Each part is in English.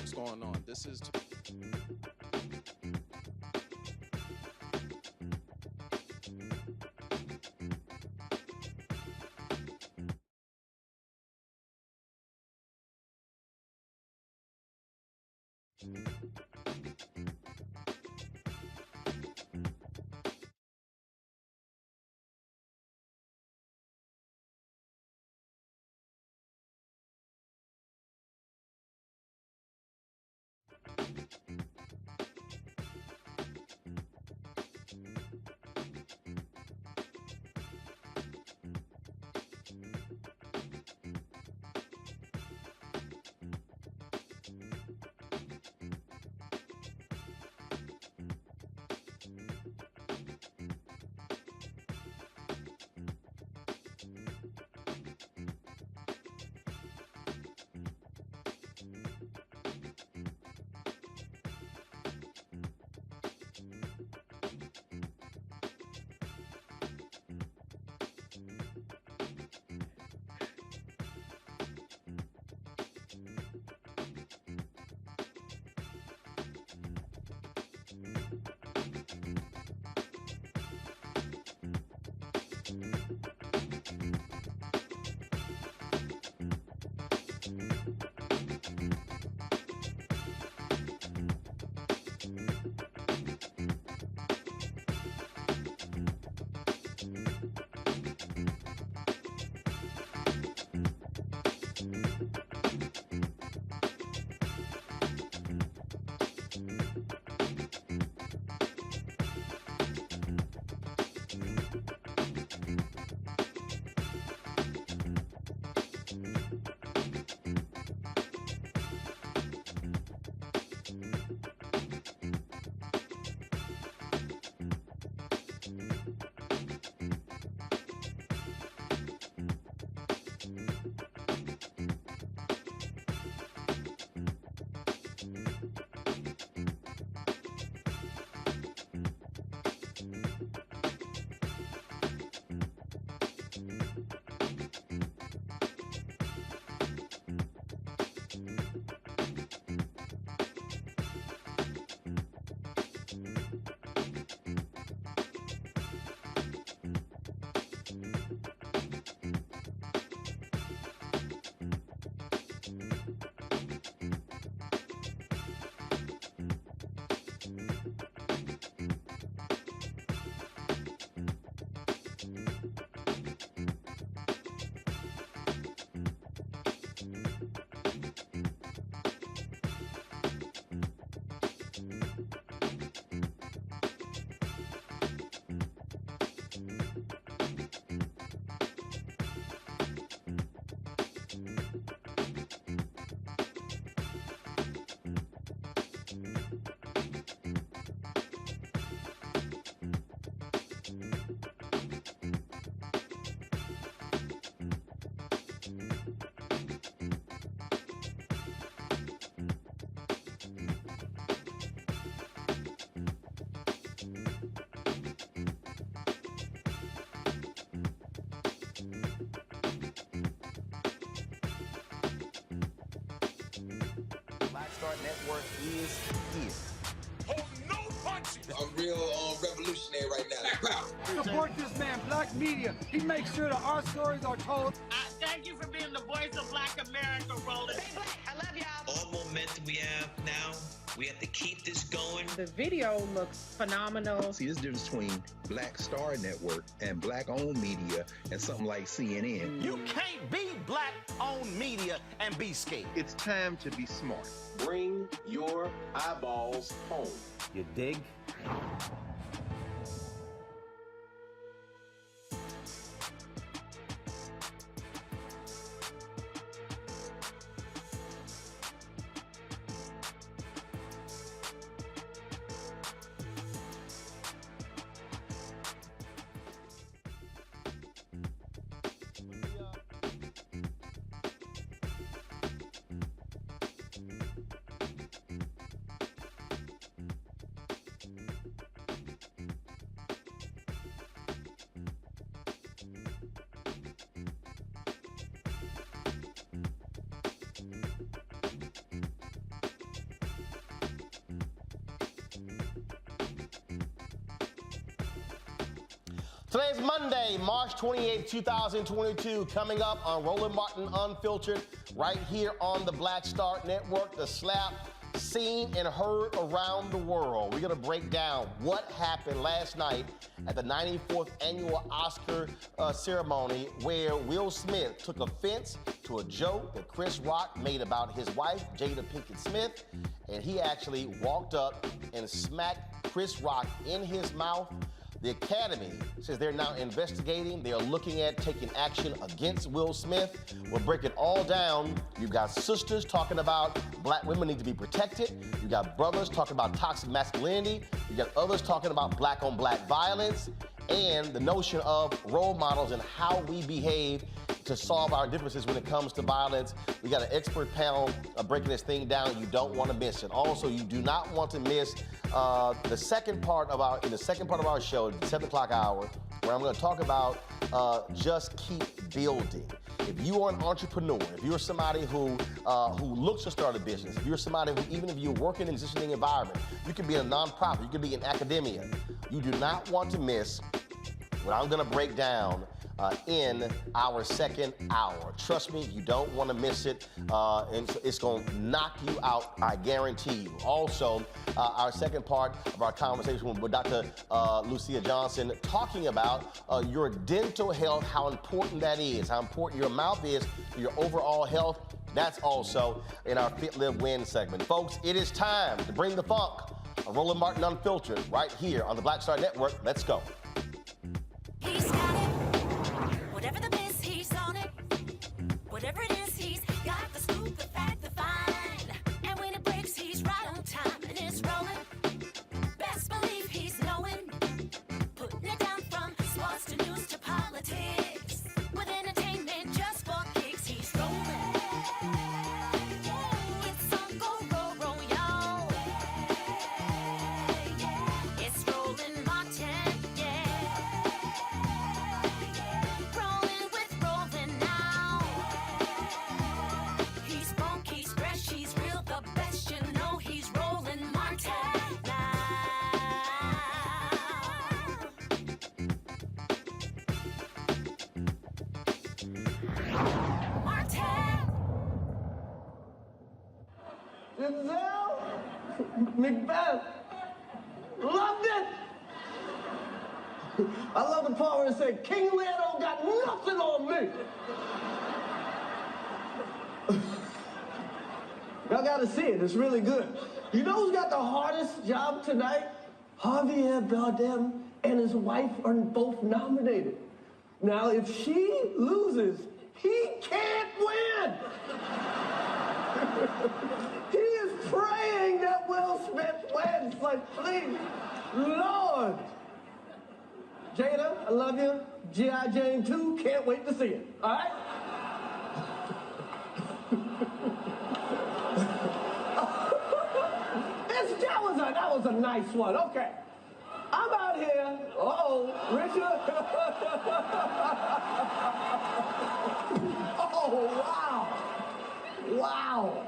What's going on? This is Network is here. Oh, no punching! I'm real revolutionary right now. Support this man, Black Media. He makes sure that our stories are told. Thank you for being the voice of Black America, Roland. Stay black. I love y'all. All momentum we have now, we have to keep this going. The video looks phenomenal. See, there's a difference between Black Star Network and Black-owned media and something like CNN. You can't be Black-owned media and be scared. It's time to be smart. Bring your eyeballs home. You dig? Today's Monday, March 28, 2022, coming up on Roland Martin Unfiltered, right here on the Black Star Network, the slap seen and heard around the world. We're going to break down what happened last night at the 94th annual Oscar ceremony, where Will Smith took offense to a joke that Chris Rock made about his wife, Jada Pinkett Smith, and he actually walked up and smacked Chris Rock in his mouth. The Academy says they're now investigating. They're looking at taking action against Will Smith. We'll break it all down. You've got sisters talking about black women need to be protected. You've got brothers talking about toxic masculinity. You've got others talking about black-on-black violence and the notion of role models and how we behave to solve our differences when it comes to violence. We got an expert panel breaking this thing down. You don't want to miss it. Also, you do not want to miss the second part of our show, the 7 o'clock hour, where I'm going to talk about just keep building. If you are an entrepreneur, if you're somebody who looks to start a business, if you're somebody who, even if you work in an existing environment, you could be in a nonprofit, you could be in academia, you do not want to miss what I'm going to break down in our second hour. Trust me, you don't want to miss it, and it's going to knock you out, I guarantee you. Also, our second part of our conversation with Dr. Lucia Johnson, talking about your dental health, how important that is, how important your mouth is for your overall health. That's also in our Fit, Live, Win segment. Folks, it is time to bring the funk of Roland Martin Unfiltered right here on the Black Star Network. Let's go. He's got it. Whatever the miss, he's on it. Whatever it is, he's got the scoop, the fact, the find. And when it breaks, he's right on time and it's rolling. Best believe he's knowing. Putting it down from sports to news to politics. With entertainment just for kicks, he's rolling. It's on go, roll, roll, y'all. It's Roland Martin, yeah. Rolling with Roland now. He's funky, he's fresh, he's real, the best, you know he's Roland Martin now. Martin! Denzel, Macbeth, loved it. I love the part where it said, King Lear don't got nothing on me. Y'all gotta see it, it's really good. You know who's got the hardest job tonight? Javier Bardem and his wife are both nominated. Now, if she loses, he can't win. He is praying that Will Smith wins. Like, please, Lord. Jada, I love you. G.I. Jane 2, can't wait to see it. All right? That was a nice one. Okay. I'm out here. Uh-oh, Richard. Oh, wow. Wow.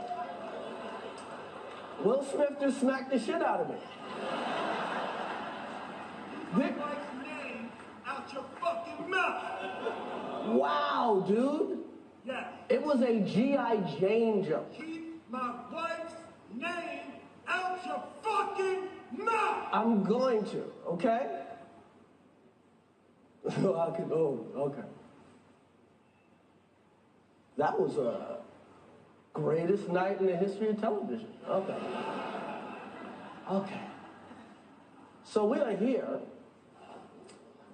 Will Smith just smacked the shit out of me. Take my name out your fucking mouth. Wow, dude. Yeah. It was a G.I. Jane joke. Keep my wife's name out your fucking mouth. I'm going to, okay? Okay. That was a greatest night in the history of television. Okay. Okay. So we are here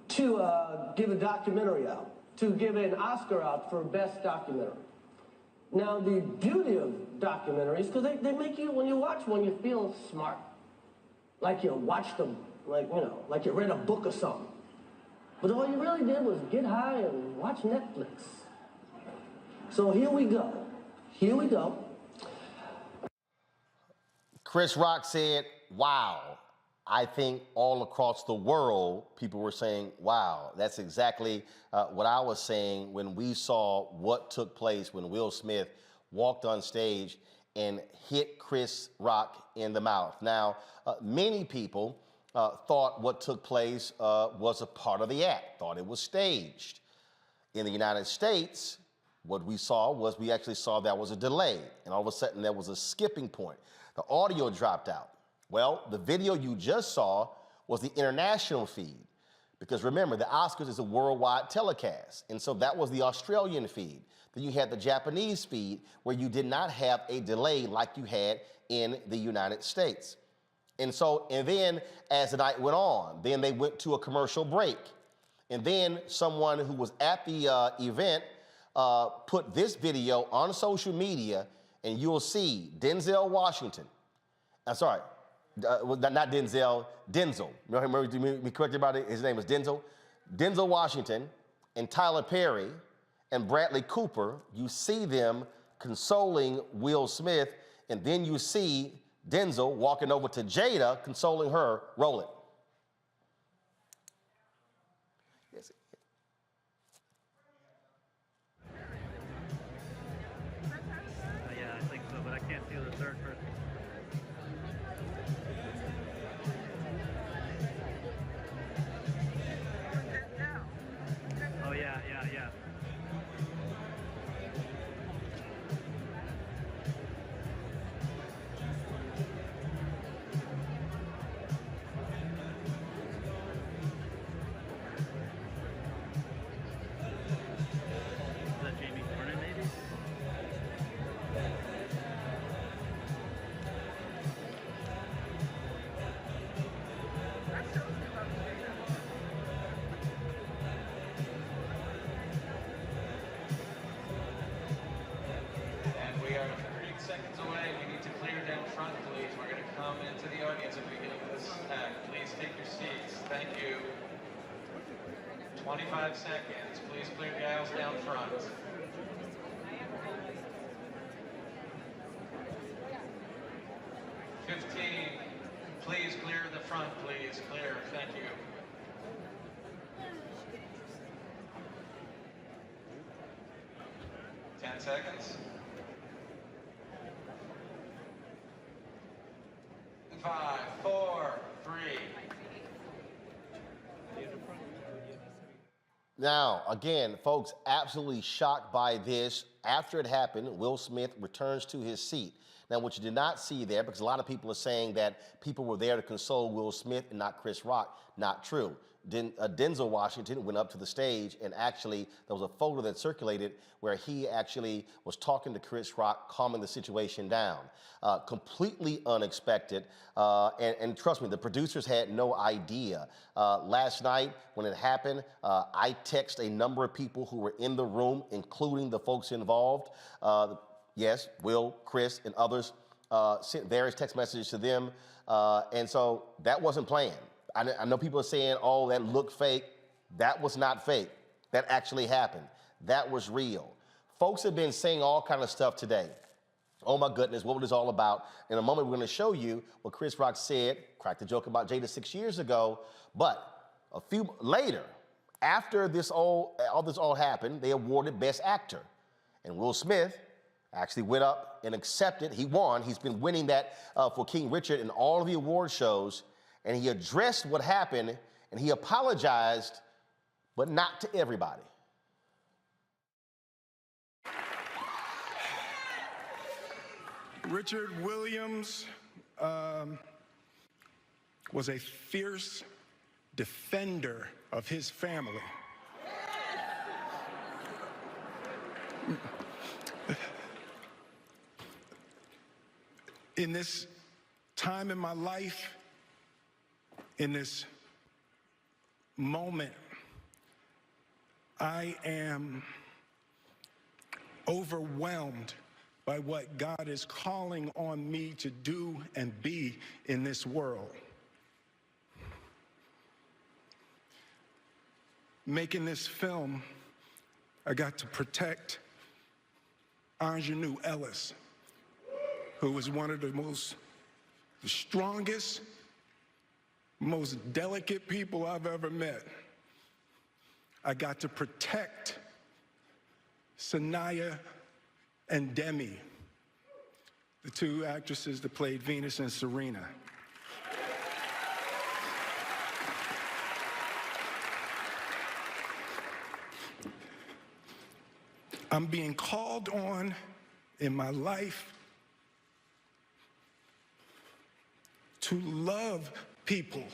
to give a documentary out, to give an Oscar out for Best Documentary. Now, the beauty of documentaries, because they make you, when you watch one, you feel smart. Like you watched them, like you read a book or something. But all you really did was get high and watch Netflix. So here we go. Here we go. Chris Rock said, wow. I think all across the world, people were saying, wow. That's exactly what I was saying when we saw what took place when Will Smith walked on stage and hit Chris Rock in the mouth. Now, many people thought what took place was a part of the act, thought it was staged. In the United States, what we saw was we actually saw there was a delay, and all of a sudden there was a skipping point. The audio dropped out. Well, the video you just saw was the international feed, because remember, the Oscars is a worldwide telecast, and so that was the Australian feed. Then you had the Japanese feed, where you did not have a delay like you had in the United States. And then as the night went on, then they went to a commercial break. And then someone who was at the event put this video on social media, and you'll see Denzel Washington. I'm sorry, not Denzel, Denzel. Remember me corrected about it? His name is Denzel. Denzel Washington and Tyler Perry and Bradley Cooper, you see them consoling Will Smith, and then you see Denzel walking over to Jada, consoling her, Roland. Yes. Yeah, I think so, but I can't see the third person. Oh, yeah. To the audience at the beginning of this act. Please take your seats. Thank you. 25 seconds. Please clear the aisles down front. Please clear the front, please. Clear. Thank you. Seconds. 5, 4, 3. Now, again, folks, absolutely shocked by this. After it happened, Will Smith returns to his seat. Now, what you did not see there, because a lot of people are saying that people were there to console Will Smith and not Chris Rock, not true. Denzel Washington went up to the stage, and actually there was a photo that circulated where he actually was talking to Chris Rock, calming the situation down. Completely unexpected, and trust me, the producers had no idea. Last night when it happened, I texted a number of people who were in the room, including the folks involved. Yes, Will, Chris, and others sent various text messages to them, and so that wasn't planned. I know people are saying, oh, that looked fake. That was not fake. That actually happened. That was real. Folks have been saying all kind of stuff today. Oh my goodness, what was this all about? In a moment, we're going to show you what Chris Rock said, cracked the joke about Jada 6 years ago. But a few later, after all this happened, they awarded Best Actor. And Will Smith actually went up and accepted. He won. He's been winning that for King Richard in all of the award shows. And he addressed what happened, and he apologized, but not to everybody. Richard Williams was a fierce defender of his family. In this time in my life, in this moment, I am overwhelmed by what God is calling on me to do and be in this world. Making this film, I got to protect Ingenue Ellis, who was one of the strongest, most delicate people I've ever met. I got to protect Sanaya and Demi, the two actresses that played Venus and Serena. I'm being called on in my life to love people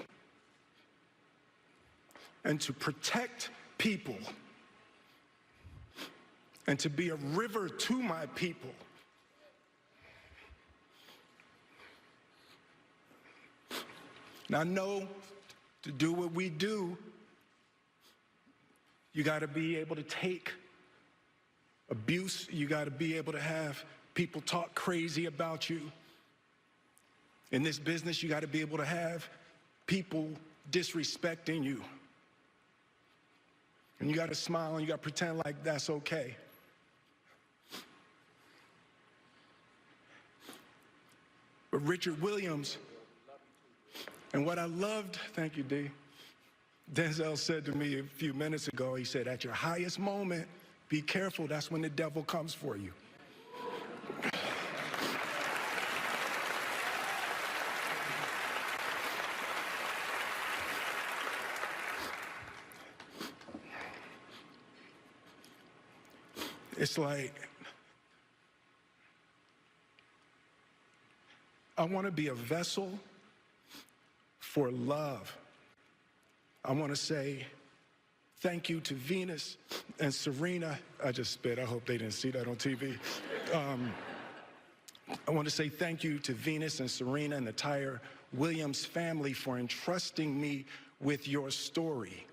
and to protect people and to be a river to my people. Now, I know to do what we do, you got to be able to take abuse. You got to be able to have people talk crazy about you. In this business, you got to be able to have people disrespecting you. And you got to smile and you got to pretend like that's okay. But Richard Williams, and what I loved, thank you, D. Denzel said to me a few minutes ago, he said, at your highest moment, be careful, that's when the devil comes for you. It's like, I want to be a vessel for love. I want to say thank you to Venus and Serena. I just spit. I hope they didn't see that on TV. I want to say thank you to Venus and Serena and the entire Williams family for entrusting me with your story.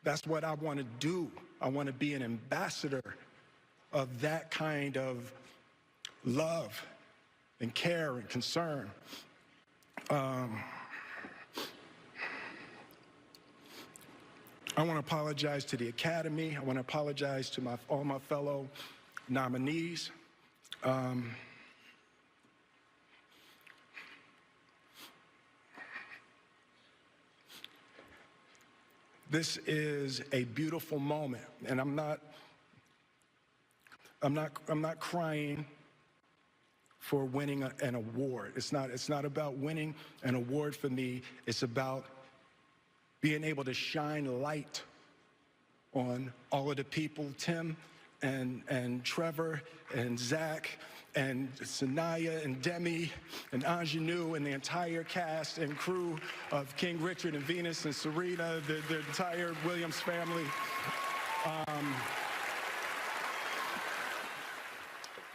That's what I want to do. I want to be an ambassador of that kind of love and care and concern. I want to apologize to the Academy. I want to apologize to all my fellow nominees. This is a beautiful moment, and I'm not crying for winning an award. It's not about winning an award for me. It's about being able to shine light on all of the people, Tim and Trevor and Zach and Sanaya and Demi and Ingenue and the entire cast and crew of King Richard and Venus and Serena, the entire Williams family.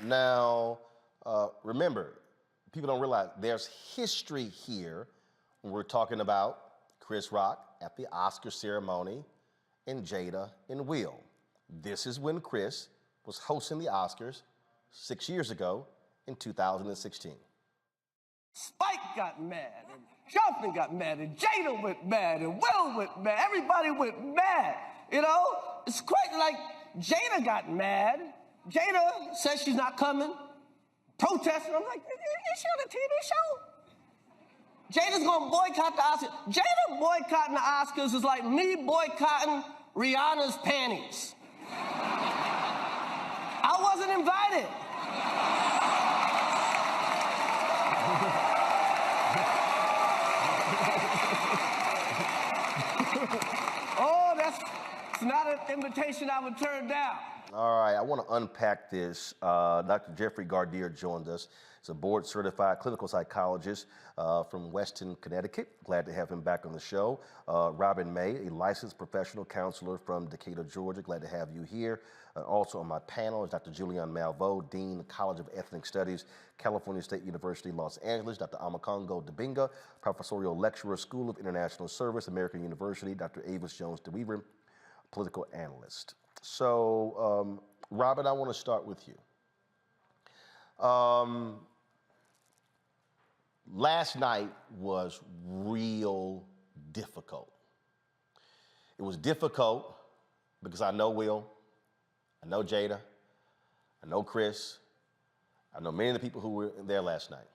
Now, remember, people don't realize there's history here when we're talking about Chris Rock at the Oscar ceremony and Jada and Will. This is when Chris was hosting the Oscars 6 years ago in 2016. Spike got mad, and Jonathan got mad, and Jada went mad, and Will went mad. Everybody went mad. You know, it's quite like Jada got mad. Jada says she's not coming, protesting. I'm like, is she on a TV show? Jada's gonna boycott the Oscars. Jada boycotting the Oscars is like me boycotting Rihanna's panties. I wasn't invited. Oh, that's not an invitation I would turn down. All right, I want to unpack this. Dr. Jeffrey Gardere joined us. He's a board-certified clinical psychologist from Weston, Connecticut. Glad to have him back on the show. Robin May, a licensed professional counselor from Decatur, Georgia. Glad to have you here. Also on my panel is Dr. Julian Malveaux, Dean, College of Ethnic Studies, California State University, Los Angeles. Dr. Amakongo Dibinga, professorial lecturer, School of International Service, American University. Dr. Avis Jones DeWeaver, political analyst. So, Robin, I want to start with you. Last night was real difficult. It was difficult because I know Will, I know Jada, I know Chris, I know many of the people who were there last night.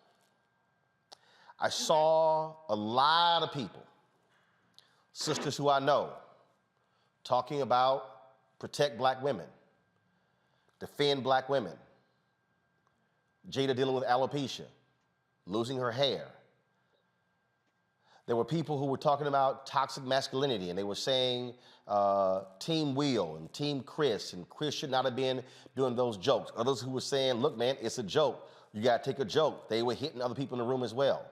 I saw a lot of people, sisters who I know, talking about protect black women, defend black women. Jada dealing with alopecia, losing her hair. There were people who were talking about toxic masculinity, and they were saying Team Will and Team Chris, and Chris should not have been doing those jokes. Others who were saying, look, man, it's a joke. You got to take a joke. They were hitting other people in the room as well.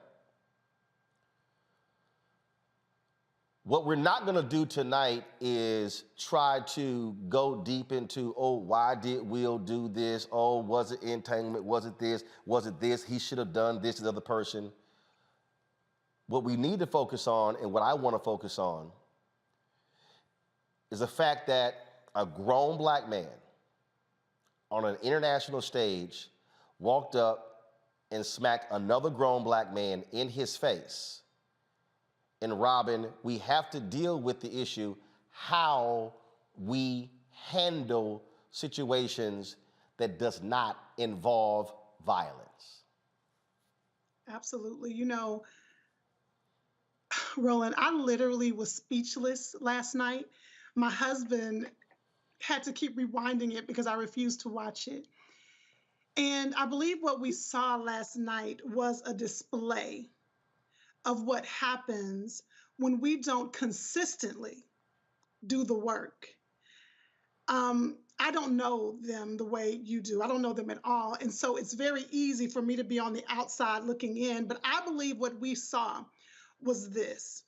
What we're not going to do tonight is try to go deep into, oh, why did Will do this? Oh, was it entanglement? Was it this? Was it this? He should have done this to the other person. What we need to focus on, and what I want to focus on, is the fact that a grown black man on an international stage walked up and smacked another grown black man in his face. And Robin, we have to deal with the issue how we handle situations that does not involve violence. Absolutely. You know, Roland, I literally was speechless last night. My husband had to keep rewinding it because I refused to watch it. And I believe what we saw last night was a display of what happens when we don't consistently do the work. I don't know them the way you do. I don't know them at all. And so it's very easy for me to be on the outside looking in. But I believe what we saw was this.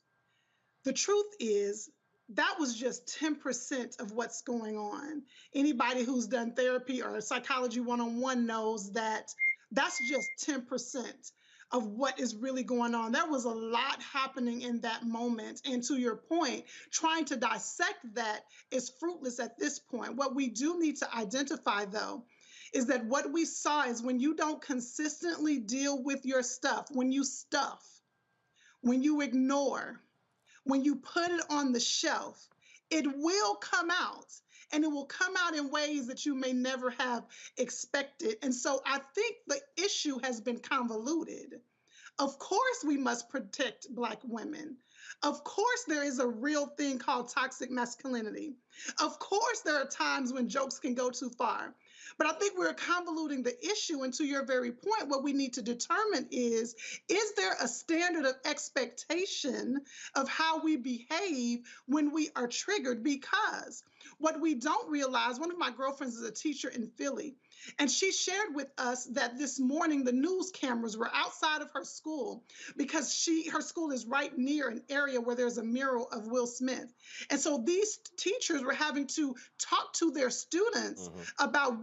The truth is, that was just 10% of what's going on. Anybody who's done therapy or psychology one-on-one knows that that's just 10% of what is really going on. There was a lot happening in that moment. And to your point, trying to dissect that is fruitless at this point. What we do need to identify, though, is that what we saw is when you don't consistently deal with your stuff, when you stuff, when you ignore, when you put it on the shelf, it will come out. And it will come out in ways that you may never have expected. And so I think the issue has been convoluted. Of course, we must protect Black women. Of course, there is a real thing called toxic masculinity. Of course, there are times when jokes can go too far. But I think we're convoluting the issue. And to your very point, what we need to determine is there a standard of expectation of how we behave when we are triggered? Because what we don't realize, one of my girlfriends is a teacher in Philly, and she shared with us that this morning the news cameras were outside of her school because her school is right near an area where there's a mural of Will Smith. And so these teachers were having to talk to their students about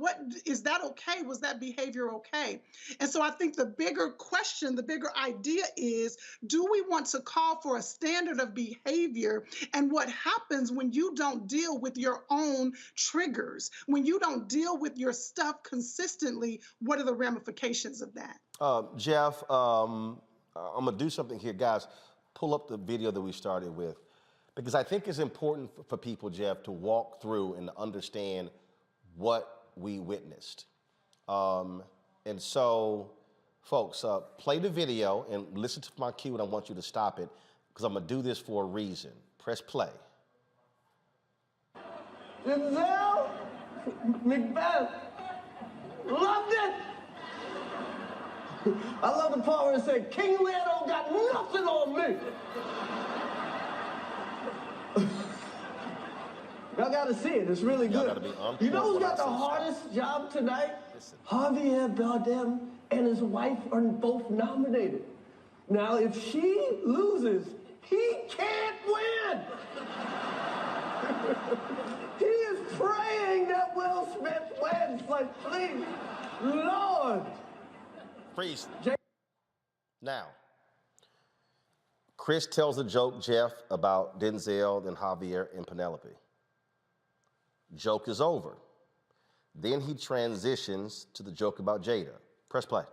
is that okay? Was that behavior okay? And so I think the bigger question, the bigger idea is, do we want to call for a standard of behavior? And what happens when you don't deal with your own triggers, when you don't deal with your stuff consistently? What are the ramifications of that? Jeff, I'm gonna do something here. Guys, pull up the video that we started with, because I think it's important for people, Jeff, to walk through and to understand what we witnessed. And so, folks, play the video and listen to my cue, and I want you to stop it, because I'm gonna do this for a reason. Press play. Denzel, Macbeth, loved it. I love the part where it said, King Lear don't got nothing on me. Y'all gotta see it, it's really good. You know who's got the hardest job tonight? Javier Bardem and his wife are both nominated. Now, if she loses, he can't win. He is praying that Will Smith wins. Like, please, Lord. Freeze. Now, Chris tells a joke, Jeff, about Denzel and Javier and Penelope. Joke is over. Then he transitions to the joke about Jada. Press play.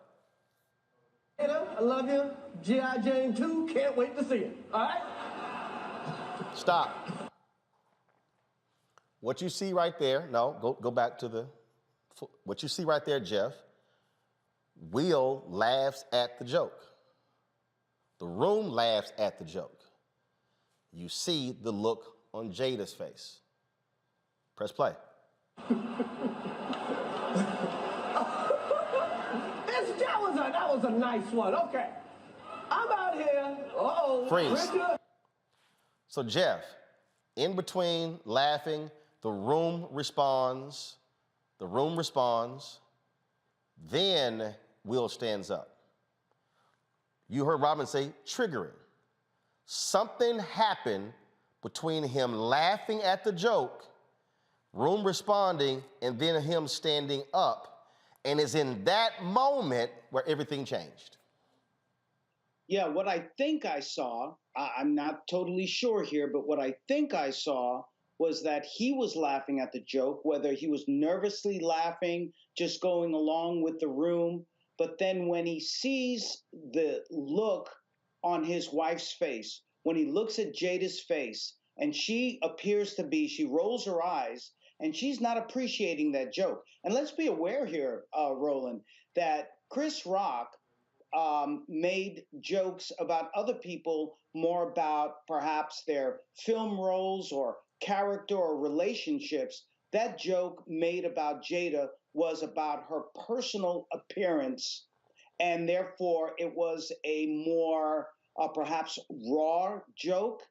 Jada, I love you. G.I. Jane 2, can't wait to see it. All right? Stop. What you see right there, no, go back to what you see right there, Jeff, Will laughs at the joke. The room laughs at the joke. You see the look on Jada's face. Press play. That was a nice one, okay. I'm out here. Uh-oh. Freeze. Richard. So Jeff, in between laughing, the room responds. The room responds. Then Will stands up. You heard Robin say triggering. Something happened between him laughing at the joke, room responding, and then him standing up. And it's in that moment where everything changed. Yeah, what I think I saw, I'm not totally sure here, but what I think I saw was that he was laughing at the joke, whether he was nervously laughing, just going along with the room. But then when he sees the look on his wife's face, when he looks at Jada's face, and she appears to be, she rolls her eyes, and she's not appreciating that joke. And let's be aware here, Roland, that Chris Rock made jokes about other people more about perhaps their film roles or character or relationships. That joke made about Jada was about her personal appearance, and therefore it was a more perhaps raw joke.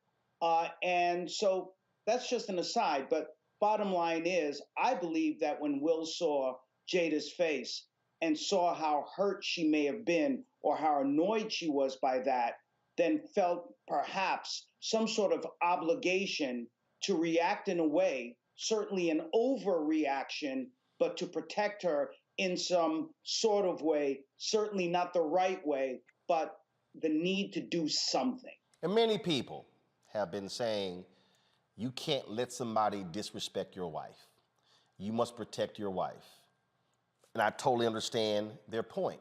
And so that's just an aside, but bottom line is, I believe that when Will saw Jada's face and saw how hurt she may have been or how annoyed she was by that, then felt perhaps some sort of obligation to react in a way, certainly an overreaction, but to protect her in some sort of way, certainly not the right way, but the need to do something. And many people have been saying, you can't let somebody disrespect your wife. You must protect your wife. And I totally understand their point.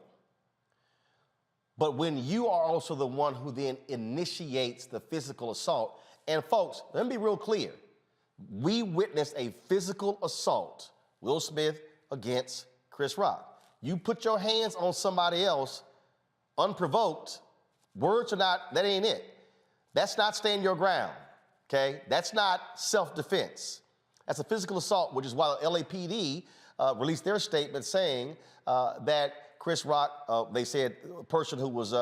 But when you are also the one who then initiates the physical assault, and folks, let me be real clear. We witnessed a physical assault, Will Smith against Chris Rock. You put your hands on somebody else unprovoked, words are not, that ain't it. That's not stand your ground, okay? That's not self-defense. That's a physical assault, which is why the LAPD released their statement saying that Chris Rock, they said a person who was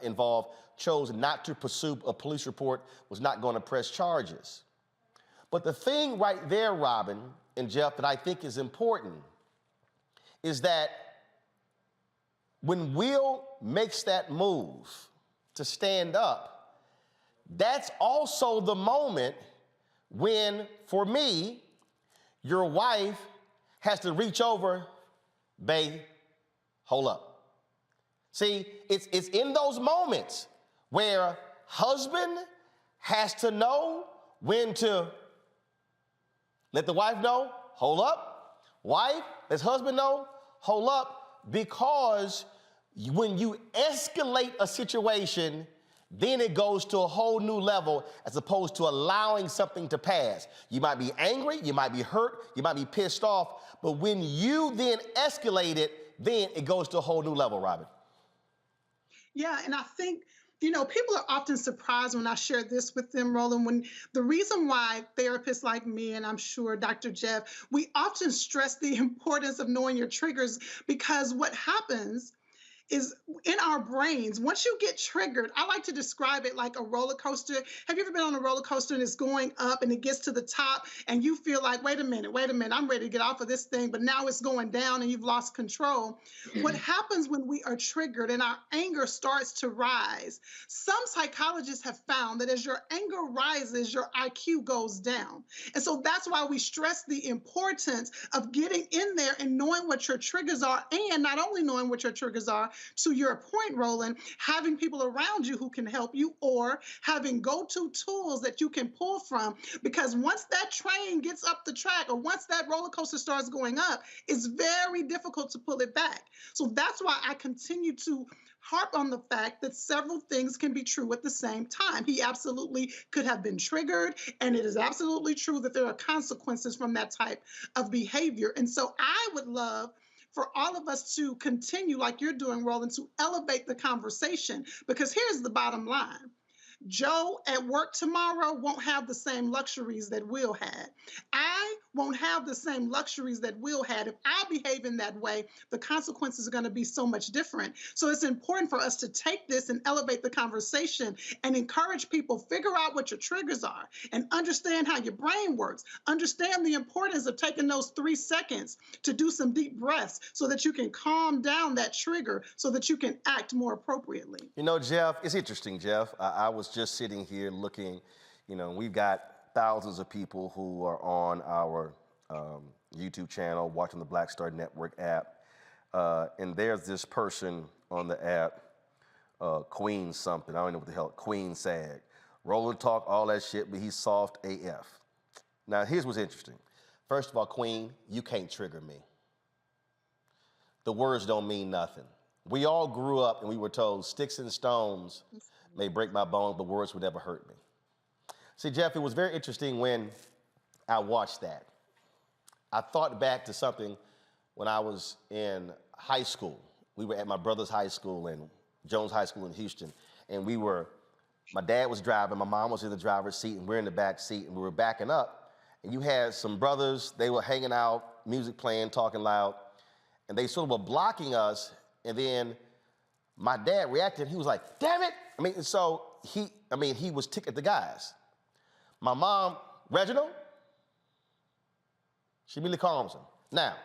involved chose not to pursue a police report, was not going to press charges. But the thing right there, Robin and Jeff, that I think is important is that when Will makes that move to stand up, that's also the moment when, for me, your wife has to reach over, babe, hold up. See, it's in those moments where husband has to know when to let the wife know, hold up. Wife, let husband know, hold up, because when you escalate a situation, then it goes to a whole new level as opposed to allowing something to pass. You might be angry, you might be hurt, you might be pissed off, but when you then escalate it, then it goes to a whole new level, Robin. Yeah, and I think, you know, people are often surprised when I share this with them, Roland, when the reason why therapists like me, and I'm sure Dr. Jeff, we often stress the importance of knowing your triggers, because what happens is in our brains, once you get triggered, I like to describe it like a roller coaster. Have you ever been on a roller coaster and it's going up and it gets to the top and you feel like, wait a minute, I'm ready to get off of this thing, but now it's going down and you've lost control. What happens when we are triggered and our anger starts to rise? Some psychologists have found that as your anger rises, your IQ goes down. And so that's why we stress the importance of getting in there and knowing what your triggers are, and not only knowing what your triggers are, to your point, Roland, having people around you who can help you, or having go-to tools that you can pull from, because once that train gets up the track, or once that roller coaster starts going up, it's very difficult to pull it back. So that's why I continue to harp on the fact that several things can be true at the same time. He absolutely could have been triggered, and it is absolutely true that there are consequences from that type of behavior. And so I would love for all of us to continue, like you're doing, Roland, to elevate the conversation, because here's the bottom line. Joe at work tomorrow won't have the same luxuries that Will had. I won't have the same luxuries that Will had. If I behave in that way, the consequences are going to be so much different. So it's important for us to take this and elevate the conversation and encourage people, figure out what your triggers are and understand how your brain works. Understand the importance of taking those 3 seconds to do some deep breaths so that you can calm down that trigger so that you can act more appropriately. You know, Jeff, it's interesting, Jeff. I was just sitting here looking, you know, we've got thousands of people who are on our YouTube channel, watching the Black Star Network app. And there's this person on the app, Queen something, I don't know what the hell, Queen Sag. Roland talk, all that shit, but he's soft AF. Now, here's what's interesting. First of all, Queen, you can't trigger me. The words don't mean nothing. We all grew up and we were told sticks and stones may break my bones, but words would never hurt me. See, Jeff, it was very interesting when I watched that. I thought back to something when I was in high school. We were at my brother's high school in Jones High School in Houston, and my dad was driving, my mom was in the driver's seat, and we're in the back seat, and we were backing up, and you had some brothers, they were hanging out, music playing, talking loud, and they sort of were blocking us, and then my dad reacted, he was like, damn it! So he was ticked at the guys. My mom, Reginald, she really calms him. Now,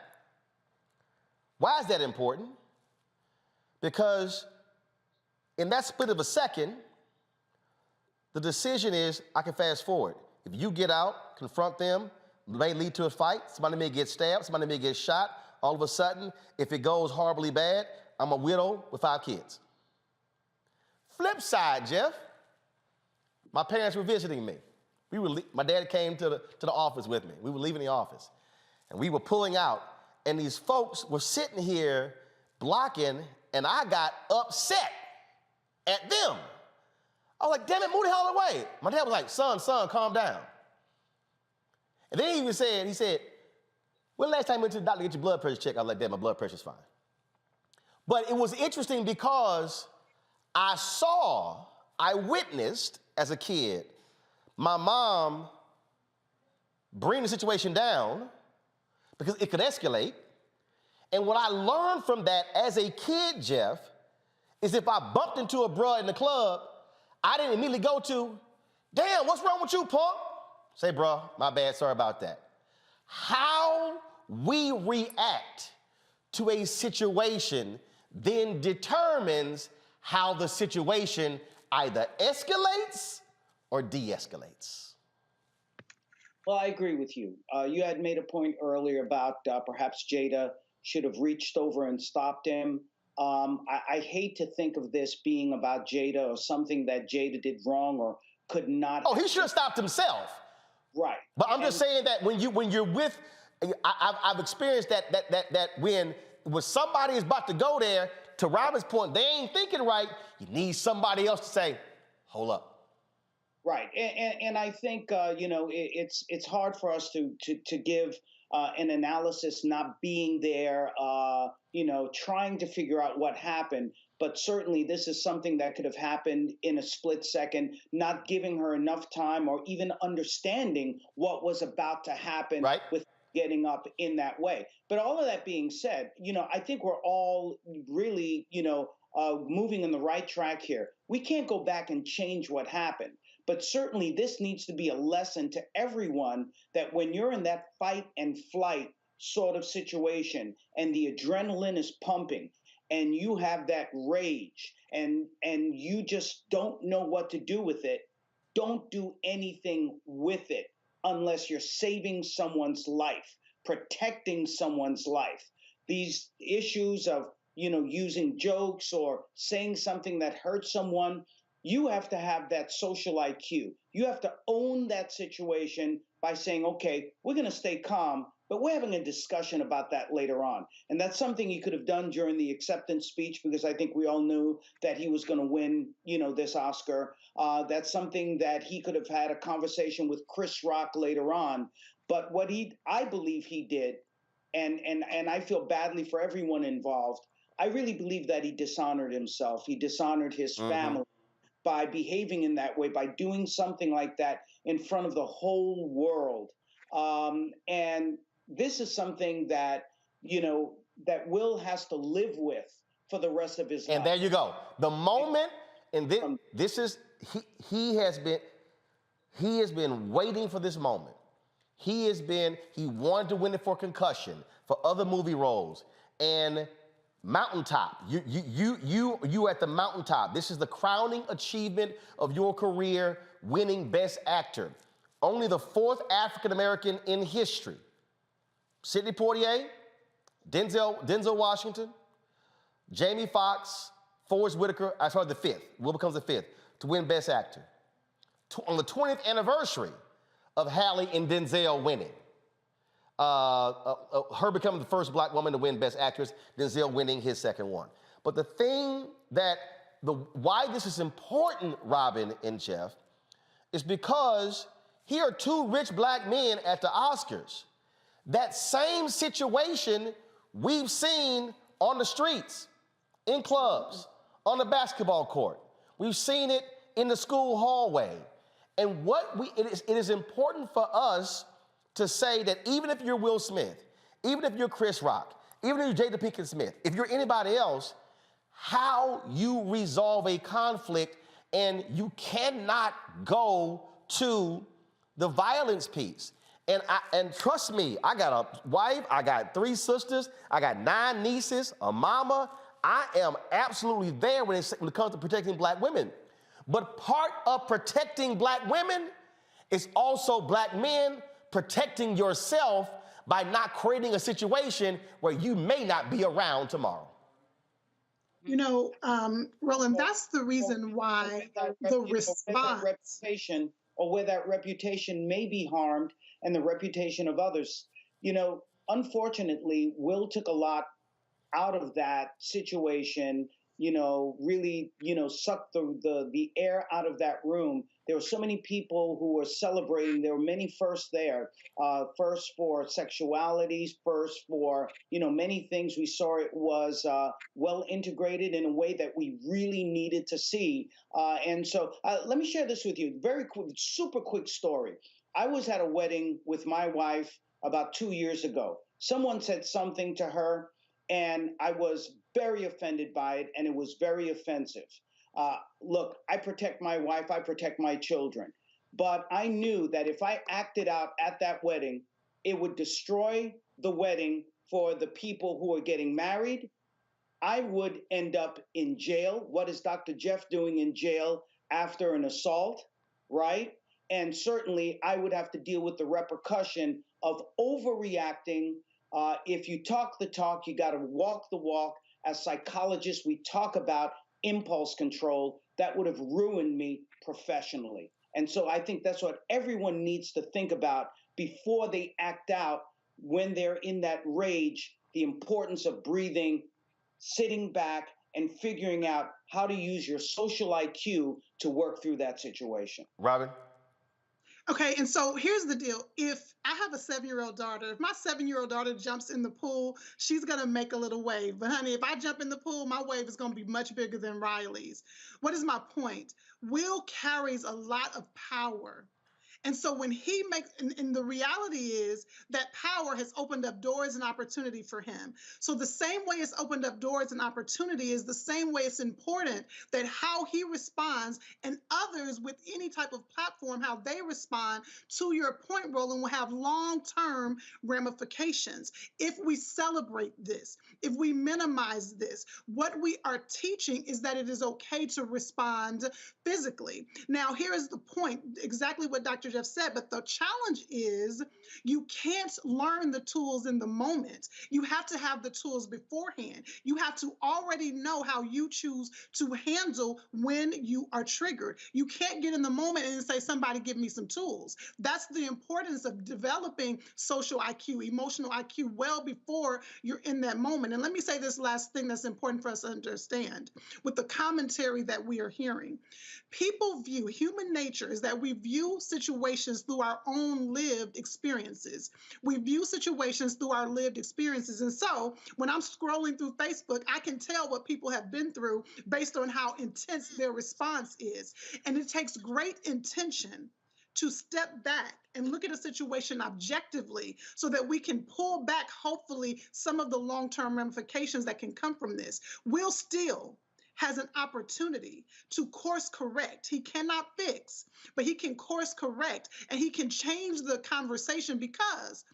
why is that important? Because in that split of a second, the decision is, I can fast forward. If you get out, confront them, may lead to a fight, somebody may get stabbed, somebody may get shot. All of a sudden, if it goes horribly bad, I'm a widow with 5 kids. Flip side, Jeff, my parents were visiting me. My dad came to the office with me. We were leaving the office, and we were pulling out, and these folks were sitting here blocking, and I got upset at them. I was like, damn it, move the hell away. My dad was like, son, calm down. And then he said, when the last time you went to the doctor to get your blood pressure checked? I was like, Dad, my blood pressure's fine. But it was interesting because I witnessed as a kid, my mom bring the situation down because it could escalate. And what I learned from that as a kid, Jeff, is if I bumped into a bruh in the club, I didn't immediately go to, damn, what's wrong with you, punk? Say, bruh, my bad, sorry about that. How we react to a situation then determines how the situation either escalates or de-escalates. Well, I agree with you. You had made a point earlier about perhaps Jada should have reached over and stopped him. I hate to think of this being about Jada or something that Jada did wrong or could not. Oh, he should have stopped himself. Right. But I'm just saying that when you're with, I've experienced that when somebody is about to go there, to Robin's point, they ain't thinking right. You need somebody else to say, hold up. Right, and I think it's hard for us to give an analysis, not being there, trying to figure out what happened. But certainly, this is something that could have happened in a split second, not giving her enough time or even understanding what was about to happen with getting up in that way. But all of that being said, I think we're all really, moving in the right track here. We can't go back and change what happened. But certainly this needs to be a lesson to everyone that when you're in that fight and flight sort of situation and the adrenaline is pumping and you have that rage and you just don't know what to do with it, don't do anything with it unless you're saving someone's life, protecting someone's life. These issues of, using jokes or saying something that hurts someone, you have to have that social IQ. You have to own that situation by saying, okay, we're going to stay calm, but we're having a discussion about that later on. And that's something he could have done during the acceptance speech, because I think we all knew that he was going to win, this Oscar. That's something that he could have had a conversation with Chris Rock later on. But what I believe he did, and I feel badly for everyone involved, I really believe that he dishonored himself. He dishonored his family by behaving in that way, by doing something like that in front of the whole world. And this is something that, that Will has to live with for the rest of his life. And there you go. The moment, and this is, he has been waiting for this moment. He wanted to win it for Concussion, for other movie roles, and mountaintop. You at the mountaintop. This is the crowning achievement of your career, winning Best Actor. Only the 4th African American in history. Sidney Poitier, Denzel Washington, Jamie Foxx, Forrest Whitaker. I started the 5th. Will becomes the 5th to win Best Actor. On the 20th anniversary of Halle and Denzel winning. Her becoming the first black woman to win Best Actress, Denzel winning his second one. But the thing why this is important, Robin and Jeff, is because here are 2 rich black men at the Oscars. That same situation we've seen on the streets, in clubs, on the basketball court. We've seen it in the school hallway. And it is important for us to say that even if you're Will Smith, even if you're Chris Rock, even if you're Jada Pinkett Smith, if you're anybody else, how you resolve a conflict, and you cannot go to the violence piece. And trust me, I got a wife, I got 3 sisters, I got 9 nieces, a mama. I am absolutely there when it comes to protecting black women. But part of protecting black women is also black men protecting yourself by not creating a situation where you may not be around tomorrow. Roland, that's the reason why the response, reputation, or where that reputation may be harmed, and the reputation of others. Unfortunately, Will took a lot out of that situation, really, sucked the air out of that room. There were so many people who were celebrating. There were many firsts there. First for sexualities, first for, many things. We saw it was well integrated in a way that we really needed to see. And so let me share this with you. Very quick, super quick story. I was at a wedding with my wife about 2 years ago. Someone said something to her, and I was very offended by it, and it was very offensive. Look, I protect my wife, I protect my children, but I knew that if I acted out at that wedding, it would destroy the wedding for the people who are getting married. I would end up in jail. What is Dr. Jeff doing in jail after an assault, right? And certainly I would have to deal with the repercussion of overreacting. If you talk the talk, you got to walk the walk. As psychologists, we talk about impulse control. That would have ruined me professionally. And so I think that's what everyone needs to think about before they act out when they're in that rage, the importance of breathing, sitting back, and figuring out how to use your social IQ to work through that situation. Robin? Okay, and so here's the deal. If I have a 7-year-old daughter, if my 7-year-old daughter jumps in the pool, she's going to make a little wave. But honey, if I jump in the pool, my wave is going to be much bigger than Riley's. What is my point? Will carries a lot of power. And so when he makes, and the reality is that power has opened up doors and opportunity for him. So the same way it's opened up doors and opportunity is the same way it's important that how he responds and others with any type of platform, how they respond to your point, Roland, will have long-term ramifications. If we celebrate this, if we minimize this, what we are teaching is that it is okay to respond physically. Now, here is the point, exactly what Dr. Jeff said, but the challenge is you can't learn the tools in the moment. You have to have the tools beforehand. You have to already know how you choose to handle when you are triggered. You can't get in the moment and say, somebody give me some tools. That's the importance of developing social IQ, emotional IQ well before you're in that moment. And let me say this last thing that's important for us to understand with the commentary that we are hearing. People view, human nature is that we view situations situations through our own lived experiences. We view situations through our lived experiences. And so when I'm scrolling through Facebook, I can tell what people have been through based on how intense their response is. And it takes great intention to step back and look at a situation objectively so that we can pull back, hopefully, some of the long-term ramifications that can come from this. Will Steele has an opportunity to course correct. He cannot fix, but he can course correct, and he can change the conversation because,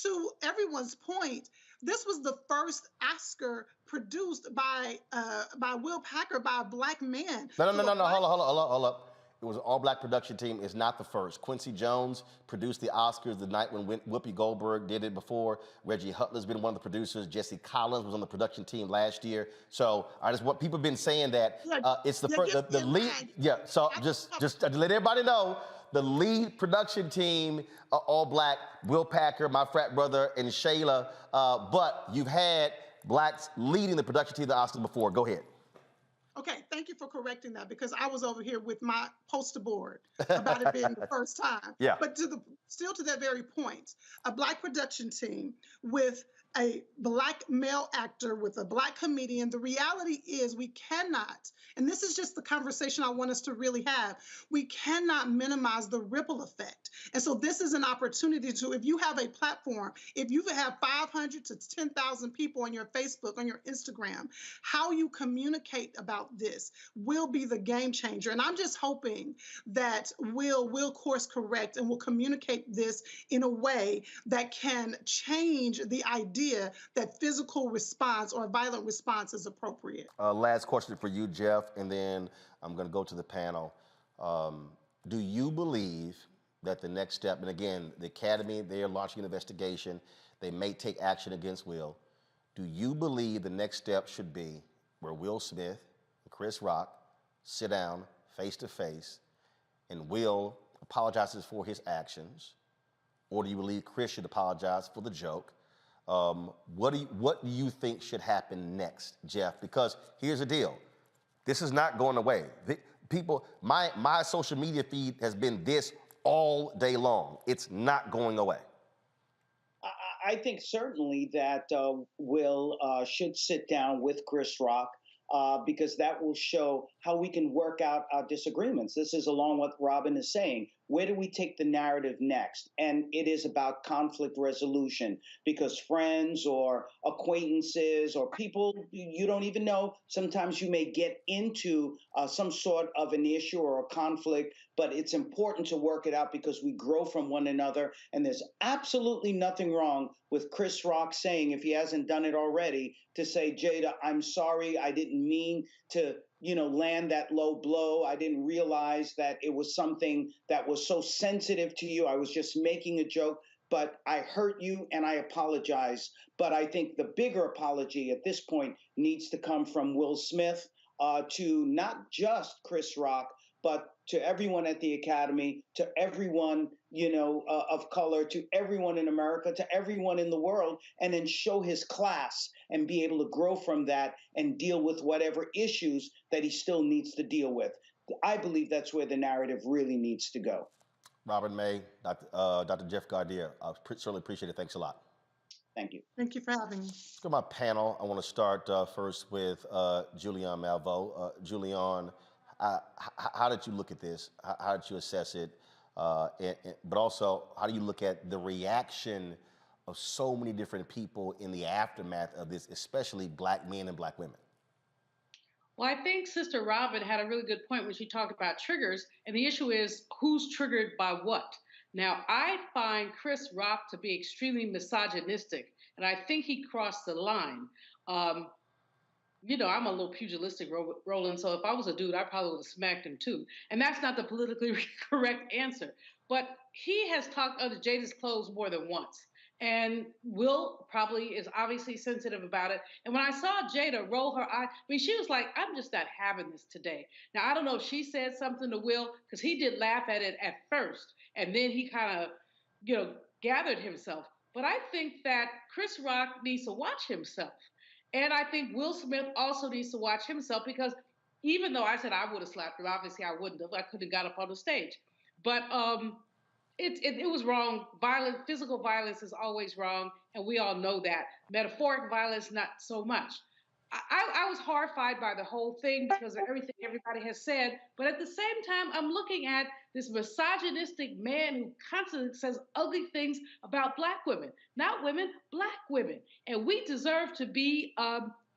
to everyone's point, this was the first Oscar produced by Will Packer, by a Black man. No. Hold up. It was an all-Black production team. It's not the first. Quincy Jones produced the Oscars the night when Whoopi Goldberg did it before. Reggie Hutler's been one of the producers. Jesse Collins was on the production team last year. So I just what people have been saying that it's the first, the lead. Yeah. So just to let everybody know, the lead production team, all Black. Will Packer, my frat brother, and Shayla. But you've had Blacks leading the production team of the Oscars before. Go ahead. Okay, thank you for correcting that because I was over here with my poster board about it being the first time. Yeah. But still to that very point, a Black production team with a Black male actor, with a Black comedian, the reality is we cannot, and this is just the conversation I want us to really have, we cannot minimize the ripple effect. And so this is an opportunity to, if you have a platform, if you have 500 to 10,000 people on your Facebook, on your Instagram, how you communicate about this will be the game changer. And I'm just hoping that will course correct and will communicate this in a way that can change the idea that physical response or violent response is appropriate. Last question for you, Jeff, and then I'm going to go to the panel. Do you believe that the next step, and again, the Academy, they're launching an investigation. They may take action against Will. Do you believe the next step should be where Will Smith and Chris Rock sit down face to face and Will apologizes for his actions? Or do you believe Chris should apologize for the joke? What do you think should happen next, Jeff? Because here's the deal. This is not going away. My social media feed has been this all day long. It's not going away. I think certainly that Will should sit down with Chris Rock because that will show how we can work out our disagreements. This is along what Robin is saying. Where do we take the narrative next? And it is about conflict resolution because friends or acquaintances or people you don't even know, sometimes you may get into some sort of an issue or a conflict, but it's important to work it out because we grow from one another. And there's absolutely nothing wrong with Chris Rock saying, if he hasn't done it already, to say, Jada, I'm sorry, I didn't mean to land that low blow. I didn't realize that it was something that was so sensitive to you. I was just making a joke, but I hurt you and I apologize. But I think the bigger apology at this point needs to come from Will Smith to not just Chris Rock, but to everyone at the Academy, to everyone, of color, to everyone in America, to everyone in the world, and then show his class and be able to grow from that and deal with whatever issues that he still needs to deal with. I believe that's where the narrative really needs to go. Robin May, Dr. Jeff Gardia, I certainly appreciate it. Thanks a lot. Thank you. Thank you for having me. Let's go to my panel. I want to start first with Julian Malveaux. Julian, how did you look at this? How did you assess it? But also, how do you look at the reaction of so many different people in the aftermath of this, especially Black men and Black women? Well, I think Sister Robin had a really good point when she talked about triggers, and the issue is who's triggered by what. Now, I find Chris Rock to be extremely misogynistic, and I think he crossed the line. I'm a little pugilistic, Roland, so if I was a dude, I probably would have smacked him too. And that's not the politically correct answer. But he has talked under Jada's clothes more than once. And Will probably is obviously sensitive about it. And when I saw Jada roll her eye, she was like, I'm just not having this today. Now, I don't know if she said something to Will, because he did laugh at it at first. And then he kind of, gathered himself. But I think that Chris Rock needs to watch himself. And I think Will Smith also needs to watch himself, because even though I said I would have slapped him, obviously I wouldn't have. I could have got up on the stage. But It was wrong. Violent, physical violence is always wrong, and we all know that. Metaphoric violence, not so much. I was horrified by the whole thing because of everything everybody has said. But at the same time, I'm looking at this misogynistic man who constantly says ugly things about Black women, not women, Black women. And we deserve to be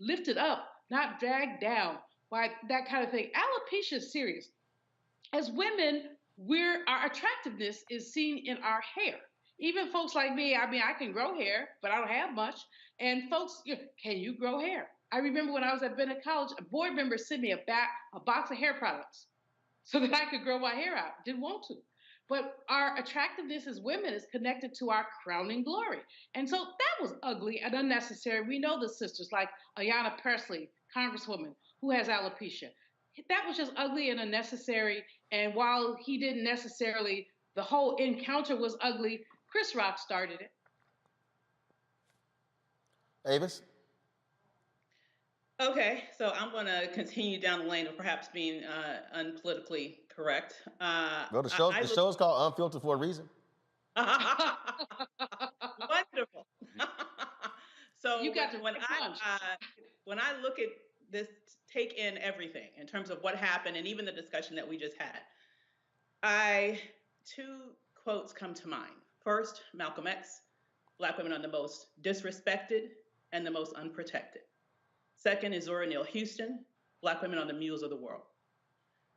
lifted up, not dragged down by that kind of thing. Alopecia is serious. As women, our attractiveness is seen in our hair. Even folks like me, I mean, I can grow hair, but I don't have much. And folks, can you grow hair? I remember when I was at Bennett College, a board member sent me a box of hair products so that I could grow my hair out. Didn't want to. But our attractiveness as women is connected to our crowning glory. And so that was ugly and unnecessary. We know the sisters like Ayanna Pressley, Congresswoman, who has alopecia. That was just ugly and unnecessary. And while he didn't necessarily, the whole encounter was ugly, Chris Rock started it. Avis? Okay, so I'm going to continue down the lane of perhaps being unpolitically correct. Well, the show's called Unfiltered for a reason. Wonderful. So you got when I look at this, take in everything in terms of what happened and even the discussion that we just had, two quotes come to mind. First, Malcolm X, Black women are the most disrespected and the most unprotected. Second is Zora Neale Houston, Black women are the mules of the world.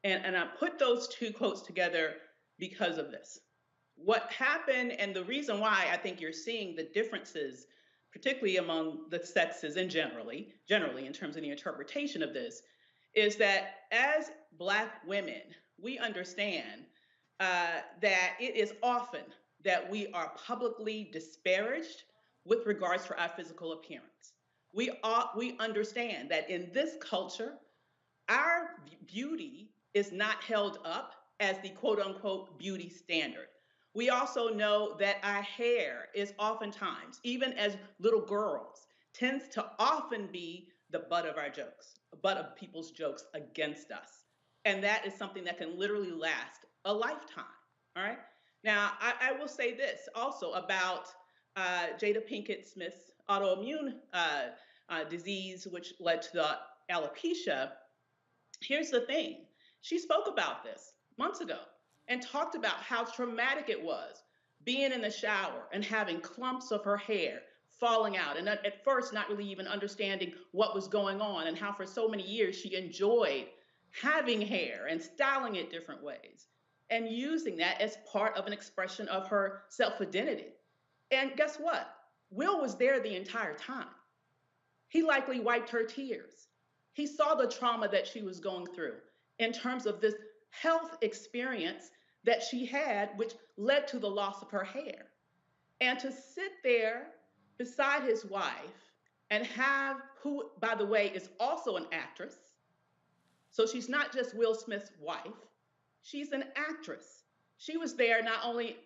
And I put those two quotes together because of this. What happened, and the reason why I think you're seeing the differences, particularly among the sexes and generally in terms of the interpretation of this, is that as Black women, we understand that it is often that we are publicly disparaged with regards to our physical appearance. We understand that in this culture, our beauty is not held up as the quote unquote beauty standard. We also know that our hair is oftentimes, even as little girls, tends to often be the butt of our jokes, butt of people's jokes against us. And that is something that can literally last a lifetime, all right? Now, I will say this also about Jada Pinkett Smith's autoimmune disease, which led to the alopecia. Here's the thing. She spoke about this months ago and talked about how traumatic it was being in the shower and having clumps of her hair falling out. And at first, not really even understanding what was going on and how for so many years she enjoyed having hair and styling it different ways and using that as part of an expression of her self-identity. And guess what? Will was there the entire time. He likely wiped her tears. He saw the trauma that she was going through in terms of this health experience that she had, which led to the loss of her hair. And to sit there beside his wife and have, who, by the way, is also an actress. So she's not just Will Smith's wife, she's an actress. She was there not only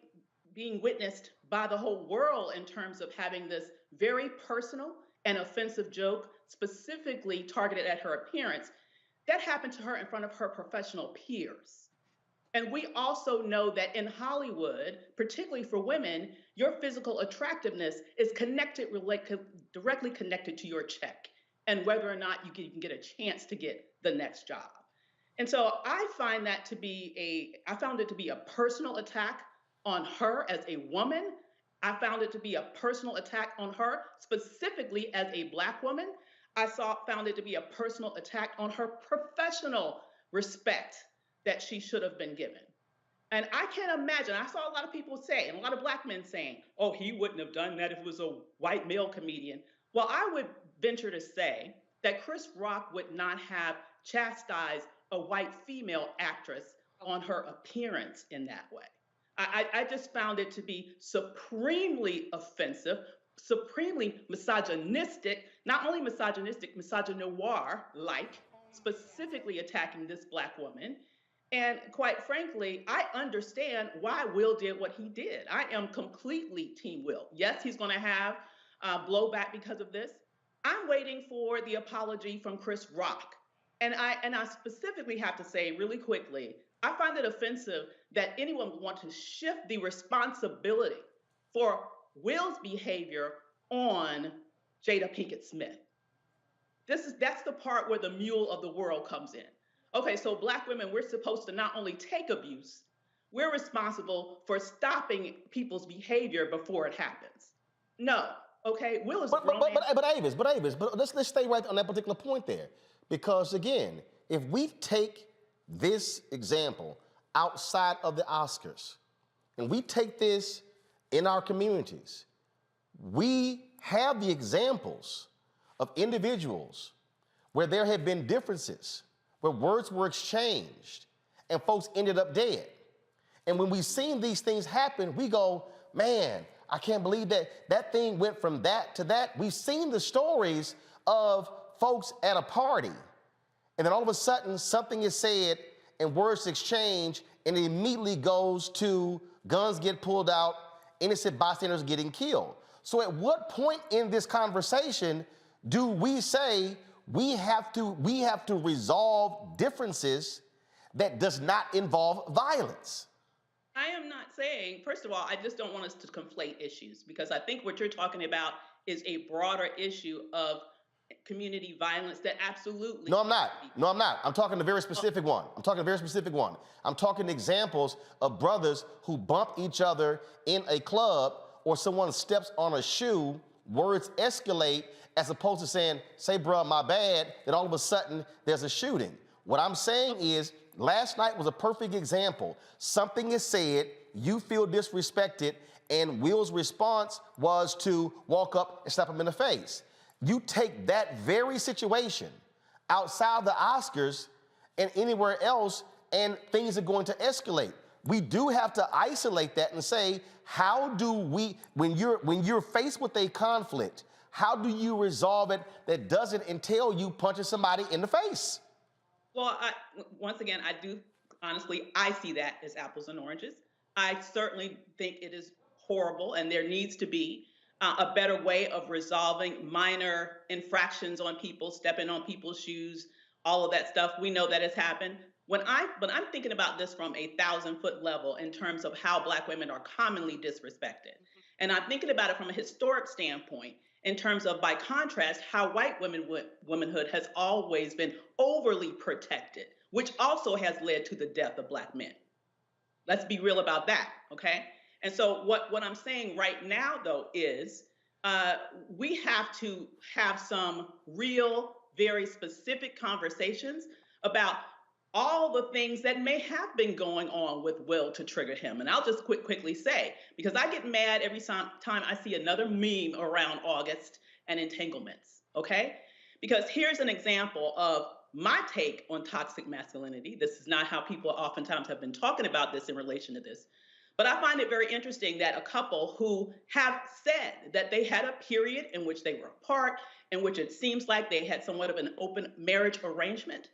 being witnessed by the whole world in terms of having this very personal and offensive joke specifically targeted at her appearance, that happened to her in front of her professional peers. And we also know that in Hollywood, particularly for women, your physical attractiveness is directly connected to your check and whether or not you can get a chance to get the next job. And so I found it to be a personal attack on her as a woman. I found it to be a personal attack on her specifically as a Black woman. I found it to be a personal attack on her professional respect that she should have been given. And I can't imagine, I saw a lot of people say, and a lot of Black men saying, oh, he wouldn't have done that if it was a white male comedian. Well, I would venture to say that Chris Rock would not have chastised a white female actress on her appearance in that way. I just found it to be supremely offensive, supremely misogynistic, not only misogynistic, misogynoir-like, specifically attacking this Black woman. And quite frankly, I understand why Will did what he did. I am completely Team Will. Yes, he's going to have blowback because of this. I'm waiting for the apology from Chris Rock And I specifically have to say really quickly, I find it offensive that anyone would want to shift the responsibility for Will's behavior on Jada Pinkett Smith. That's the part where the mule of the world comes in. Okay, so Black women, we're supposed to not only take abuse, we're responsible for stopping people's behavior before it happens. No, okay, Will is grown. But Avis, let's stay right on that particular point there. Because again, if we take this example outside of the Oscars, and we take this in our communities, we have the examples of individuals where there have been differences, where words were exchanged, and folks ended up dead. And when we've seen these things happen, we go, man, I can't believe that thing went from that to that. We've seen the stories of folks at a party, and then all of a sudden something is said and words exchange, and it immediately goes to guns get pulled out, innocent bystanders getting killed. So at what point in this conversation do we say we have to resolve differences that does not involve violence? I am not saying, first of all, I just don't want us to conflate issues, because I think what you're talking about is a broader issue of community violence that absolutely. No, I'm not. No, I'm not. I'm talking a very specific one. I'm talking examples of brothers who bump each other in a club, or someone steps on a shoe, words escalate, as opposed to saying, say, bruh, my bad, then all of a sudden there's a shooting. What I'm saying is, last night was a perfect example. Something is said, you feel disrespected, and Will's response was to walk up and slap him in the face. You take that very situation outside the Oscars and anywhere else, and things are going to escalate. We do have to isolate that and say, how do we, when you're faced with a conflict, how do you resolve it that doesn't entail you punching somebody in the face? Well, once again, I see that as apples and oranges. I certainly think it is horrible, and there needs to be a better way of resolving minor infractions on people, stepping on people's shoes, all of that stuff. We know that has happened. But I'm thinking about this from a 1,000-foot level in terms of how Black women are commonly disrespected. And I'm thinking about it from a historic standpoint in terms of, by contrast, how white womanhood has always been overly protected, which also has led to the death of Black men. Let's be real about that, okay? And so what I'm saying right now, though, is we have to have some real, very specific conversations about all the things that may have been going on with Will to trigger him. And I'll just quickly say, because I get mad every time I see another meme around August and entanglements, okay? Because here's an example of my take on toxic masculinity. This is not how people oftentimes have been talking about this in relation to this. But I find it very interesting that a couple who have said that they had a period in which they were apart, in which it seems like they had somewhat of an open marriage arrangement,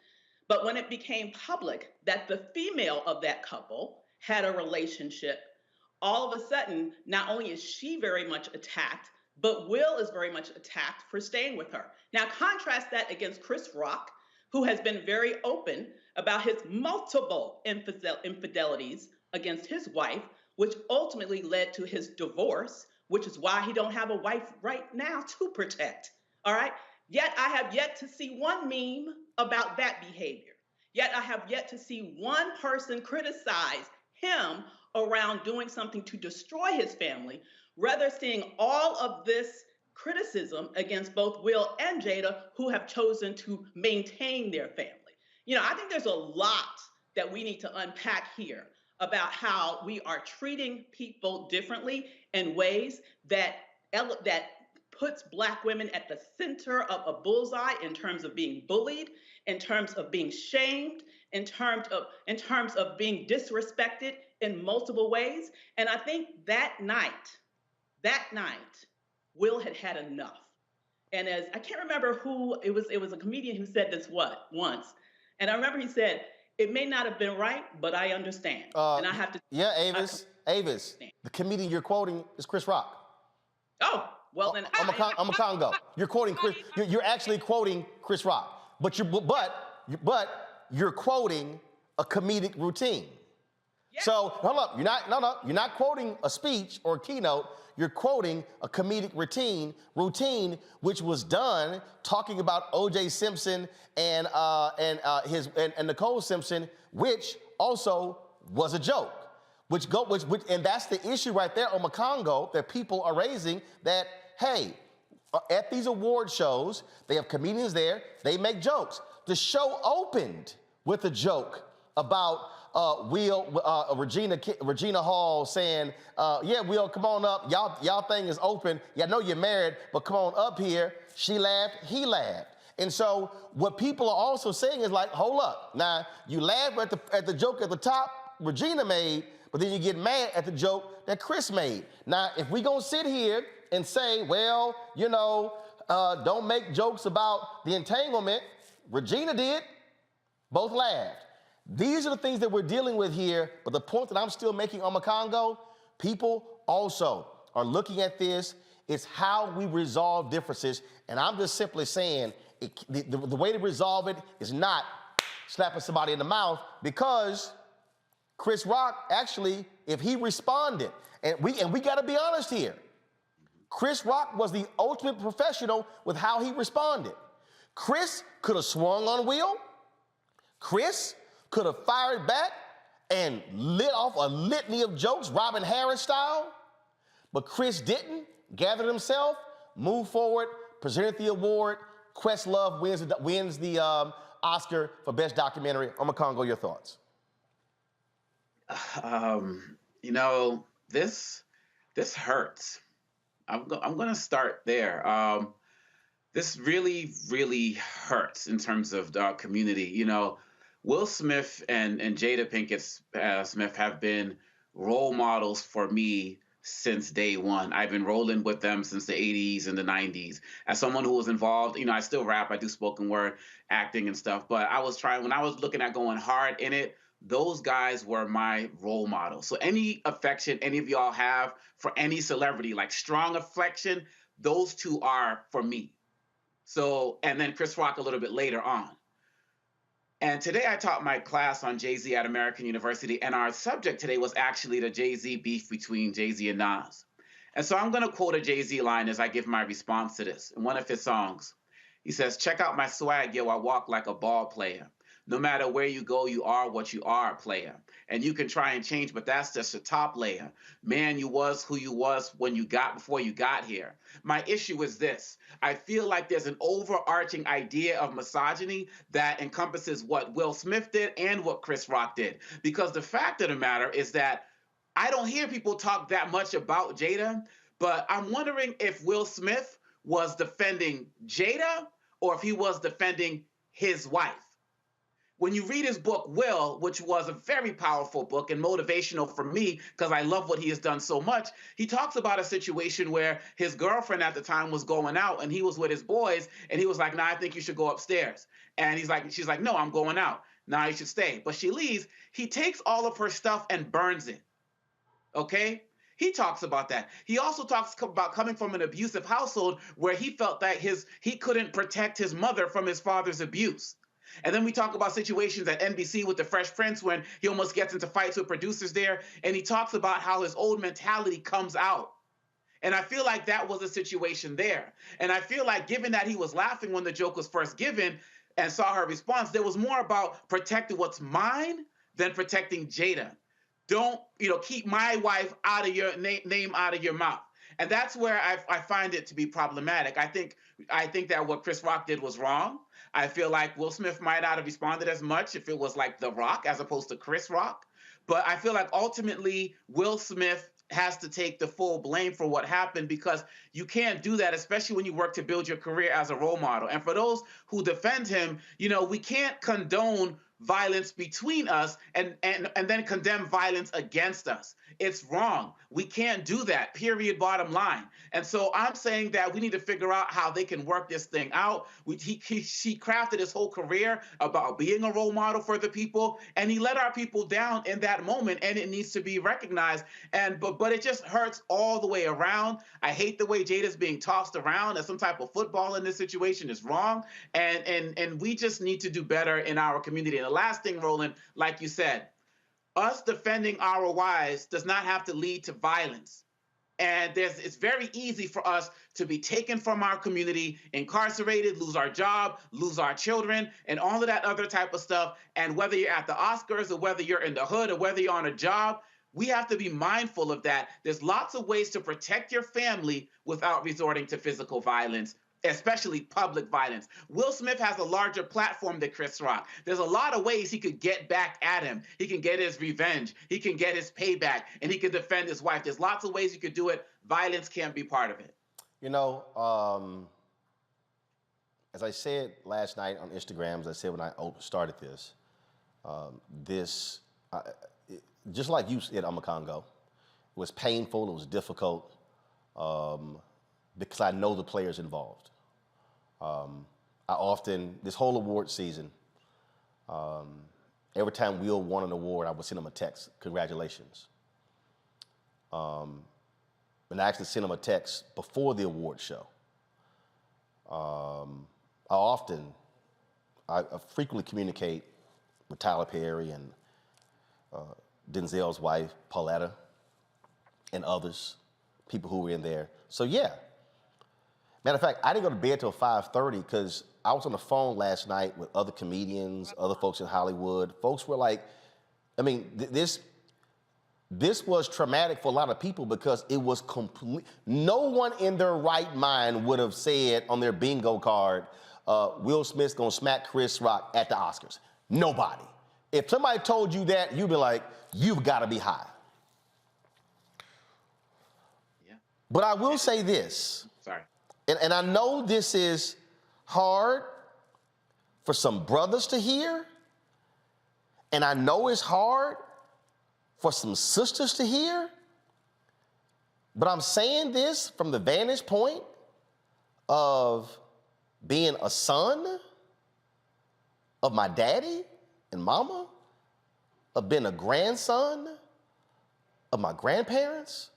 but when it became public that the female of that couple had a relationship, all of a sudden, not only is she very much attacked, but Will is very much attacked for staying with her. Now, contrast that against Chris Rock, who has been very open about his multiple infidelities against his wife, which ultimately led to his divorce, which is why he don't have a wife right now to protect, all right? Yet I have yet to see one meme about that behavior. Yet I have yet to see one person criticize him around doing something to destroy his family, rather seeing all of this criticism against both Will and Jada, who have chosen to maintain their family. You know, I think there's a lot that we need to unpack here about how we are treating people differently in ways that puts Black women at the center of a bullseye in terms of being bullied, in terms of being shamed, in terms of being disrespected in multiple ways. And I think that night, Will had had enough. And as I can't remember who it was a comedian who said this once. And I remember he said, "It may not have been right, but I understand." And I have to. Yeah, Avis. The comedian you're quoting is Chris Rock. Oh, well then. I'm a Congo. You're quoting Chris. You're actually quoting Chris Rock. But you're quoting a comedic routine. So hold up, you're not quoting a speech or a keynote. You're quoting a comedic routine which was done talking about O.J. Simpson and Nicole Simpson, which also was a joke. And that's the issue right there on Congo that people are raising, that, hey, at these award shows, they have comedians there, they make jokes. The show opened with a joke about Regina Hall saying, yeah, Will, come on up. Y'all thing is open. Yeah, I know you're married, but come on up here. She laughed, he laughed. And so what people are also saying is like, hold up. Now, you laugh at the joke at the top Regina made, but then you get mad at the joke that Chris made. Now, if we gonna sit here and say, well, you know, don't make jokes about the entanglement, Regina did, both laughed. These are the things that we're dealing with here, but the point that I'm still making on Congo, people also are looking at this. It's how we resolve differences, and I'm just simply saying the way to resolve it is not slapping somebody in the mouth, because Chris Rock, actually, if he responded, and we got to be honest here, Chris Rock was the ultimate professional with how he responded. Chris could have swung on Will. Chris could have fired back and lit off a litany of jokes, Robin Harris style. But Chris didn't, gathered himself, moved forward, presented the award. Questlove wins the Oscar for Best Documentary. Congo, your thoughts? You know, this hurts. I'm going to start there. This really, really hurts in terms of the community. You know, Will Smith and Jada Pinkett Smith have been role models for me since day one. I've been rolling with them since the 80s and the 90s. As someone who was involved, you know, I still rap, I do spoken word acting and stuff, but when I was looking at going hard in it, those guys were my role models. So any affection any of y'all have for any celebrity, like strong affection, those two are for me. So, and then Chris Rock a little bit later on. And today I taught my class on Jay-Z at American University, and our subject today was actually the Jay-Z beef between Jay-Z and Nas. And so I'm going to quote a Jay-Z line as I give my response to this. In one of his songs, he says, "Check out my swag, yo, I walk like a ball player. No matter where you go, you are what you are, player. And you can try and change, but that's just the top layer. Man, you was who you was before you got here. My issue is this. I feel like there's an overarching idea of misogyny that encompasses what Will Smith did and what Chris Rock did. Because the fact of the matter is that I don't hear people talk that much about Jada, but I'm wondering if Will Smith was defending Jada or if he was defending his wife. When you read his book, Will, which was a very powerful book and motivational for me because I love what he has done so much, he talks about a situation where his girlfriend at the time was going out and he was with his boys and he was like, "Nah, I think you should go upstairs." And she's like, "No, I'm going out. Nah, you should stay." But she leaves. He takes all of her stuff and burns it. Okay? He talks about that. He also talks about coming from an abusive household where he felt that he couldn't protect his mother from his father's abuse. And then we talk about situations at NBC with the Fresh Prince when he almost gets into fights with producers there, and he talks about how his old mentality comes out. And I feel like that was a situation there. And I feel like given that he was laughing when the joke was first given and saw her response, there was more about protecting what's mine than protecting Jada. Don't, keep my wife out of your name out of your mouth. And that's where I find it to be problematic. I think that what Chris Rock did was wrong. I feel like Will Smith might not have responded as much if it was like The Rock as opposed to Chris Rock. But I feel like ultimately Will Smith has to take the full blame for what happened because you can't do that, especially when you work to build your career as a role model. And for those who defend him, we can't condone violence between us and then condemn violence against us. It's wrong. We can't do that, period, bottom line. And so I'm saying that we need to figure out how they can work this thing out. She crafted his whole career about being a role model for the people, and he let our people down in that moment, and it needs to be recognized. But it just hurts all the way around. I hate the way Jada's being tossed around as some type of football in this situation is wrong. And we just need to do better in our community. And the last thing, Roland, like you said, us defending our wives does not have to lead to violence. And it's very easy for us to be taken from our community, incarcerated, lose our job, lose our children, and all of that other type of stuff. And whether you're at the Oscars or whether you're in the hood or whether you're on a job, we have to be mindful of that. There's lots of ways to protect your family without resorting to physical violence, especially public violence. Will Smith has a larger platform than Chris Rock. There's a lot of ways he could get back at him. He can get his revenge. He can get his payback, and he can defend his wife. There's lots of ways you could do it. Violence can't be part of it. You know, as I said last night on Instagram, as I said when I started this, just like you said, Congo, it was painful, it was difficult, because I know the players involved. This whole award season, every time Will won an award, I would send him a text, congratulations. And I actually sent him a text before the award show. I frequently communicate with Tyler Perry and Denzel's wife, Pauletta, and others, people who were in there. So yeah. Matter of fact, I didn't go to bed till 5:30 because I was on the phone last night with other comedians, other folks in Hollywood. Folks were like, I mean, this was traumatic for a lot of people because it was complete. No one in their right mind would have said on their bingo card, Will Smith's gonna smack Chris Rock at the Oscars. Nobody. If somebody told you that, you'd be like, you've gotta be high. Yeah. But I will say this. Sorry. And I know this is hard for some brothers to hear, and I know it's hard for some sisters to hear, but I'm saying this from the vantage point of being a son of my daddy and mama, of being a grandson of my grandparents,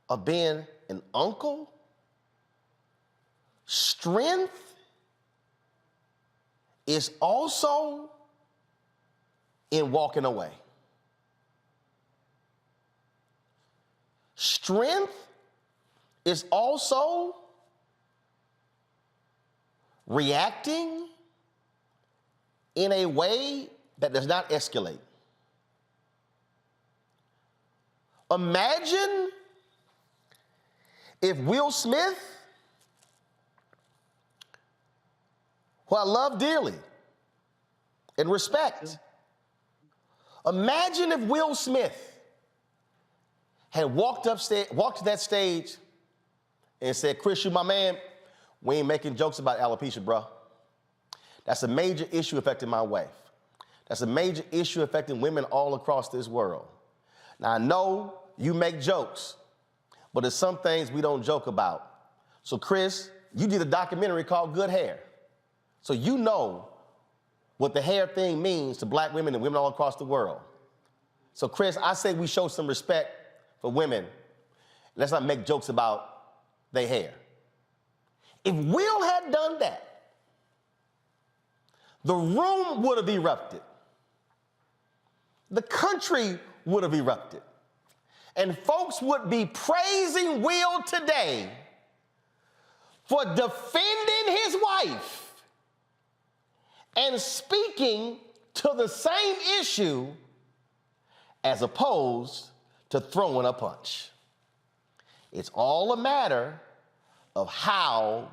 of being an uncle. Strength is also in walking away. Strength is also reacting in a way that does not escalate. Imagine if Will Smith, who I love dearly and respect, imagine if Will Smith had walked to that stage and said, Chris, you my man, we ain't making jokes about alopecia, bro. That's a major issue affecting my wife. That's a major issue affecting women all across this world. Now, I know you make jokes, but there's some things we don't joke about. So, Chris, you did a documentary called Good Hair. So you know what the hair thing means to black women and women all across the world. So, Chris, I say we show some respect for women. Let's not make jokes about their hair. If Will had done that, the room would have erupted. The country would have erupted. And folks would be praising Will today for defending his wife and speaking to the same issue as opposed to throwing a punch. It's all a matter of how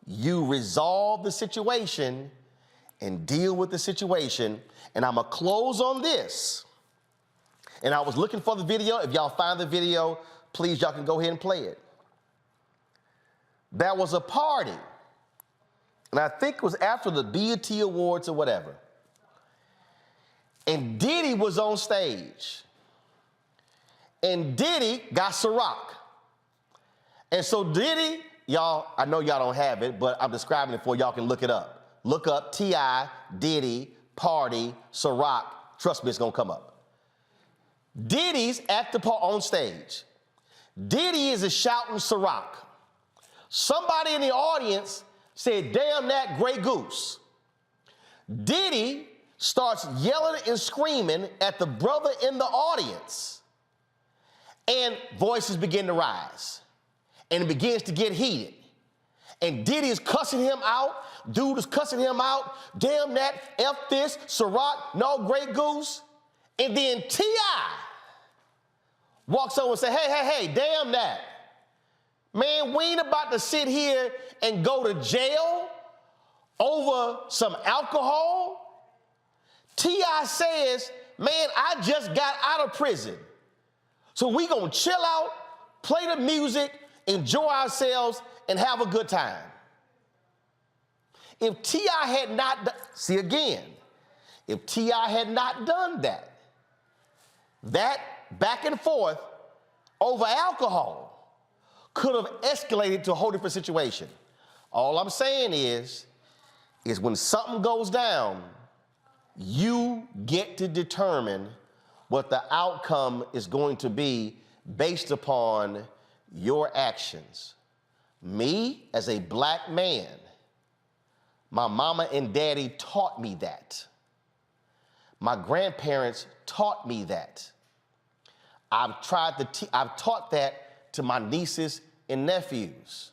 you resolve the situation and deal with the situation. And I'm gonna close on this. And I was looking for the video. If y'all find the video, please, y'all can go ahead and play it. There was a party, and I think it was after the BET Awards or whatever. And Diddy was on stage. And Diddy got Ciroc. And so Diddy, y'all, I know y'all don't have it, but I'm describing it for y'all can look it up. Look up T.I., Diddy, Party, Ciroc. Trust me, it's gonna come up. Diddy's at the on stage. Diddy is shouting Ciroc. Somebody in the audience said, "Damn that Grey Goose." Diddy starts yelling and screaming at the brother in the audience. And voices begin to rise. And it begins to get heated. And Diddy is cussing him out. Dude is cussing him out. Damn that, F this, Ciroc, no Grey Goose. And then T.I. walks over and says, hey, damn that. Man, we ain't about to sit here and go to jail over some alcohol. T.I. says, man, I just got out of prison. So we gonna chill out, play the music, enjoy ourselves, and have a good time. If T.I. had not, see again, if T.I. had not done that, that back and forth over alcohol could have escalated to a whole different situation. All I'm saying is when something goes down, you get to determine what the outcome is going to be based upon your actions. Me, as a black man, my mama and daddy taught me that. My grandparents taught me that. I've taught that to my nieces and nephews.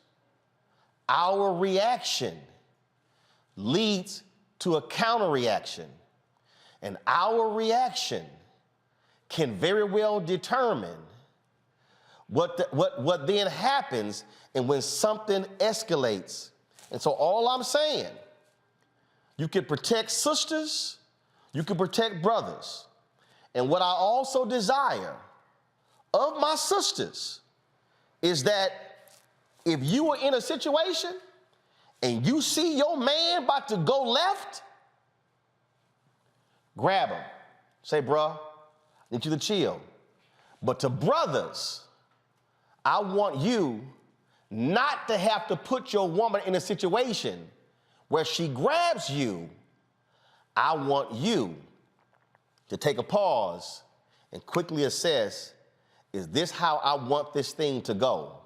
Our reaction leads to a counter reaction, and our reaction can very well determine what then happens and when something escalates. And so all I'm saying, you can protect sisters, you can protect brothers. And what I also desire of my sisters is that if you are in a situation and you see your man about to go left, grab him. Say, bruh, I need you to chill. But to brothers, I want you not to have to put your woman in a situation where she grabs you. I want you to take a pause and quickly assess, is this how I want this thing to go?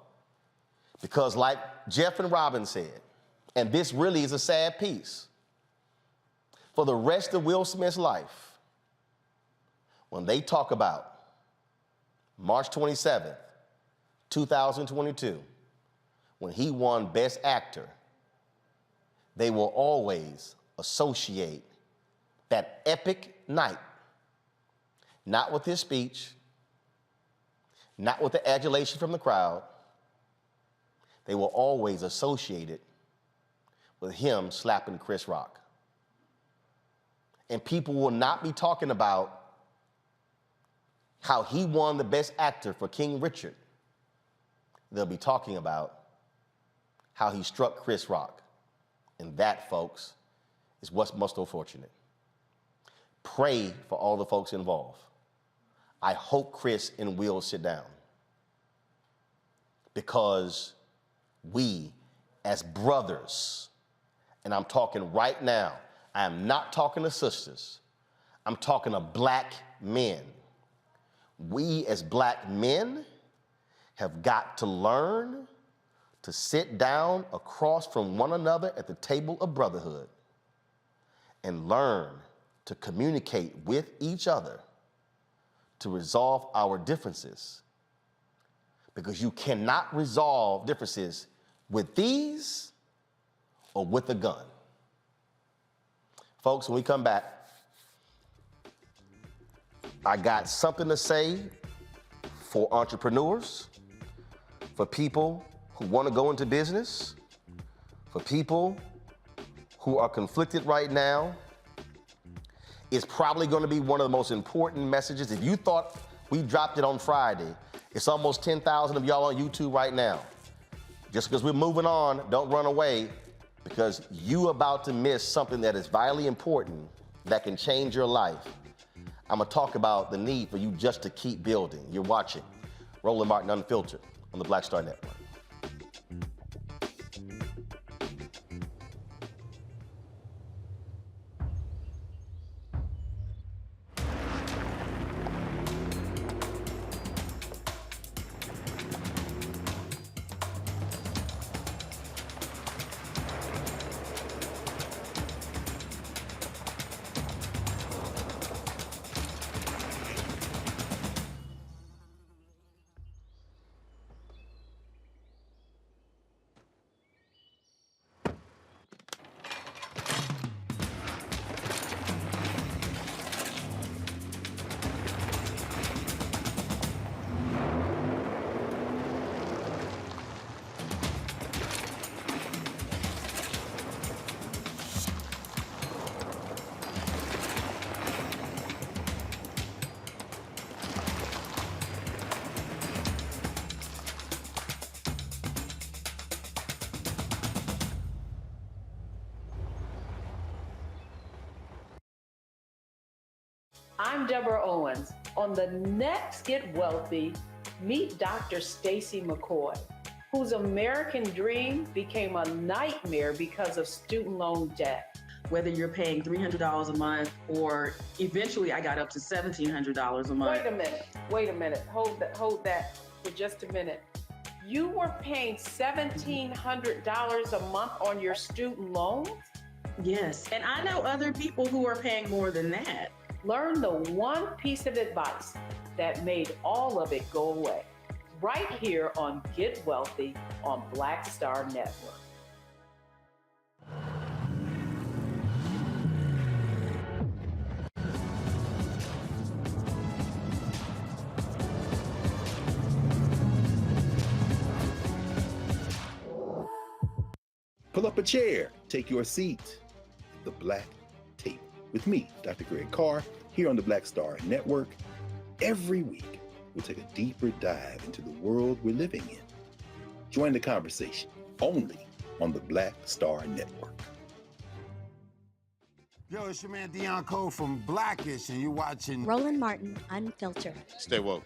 Because like Jeff and Robin said, and this really is a sad piece, for the rest of Will Smith's life, when they talk about March 27th, 2022, when he won Best Actor, they will always associate that epic night, not with his speech, not with the adulation from the crowd. They will always associate it with him slapping Chris Rock. And people will not be talking about how he won the Best Actor for King Richard. They'll be talking about how he struck Chris Rock. And that, folks, is what's most unfortunate. Pray for all the folks involved. I hope Chris and Will sit down, because we as brothers, and I'm talking right now, I am not talking to sisters, I'm talking to black men. We as black men have got to learn to sit down across from one another at the table of brotherhood and learn to communicate with each other to resolve our differences. Because you cannot resolve differences with these or with a gun. Folks, when we come back, I got something to say for entrepreneurs, for people who want to go into business, for people who are conflicted right now. It's probably going to be one of the most important messages. If you thought we dropped it on Friday, it's almost 10,000 of y'all on YouTube right now. Just because we're moving on, don't run away, because you about to miss something that is vitally important that can change your life. I'm gonna talk about the need for you just to keep building. You're watching Roland Martin Unfiltered on the Black Star Network. I'm Deborah Owens. On the next Get Wealthy, meet Dr. Stacy McCoy, whose American dream became a nightmare because of student loan debt. Whether you're paying $300 a month or eventually I got up to $1,700 a month. Wait a minute. Hold that for just a minute. You were paying $1,700 a month on your student loans? Yes, and I know other people who are paying more than that. Learn the one piece of advice that made all of it go away. Right here on Get Wealthy on Black Star Network. Pull up a chair, take your seat. The Black Tape with me, Dr. Greg Carr, here on the Black Star Network. Every week, we'll take a deeper dive into the world we're living in. Join the conversation only on the Black Star Network. Yo, it's your man Dion Cole from Blackish, and you're watching Roland Martin Unfiltered. Stay woke.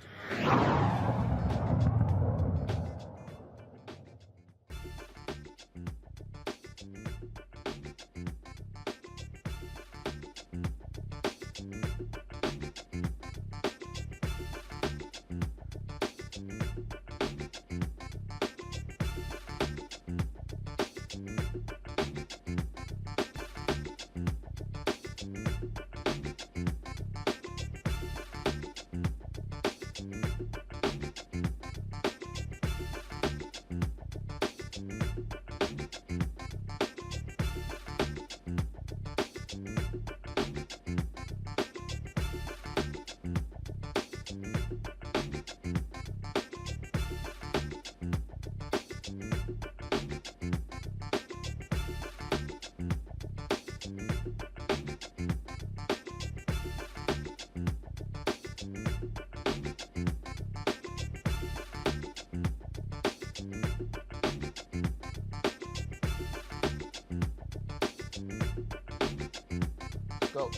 Go.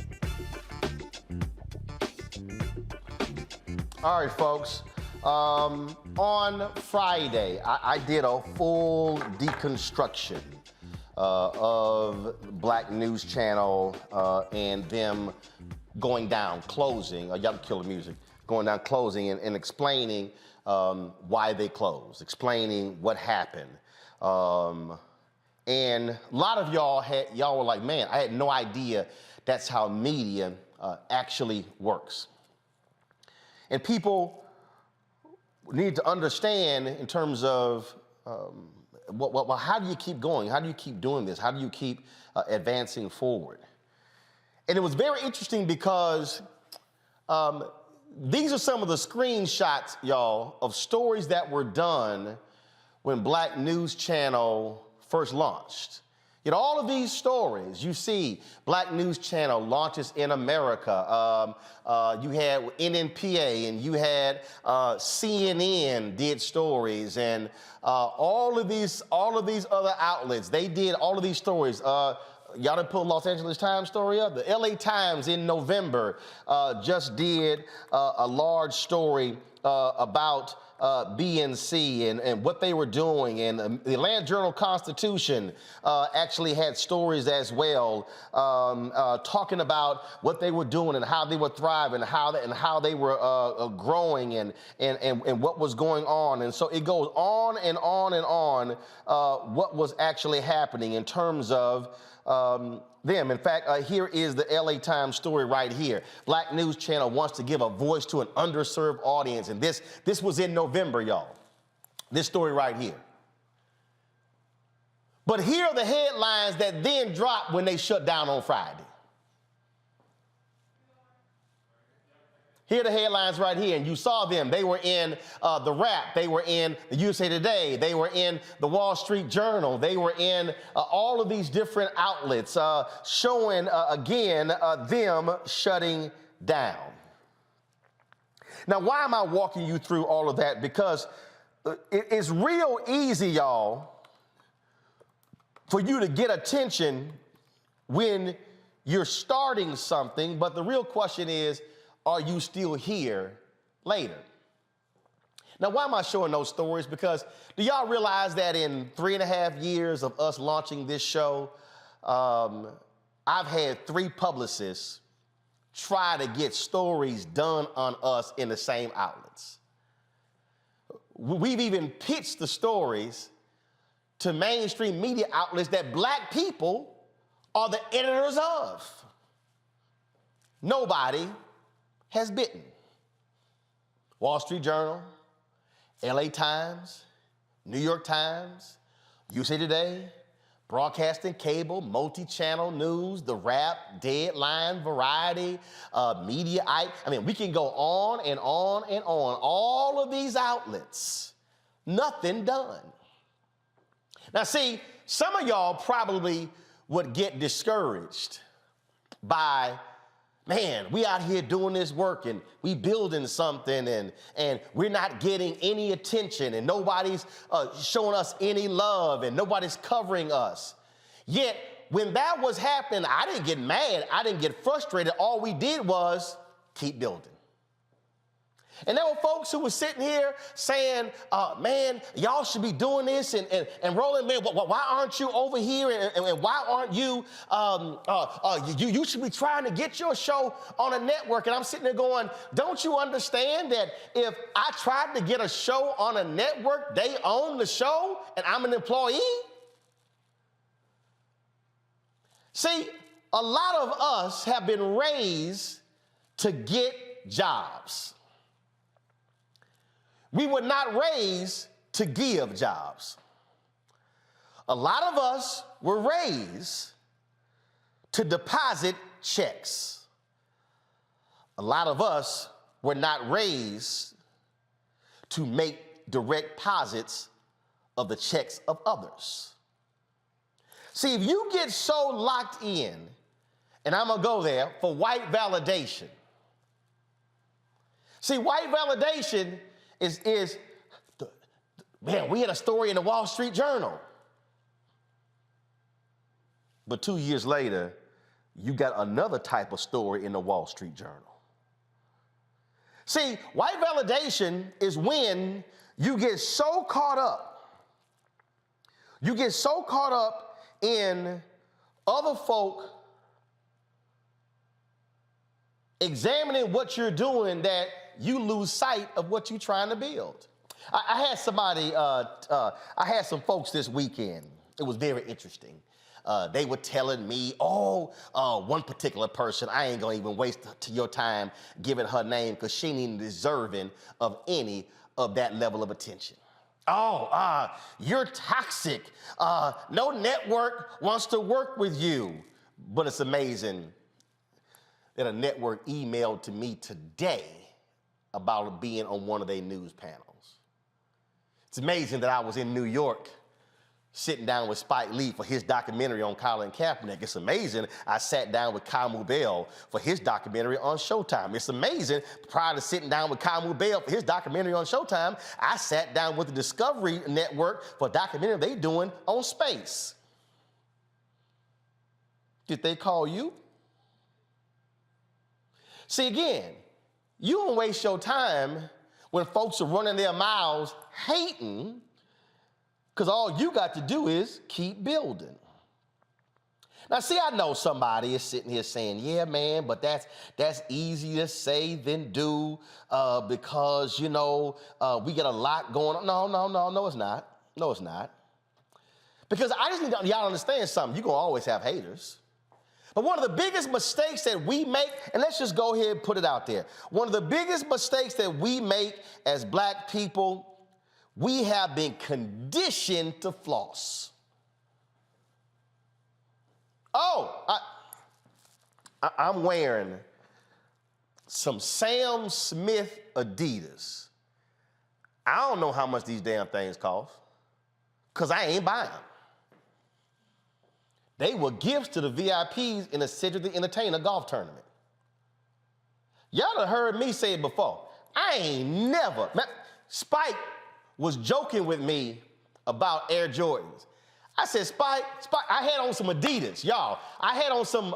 All right, folks. On Friday, I did a full deconstruction of Black News Channel and them going down, closing. Y'all can kill the music. Going down, closing, and explaining why they closed, explaining what happened. And a lot of y'all were like, man, I had no idea that's how media actually works. And people need to understand in terms of, well, how do you keep going? How do you keep doing this? How do you keep advancing forward? And it was very interesting because these are some of the screenshots, y'all, of stories that were done when Black News Channel first launched. You know, all of these stories, you see Black News Channel launches in America. You had NNPA, and you had CNN did stories, and all of these other outlets, they did all of these stories. y'all done pull Los Angeles Times story up? The LA Times in November just did a large story about BNC and what they were doing, and the Atlanta Journal-Constitution actually had stories as well, talking about what they were doing and how they were thriving, and how they were growing, and what was going on. And so it goes on and on and on what was actually happening in terms of them. In fact, here is the LA Times story right here. Black News Channel wants to give a voice to an underserved audience. And this was in November, y'all. This story right here. But here are the headlines that then dropped when they shut down on Friday. Here are the headlines right here, and you saw them. They were in The Wrap. They were in the USA Today. They were in the Wall Street Journal. They were in all of these different outlets showing, again, them shutting down. Now, why am I walking you through all of that? Because it's real easy, y'all, for you to get attention when you're starting something, but the real question is, are you still here later? Now, why am I showing those stories? Because do y'all realize that in 3.5 years of us launching this show, I've had 3 publicists try to get stories done on us in the same outlets. We've even pitched the stories to mainstream media outlets that black people are the editors of. Nobody has bitten. Wall Street Journal, LA Times, New York Times, USA Today, Broadcasting, Cable, Multi-Channel News, The Wrap, Deadline, Variety, Mediaite. I mean, we can go on and on and on. All of these outlets, nothing done. Now see, some of y'all probably would get discouraged by, man, we out here doing this work and we building something and we're not getting any attention and nobody's showing us any love and nobody's covering us. Yet, when that was happening, I didn't get mad. I didn't get frustrated. All we did was keep building. And there were folks who were sitting here saying, man, y'all should be doing this. And Roland, man, why aren't you over here? And why aren't you, you should be trying to get your show on a network. And I'm sitting there going, don't you understand that if I tried to get a show on a network, they own the show and I'm an employee? See, a lot of us have been raised to get jobs. We were not raised to give jobs. A lot of us were raised to deposit checks. A lot of us were not raised to make direct deposits of the checks of others. See, if you get so locked in, and I'm gonna go there, for white validation. See, white validation man, we had a story in the Wall Street Journal. But 2 years later, you got another type of story in the Wall Street Journal. See, white validation is when you get so caught up. You get so caught up in other folk examining what you're doing that you lose sight of what you're trying to build. I had somebody, I had some folks this weekend. It was very interesting. They were telling me, one particular person, I ain't gonna even waste your time giving her name because she ain't even deserving of any of that level of attention. You're toxic. No network wants to work with you. But it's amazing that a network emailed to me today about being on one of their news panels. It's amazing that I was in New York sitting down with Spike Lee for his documentary on Colin Kaepernick. It's amazing I sat down with Kamu Bell for his documentary on Showtime. It's amazing prior to sitting down with Kamu Bell for his documentary on Showtime, I sat down with the Discovery Network for a documentary they doing on space. Did they call you? See, again, you don't waste your time when folks are running their mouths hating, because all you got to do is keep building. Now, see, I know somebody is sitting here saying, yeah, man, but that's easier to say than do because, you know, we get a lot going on. No, it's not. No, it's not. Because I just need y'all to understand something. You're going to always have haters. But one of the biggest mistakes that we make, and let's just go ahead and put it out there. One of the biggest mistakes that we make as black people, we have been conditioned to floss. Oh, I'm wearing some Sam Smith Adidas. I don't know how much these damn things cost, because I ain't buying them. They were gifts to the VIPs in a Cedric the Entertainer golf tournament. Y'all have heard me say it before. I ain't never. Spike was joking with me about Air Jordans. I said, Spike, I had on some Adidas, y'all. I had on some,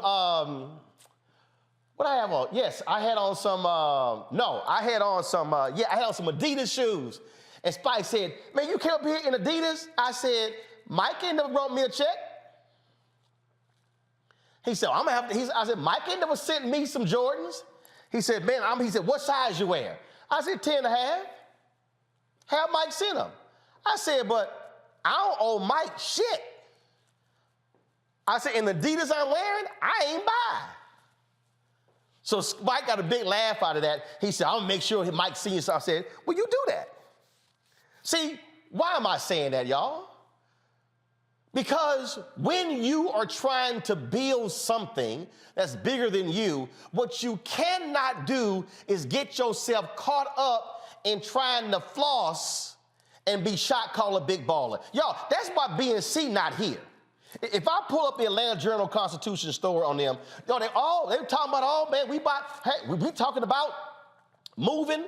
what I have on? Yes, I had on some, I had on some Adidas shoes. And Spike said, man, you came up here in Adidas? I said, Mike ain't never wrote me a check. He said, I'm gonna have to, I said, Mike ain't never sent me some Jordans. He said, man, he said, what size you wear? I said, 10 and a half. Have Mike send them. I said, but I don't owe Mike shit. I said, in the Adidas I'm wearing, I ain't buy. So Mike got a big laugh out of that. He said, I'll make sure Mike sees you. So I said, well, you do that. See, why am I saying that, y'all? Because when you are trying to build something that's bigger than you, what you cannot do is get yourself caught up in trying to floss and be shot caller big baller. Y'all, that's why BNC not here. If I pull up the Atlanta Journal-Constitution story on them, yo, they talking about, oh man, we talking about moving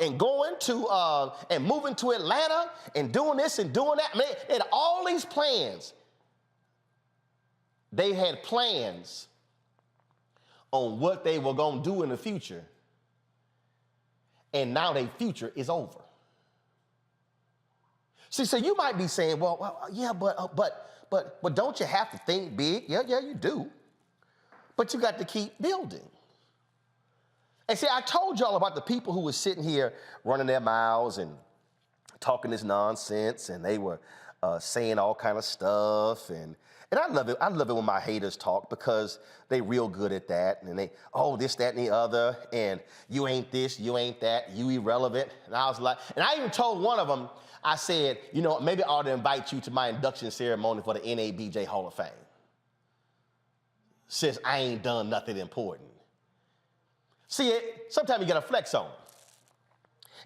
and going to and moving to Atlanta and doing this and doing that. Man, they had all these plans. They had plans on what they were gonna do in the future, and now their future is over. See, so you might be saying, well, yeah, but don't you have to think big? Yeah, you do. But you got to keep building. And see, I told y'all about the people who were sitting here running their mouths and talking this nonsense, and they were saying all kind of stuff. And I love it. I love it when my haters talk, because they real good at that. And they, oh, this, that, and the other. And you ain't this, you ain't that, you irrelevant. And I was like, and I even told one of them, I said, you know, maybe I ought to invite you to my induction ceremony for the NABJ Hall of Fame, since I ain't done nothing important. See, sometimes you gotta flex on.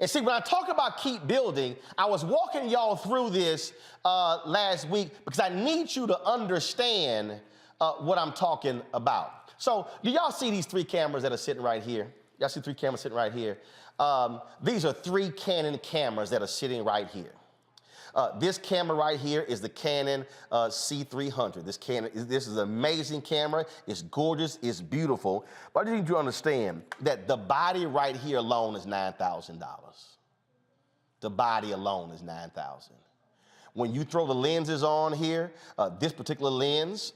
And see, when I talk about keep building, I was walking y'all through this last week because I need you to understand what I'm talking about. So, do y'all see these 3 cameras that are sitting right here? Y'all see 3 cameras sitting right here? These are 3 Canon cameras that are sitting right here. This camera right here is the Canon C300. This is an amazing camera. It's gorgeous. It's beautiful. But I just need you to understand that the body right here alone is $9,000. The body alone is $9,000. When you throw the lenses on here, this particular lens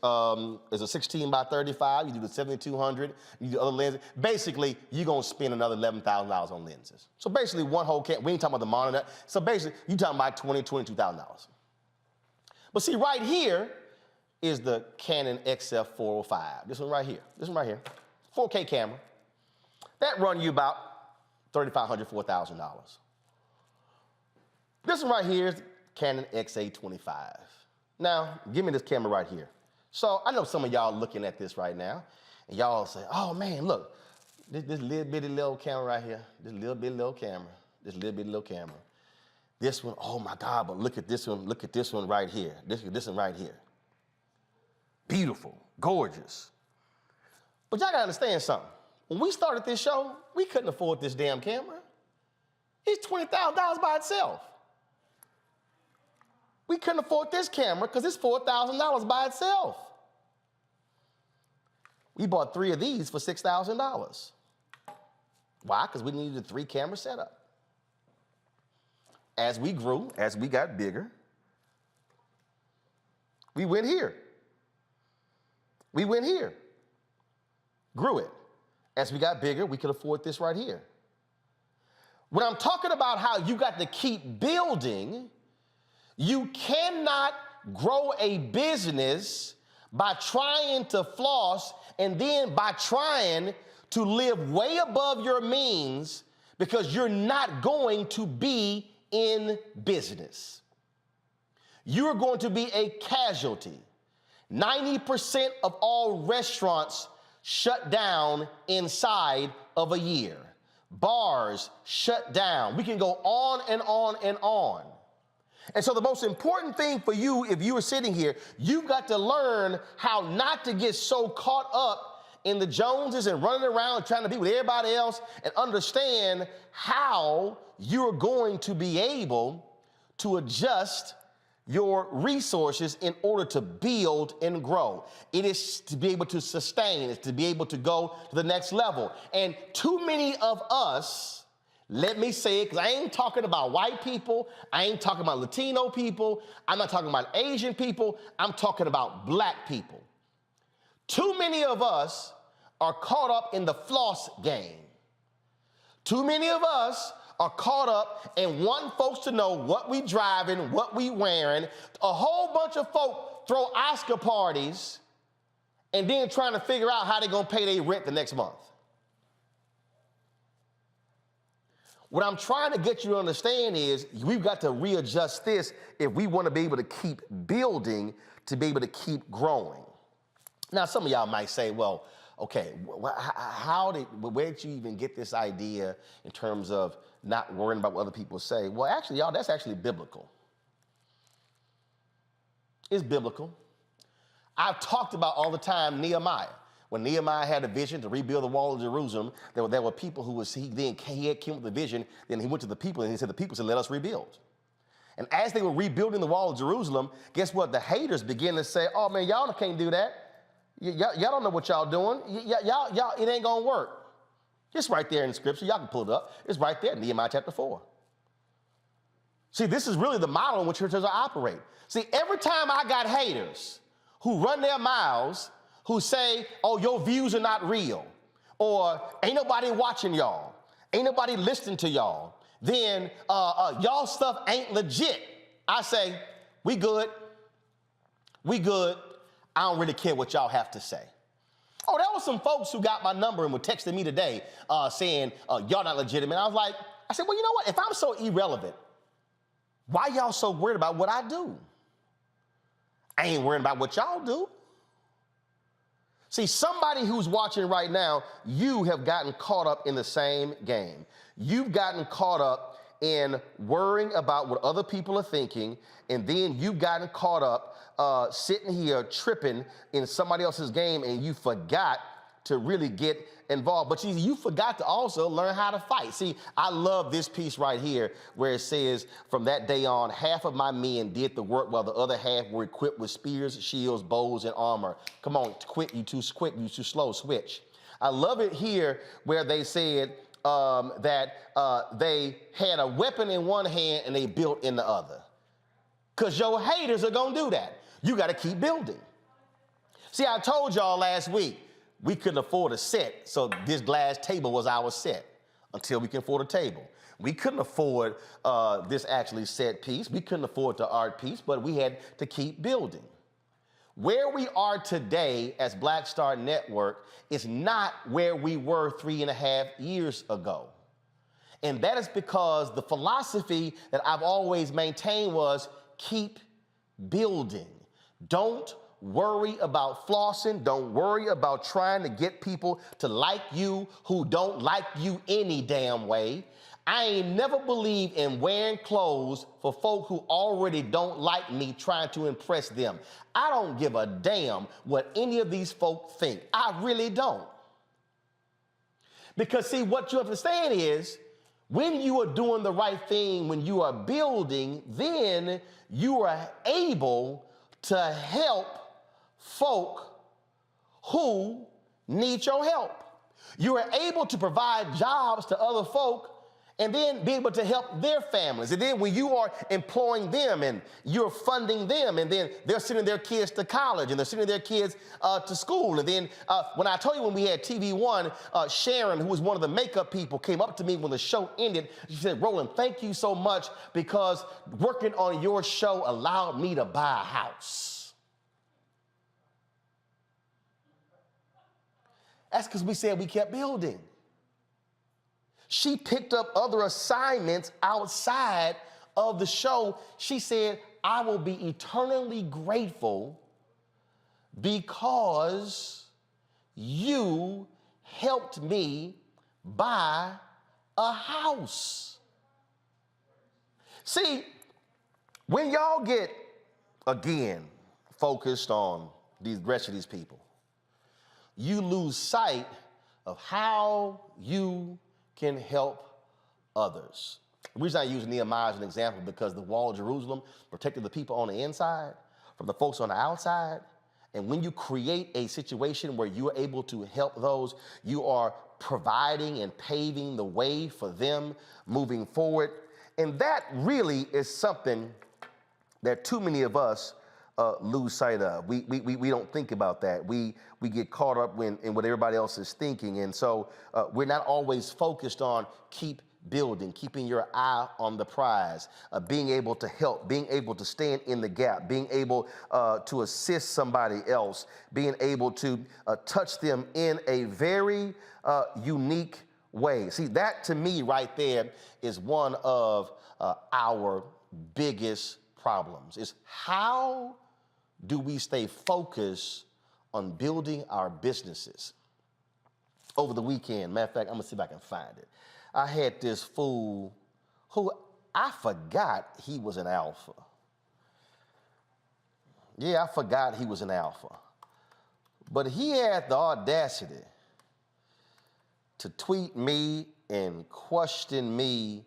is a 16 by 35. You do the 7200, you do the other lenses. Basically, you're gonna spend another $11,000 on lenses. So basically, one whole camera, we ain't talking about the monitor. So basically, you're talking about $22,000. But see, right here is the Canon XF405. This one right here, 4K camera. That run you about $3,500, $4,000. This one right here is Canon XA25. Now, give me this camera right here. So I know some of y'all looking at this right now, and y'all say, oh man, look, this little bitty little camera right here, this little bitty little camera. This one, oh my God, but look at this one right here. This one right here. Beautiful, gorgeous. But y'all gotta understand something. When we started this show, we couldn't afford this damn camera. It's $20,000 by itself. We couldn't afford this camera because it's $4,000 by itself. We bought 3 of these for $6,000. Why? Because we needed a 3-camera setup. As we grew, as we got bigger, we went here. We went here. Grew it. As we got bigger, we could afford this right here. When I'm talking about how you got to keep building, you cannot grow a business by trying to floss and then by trying to live way above your means, because you're not going to be in business. You're going to be a casualty. 90% of all restaurants shut down inside of a year. Bars shut down. We can go on and on and on. And so the most important thing for you, if you are sitting here, you've got to learn how not to get so caught up in the Joneses and running around trying to be with everybody else, and understand how you're going to be able to adjust your resources in order to build and grow. It is to be able to sustain. It's to be able to go to the next level. And too many of us, let me say it, because I ain't talking about white people, I ain't talking about Latino people, I'm not talking about Asian people, I'm talking about black people. Too many of us are caught up in the floss game. Too many of us are caught up and want folks to know what we driving, what we wearing. A whole bunch of folk throw Oscar parties and then trying to figure out how they're gonna pay their rent the next month. What I'm trying to get you to understand is we've got to readjust this if we want to be able to keep building, to be able to keep growing. Now, some of y'all might say, well, okay, where did you even get this idea in terms of not worrying about what other people say? Well, actually, y'all, that's actually biblical. It's biblical. I've talked about all the time Nehemiah. When Nehemiah had a vision to rebuild the wall of Jerusalem, there were people who he came with the vision, then he went to the people and he said, the people said, let us rebuild. And as they were rebuilding the wall of Jerusalem, guess what? The haters began to say, oh man, y'all can't do that. Y'all don't know what y'all doing. Y'all, it ain't gonna work. It's right there in the scripture. Y'all can pull it up. It's right there in Nehemiah chapter 4. See, this is really the model in which churches operate. See, every time I got haters who run their mouths, who say, oh, your views are not real, or ain't nobody watching y'all, ain't nobody listening to y'all, then y'all stuff ain't legit. I say, we good. We good. I don't really care what y'all have to say. Oh, there were some folks who got my number and were texting me today saying, y'all not legitimate. I said, well, you know what? If I'm so irrelevant, why y'all so worried about what I do? I ain't worried about what y'all do. See, somebody who's watching right now, you have gotten caught up in the same game. You've gotten caught up in worrying about what other people are thinking, and then you've gotten caught up sitting here tripping in somebody else's game, and you forgot to really get involved. But you forgot to also learn how to fight. See, I love this piece right here where it says, from that day on, half of my men did the work while the other half were equipped with spears, shields, bows, and armor. Come on, quick, you too slow, switch. I love it here where they said that they had a weapon in one hand and they built in the other. Because your haters are going to do that. You got to keep building. See, I told y'all last week, we couldn't afford a set, so this glass table was our set until we can afford a table. We couldn't afford this actually set piece. We couldn't afford the art piece, but we had to keep building. Where we are today as Black Star Network is not where we were 3.5 years ago. And that is because the philosophy that I've always maintained was keep building. Don't worry about flossing. Don't worry about trying to get people to like you who don't like you any damn way. I ain't never believed in wearing clothes for folk who already don't like me, trying to impress them. I don't give a damn what any of these folk think. I really don't. Because see, what you understand is, when you are doing the right thing, when you are building, then you are able to help folk who need your help. You are able to provide jobs to other folk and then be able to help their families. And then when you are employing them and you're funding them, and then they're sending their kids to college and they're sending their kids to school. And then when I told you when we had TV One, Sharon, who was one of the makeup people, came up to me when the show ended. She said, Roland, thank you so much because working on your show allowed me to buy a house. That's because we said we kept building. She picked up other assignments outside of the show. She said, I will be eternally grateful because you helped me buy a house. See, when y'all get, again, focused on the rest of these people, you lose sight of how you can help others. The reason I use Nehemiah as an example because the wall of Jerusalem protected the people on the inside from the folks on the outside. And when you create a situation where you are able to help those, you are providing and paving the way for them moving forward. And that really is something that too many of us lose sight of. We don't think about that. We get caught up in what everybody else is thinking. And so we're not always focused on keep building, keeping your eye on the prize, being able to help, being able to stand in the gap, being able to assist somebody else, being able to touch them in a very unique way. See, that to me right there is one of our biggest problems, is how do we stay focused on building our businesses? Over the weekend, matter of fact, I'm gonna see if I can find it. I had this fool who I forgot he was an alpha. Yeah, I forgot he was an alpha. But he had the audacity to tweet me and question me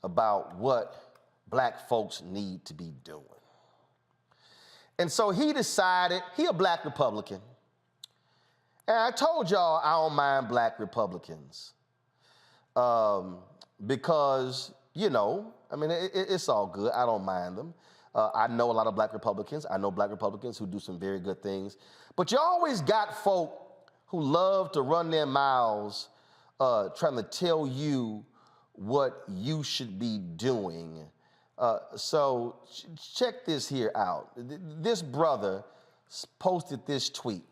about what black folks need to be doing. And so he decided, he a black Republican. And I told y'all I don't mind black Republicans. Because, you know, I mean, it's all good. I don't mind them. I know a lot of black Republicans. I know black Republicans who do some very good things. But you always got folk who love to run their mouths trying to tell you what you should be doing. So check this here out. This brother posted this tweet.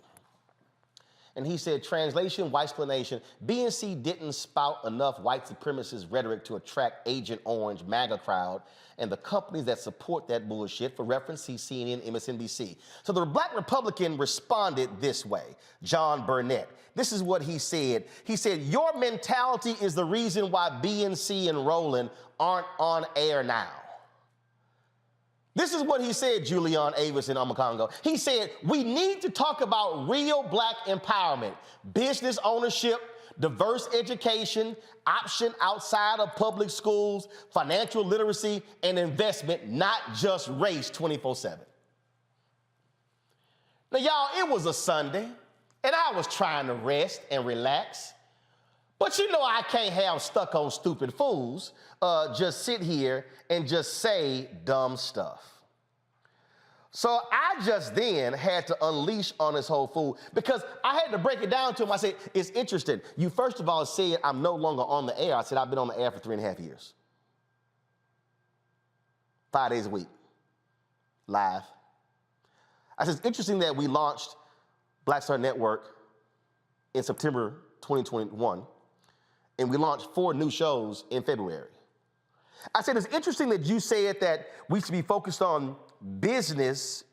And he said, translation, white explanation, BNC didn't spout enough white supremacist rhetoric to attract Agent Orange MAGA crowd and the companies that support that bullshit. For reference, see CNN, MSNBC. So the black Republican responded this way, John Burnett. This is what he said. He said, your mentality is the reason why BNC and Roland aren't on air now. This is what he said, Julian Avis in Amakongo. He said, we need to talk about real black empowerment, business ownership, diverse education, option outside of public schools, financial literacy, and investment, not just race 24/7. Now, y'all, it was a Sunday, and I was trying to rest and relax. But you know I can't have stuck on stupid fools just sit here and just say dumb stuff. So I just then had to unleash on this whole fool because I had to break it down to him. I said, it's interesting. You first of all said I'm no longer on the air. I said, I've been on the air for 3.5 years. 5 days a week, live. I said, it's interesting that we launched Black Star Network in September 2021, and we launched 4 new shows in February. I said, it's interesting that you said that we should be focused on business,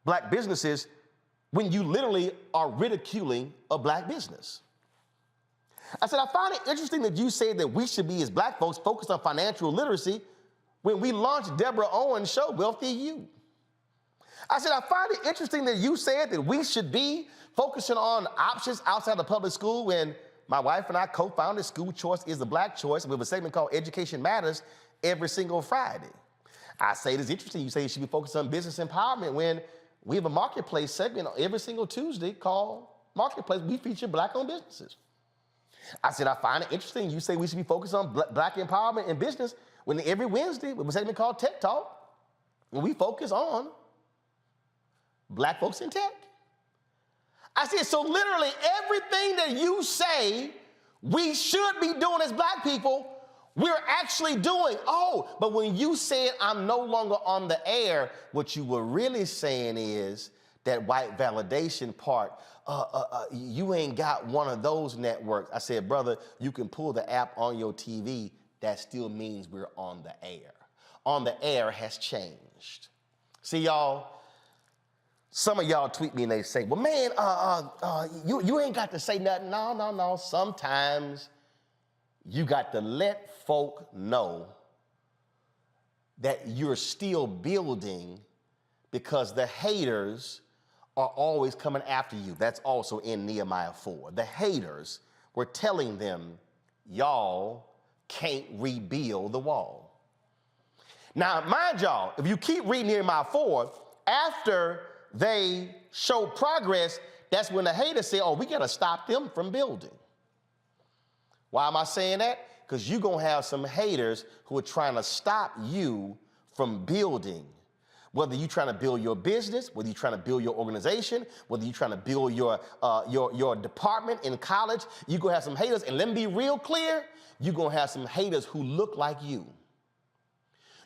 black businesses, when you literally are ridiculing a black business. I said, I find it interesting that you say that we should be, as black folks, focused on financial literacy when we launched Deborah Owens' show, Wealthy You. I said, I find it interesting that you said that we should be focusing on options outside of public school when my wife and I co-founded School Choice is the Black Choice. We have a segment called Education Matters every single Friday. I say it's interesting you say you should be focused on business empowerment when we have a marketplace segment every single Tuesday called marketplace, we feature black-owned businesses. I said, I find it interesting. You say we should be focused on black empowerment in business when every Wednesday, we have a segment called Tech Talk, when we focus on black folks in tech. I said, so literally everything that you say we should be doing as black people, we're actually doing. Oh, but when you said I'm no longer on the air, what you were really saying is that white validation part, you ain't got one of those networks. I said, brother, you can pull the app on your TV. That still means we're on the air. On the air has changed. See, y'all, some of y'all tweet me and they say, well, man, you ain't got to say nothing. No. Sometimes you got to let folk know that you're still building because the haters are always coming after you. That's also in Nehemiah 4. The haters were telling them, y'all can't rebuild the wall. Now, mind y'all, if you keep reading Nehemiah 4, after they show progress, that's when the haters say, oh, we got to stop them from building. Why am I saying that? Because you're going to have some haters who are trying to stop you from building. Whether you're trying to build your business, whether you're trying to build your organization, whether you're trying to build your department in college, you're going to have some haters. And let me be real clear, you're going to have some haters who look like you.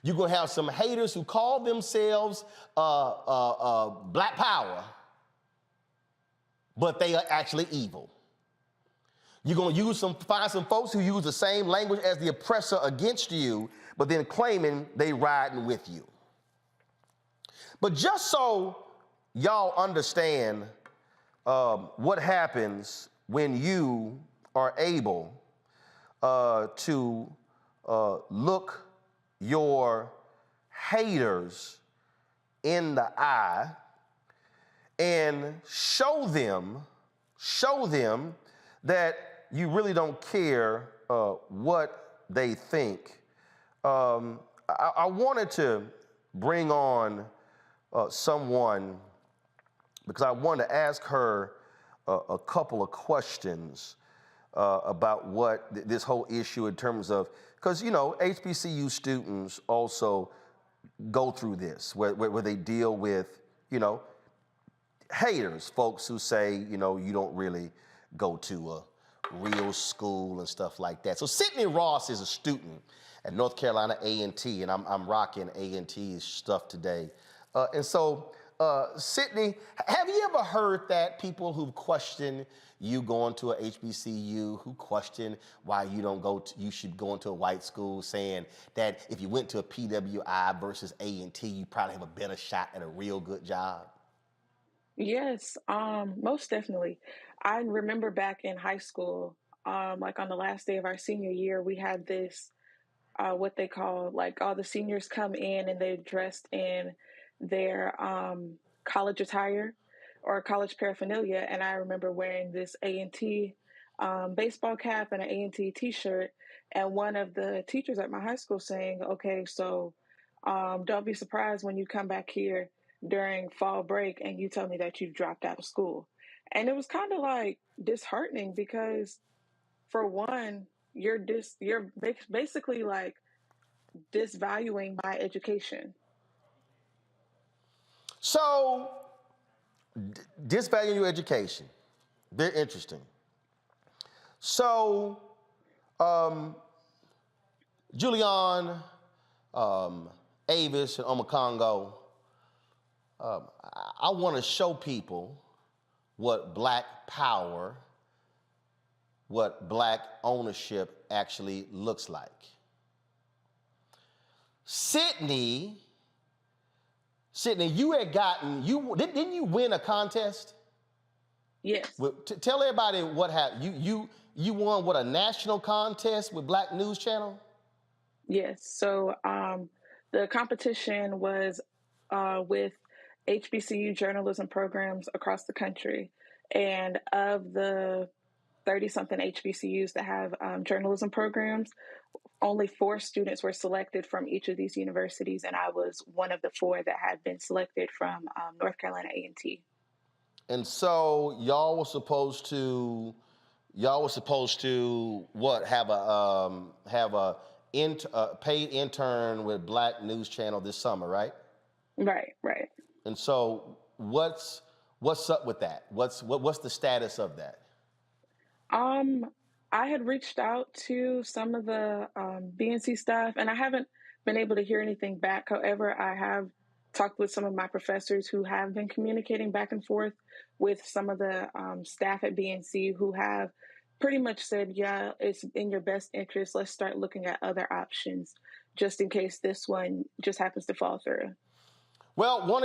You're going to have some haters who call themselves black power, but they are actually evil. You're going to find some folks who use the same language as the oppressor against you, but then claiming they riding with you. But just so y'all understand what happens when you are able to look your haters in the eye and show them that you really don't care what they think. I wanted to bring on someone because I wanted to ask her a couple of questions about what this whole issue in terms of, because, you know, HBCU students also go through this, where they deal with, you know, haters, folks who say, you know, you don't really go to a real school and stuff like that. So Sydney Ross is a student at North Carolina A&T, and I'm rocking A&T's stuff today. And so, Sydney, have you ever heard that people who question you going to a HBCU, who question why you should go into a white school, saying that if you went to a PWI versus A&T, you probably have a better shot at a real good job? Yes, most definitely. I remember back in high school, like on the last day of our senior year, we had this, what they call, like, all the seniors come in and they're dressed in their college attire or college paraphernalia. And I remember wearing this A&T baseball cap and an A&T t-shirt. And one of the teachers at my high school saying, okay, so don't be surprised when you come back here during fall break and you tell me that you've dropped out of school. And it was kind of like disheartening because, for one, you're basically like disvaluing my education. So, disvaluing your education, very interesting. So, Julian, Avis, and Omakongo, I want to show people what black power, what black ownership actually looks like. Sydney, you had didn't you win a contest? Yes. Tell everybody what happened. You won a national contest with Black News Channel? Yes. So the competition was with HBCU journalism programs across the country. And of the 30-something HBCUs that have journalism programs, only 4 students were selected from each of these universities, and I was one of the 4 that had been selected from North Carolina A&T. And so y'all were supposed to what? Have a paid intern with Black News Channel this summer, right? Right. And so what's up with that? What's the status of that? I had reached out to some of the BNC staff, and I haven't been able to hear anything back. However, I have talked with some of my professors who have been communicating back and forth with some of the staff at BNC who have pretty much said, yeah, it's in your best interest. Let's start looking at other options just in case this one just happens to fall through. Well, one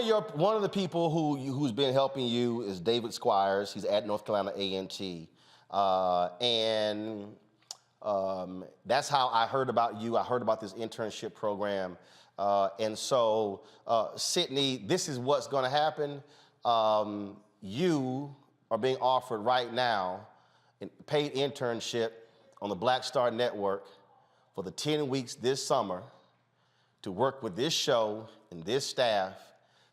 of the people who's been helping you is David Squires. He's at North Carolina A&T. That's how I heard about you. I heard about this internship program. And so, Sydney, this is what's going to happen. You are being offered right now a paid internship on the Black Star Network for the 10 weeks this summer to work with this show and this staff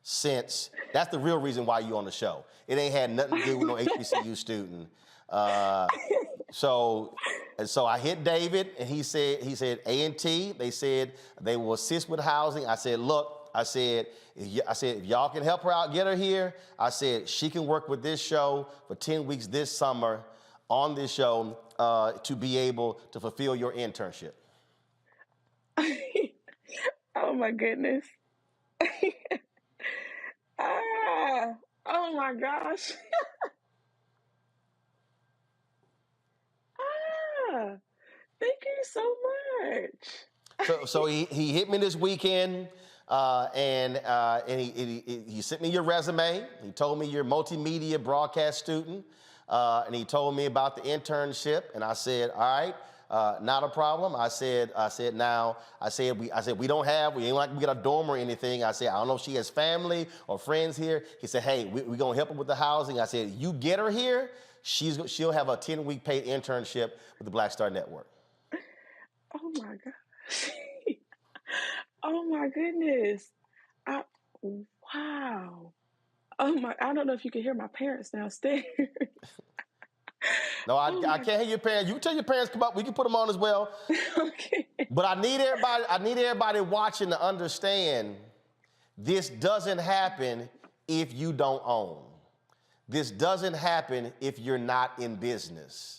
since, that's the real reason why you're on the show. It ain't had nothing to do with no HBCU student. So I hit David, and he said A&T. They said they will assist with housing. I said, look, if y'all can help her out, get her here. I said she can work with this show for 10 weeks this summer on this show to be able to fulfill your internship. Oh my goodness. Oh my gosh. Thank you so much. So he hit me this weekend, and he sent me your resume. He told me you're a multimedia broadcast student, and he told me about the internship. And I said, all right, not a problem. I said we don't have, we ain't like we got a dorm or anything. I said, I don't know if she has family or friends here. He said, hey, we're gonna help her with the housing. I said, you get her here, she'll have a 10-week paid internship with the Black Star Network. Oh my gosh. Oh my goodness. Wow. Oh my, I don't know if you can hear my parents downstairs. No, I can't hear your parents. You can tell your parents come up. We can put them on as well. Okay. But I need everybody watching to understand this doesn't happen if you don't own. This doesn't happen if you're not in business.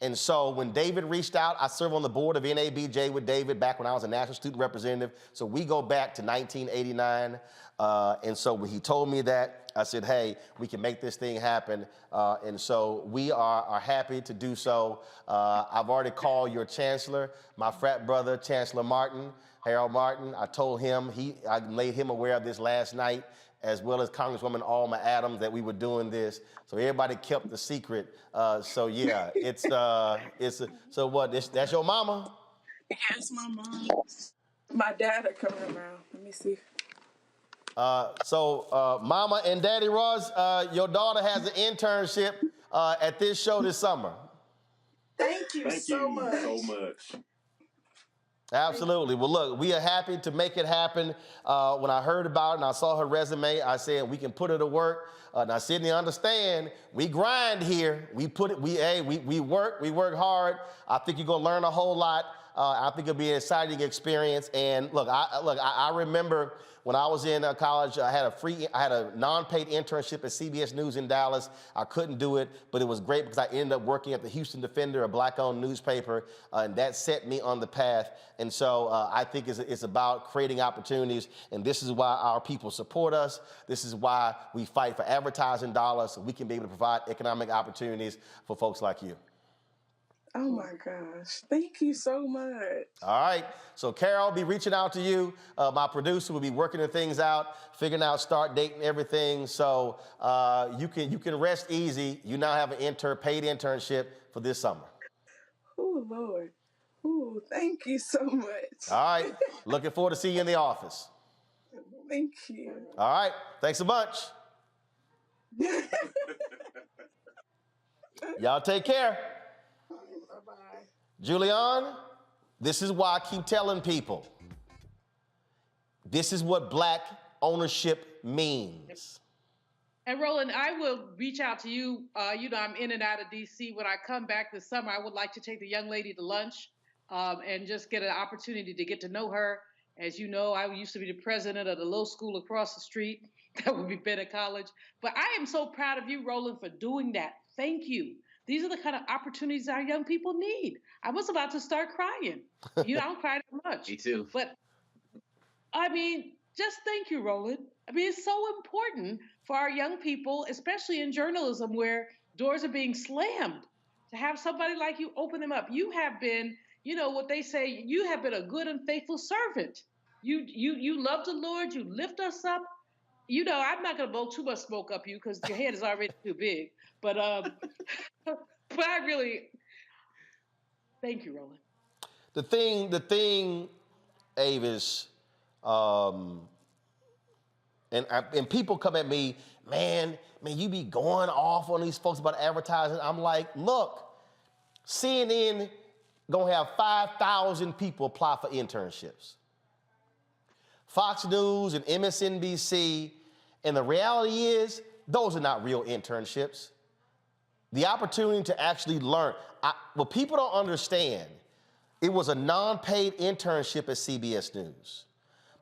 And so when David reached out, I served on the board of NABJ with David back when I was a national student representative. So we go back to 1989. And so when he told me that, I said, hey, we can make this thing happen. And so we are happy to do so. I've already called your chancellor, my frat brother, Chancellor Martin, Harold Martin. I told him, I made him aware of this last night, as well as Congresswoman Alma Adams, that we were doing this. So everybody kept the secret. So yeah, so what, that's your mama? Yeah, it's my mom. My dad are coming around. Let me see. Mama and Daddy Ross, your daughter has an internship at this show this summer. Thank you so much. Absolutely. Well, look, we are happy to make it happen. When I heard about it and I saw her resume, I said we can put her to work. Now, Sydney, understand, we grind here. We work hard. I think you're gonna learn a whole lot. I think it'll be an exciting experience. And look, I remember when I was in college, I had a non-paid internship at CBS News in Dallas. I couldn't do it, but it was great because I ended up working at the Houston Defender, a Black-owned newspaper, and that set me on the path. And so I think it's about creating opportunities, and this is why our people support us. This is why we fight for advertising dollars so we can be able to provide economic opportunities for folks like you. Oh my gosh. Thank you so much. All right. So Carol will be reaching out to you. My producer will be working the things out, figuring out start date and everything. So you can rest easy. You now have an paid internship for this summer. Oh, Lord. Oh, thank you so much. All right. Looking forward to seeing you in the office. Thank you. All right. Thanks a bunch. Y'all take care. Bye-bye. Julian, this is why I keep telling people, this is what Black ownership means. And Roland, I will reach out to you. I'm in and out of DC. When I come back this summer, I would like to take the young lady to lunch and just get an opportunity to get to know her. As you know, I used to be the president of the low school across the street that would be Bennett College. But I am so proud of you, Roland, for doing that. Thank you. These are the kind of opportunities our young people need. I was about to start crying. I don't cry that much. Me too. But I mean, just thank you, Roland. I mean, it's so important for our young people, especially in journalism where doors are being slammed, to have somebody like you open them up. You have been, what they say, you have been a good and faithful servant. You love the Lord, you lift us up. I'm not going to blow too much smoke up you because your head is already too big. But but I really, thank you, Roland. The thing, Avis, and people come at me, man, you be going off on these folks about advertising. I'm like, look, CNN gonna have 5,000 people apply for internships. Fox News and MSNBC, and the reality is, those are not real internships. The opportunity to actually learn. What people don't understand, it was a non-paid internship at CBS News.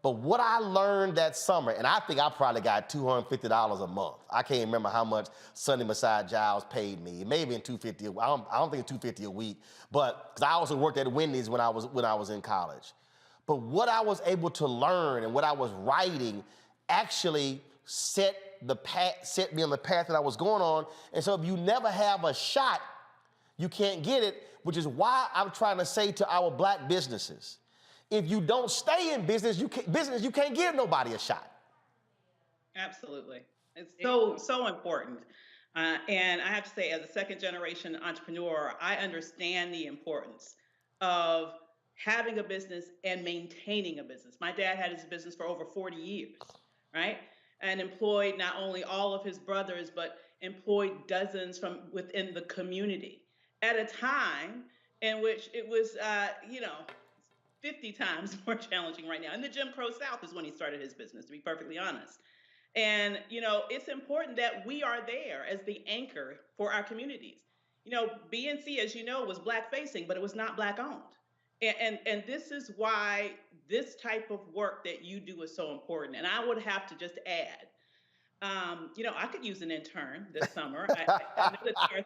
But what I learned that summer, and I think I probably got $250 a month. I can't remember how much Sunday Messiah Giles paid me. It may have been $250. I don't think it's $250 a week, but because I also worked at Wendy's when I was in college. But what I was able to learn and what I was writing actually set me on the path that I was going on. And so if you never have a shot, you can't get it, which is why I'm trying to say to our black businesses, if you don't stay in business, you can't give nobody a shot. Absolutely. It's so important. And I have to say, as a second generation entrepreneur, I understand the importance of having a business and maintaining a business. My dad had his business for over 40 years, right? And employed not only all of his brothers, but employed dozens from within the community at a time in which it was, 50 times more challenging right now. In the Jim Crow South is when he started his business, to be perfectly honest. And, it's important that we are there as the anchor for our communities. BNC, as you know, was Black facing, but it was not Black owned. And this is why this type of work that you do is so important. And I would have to just add, I could use an intern this summer. I know that there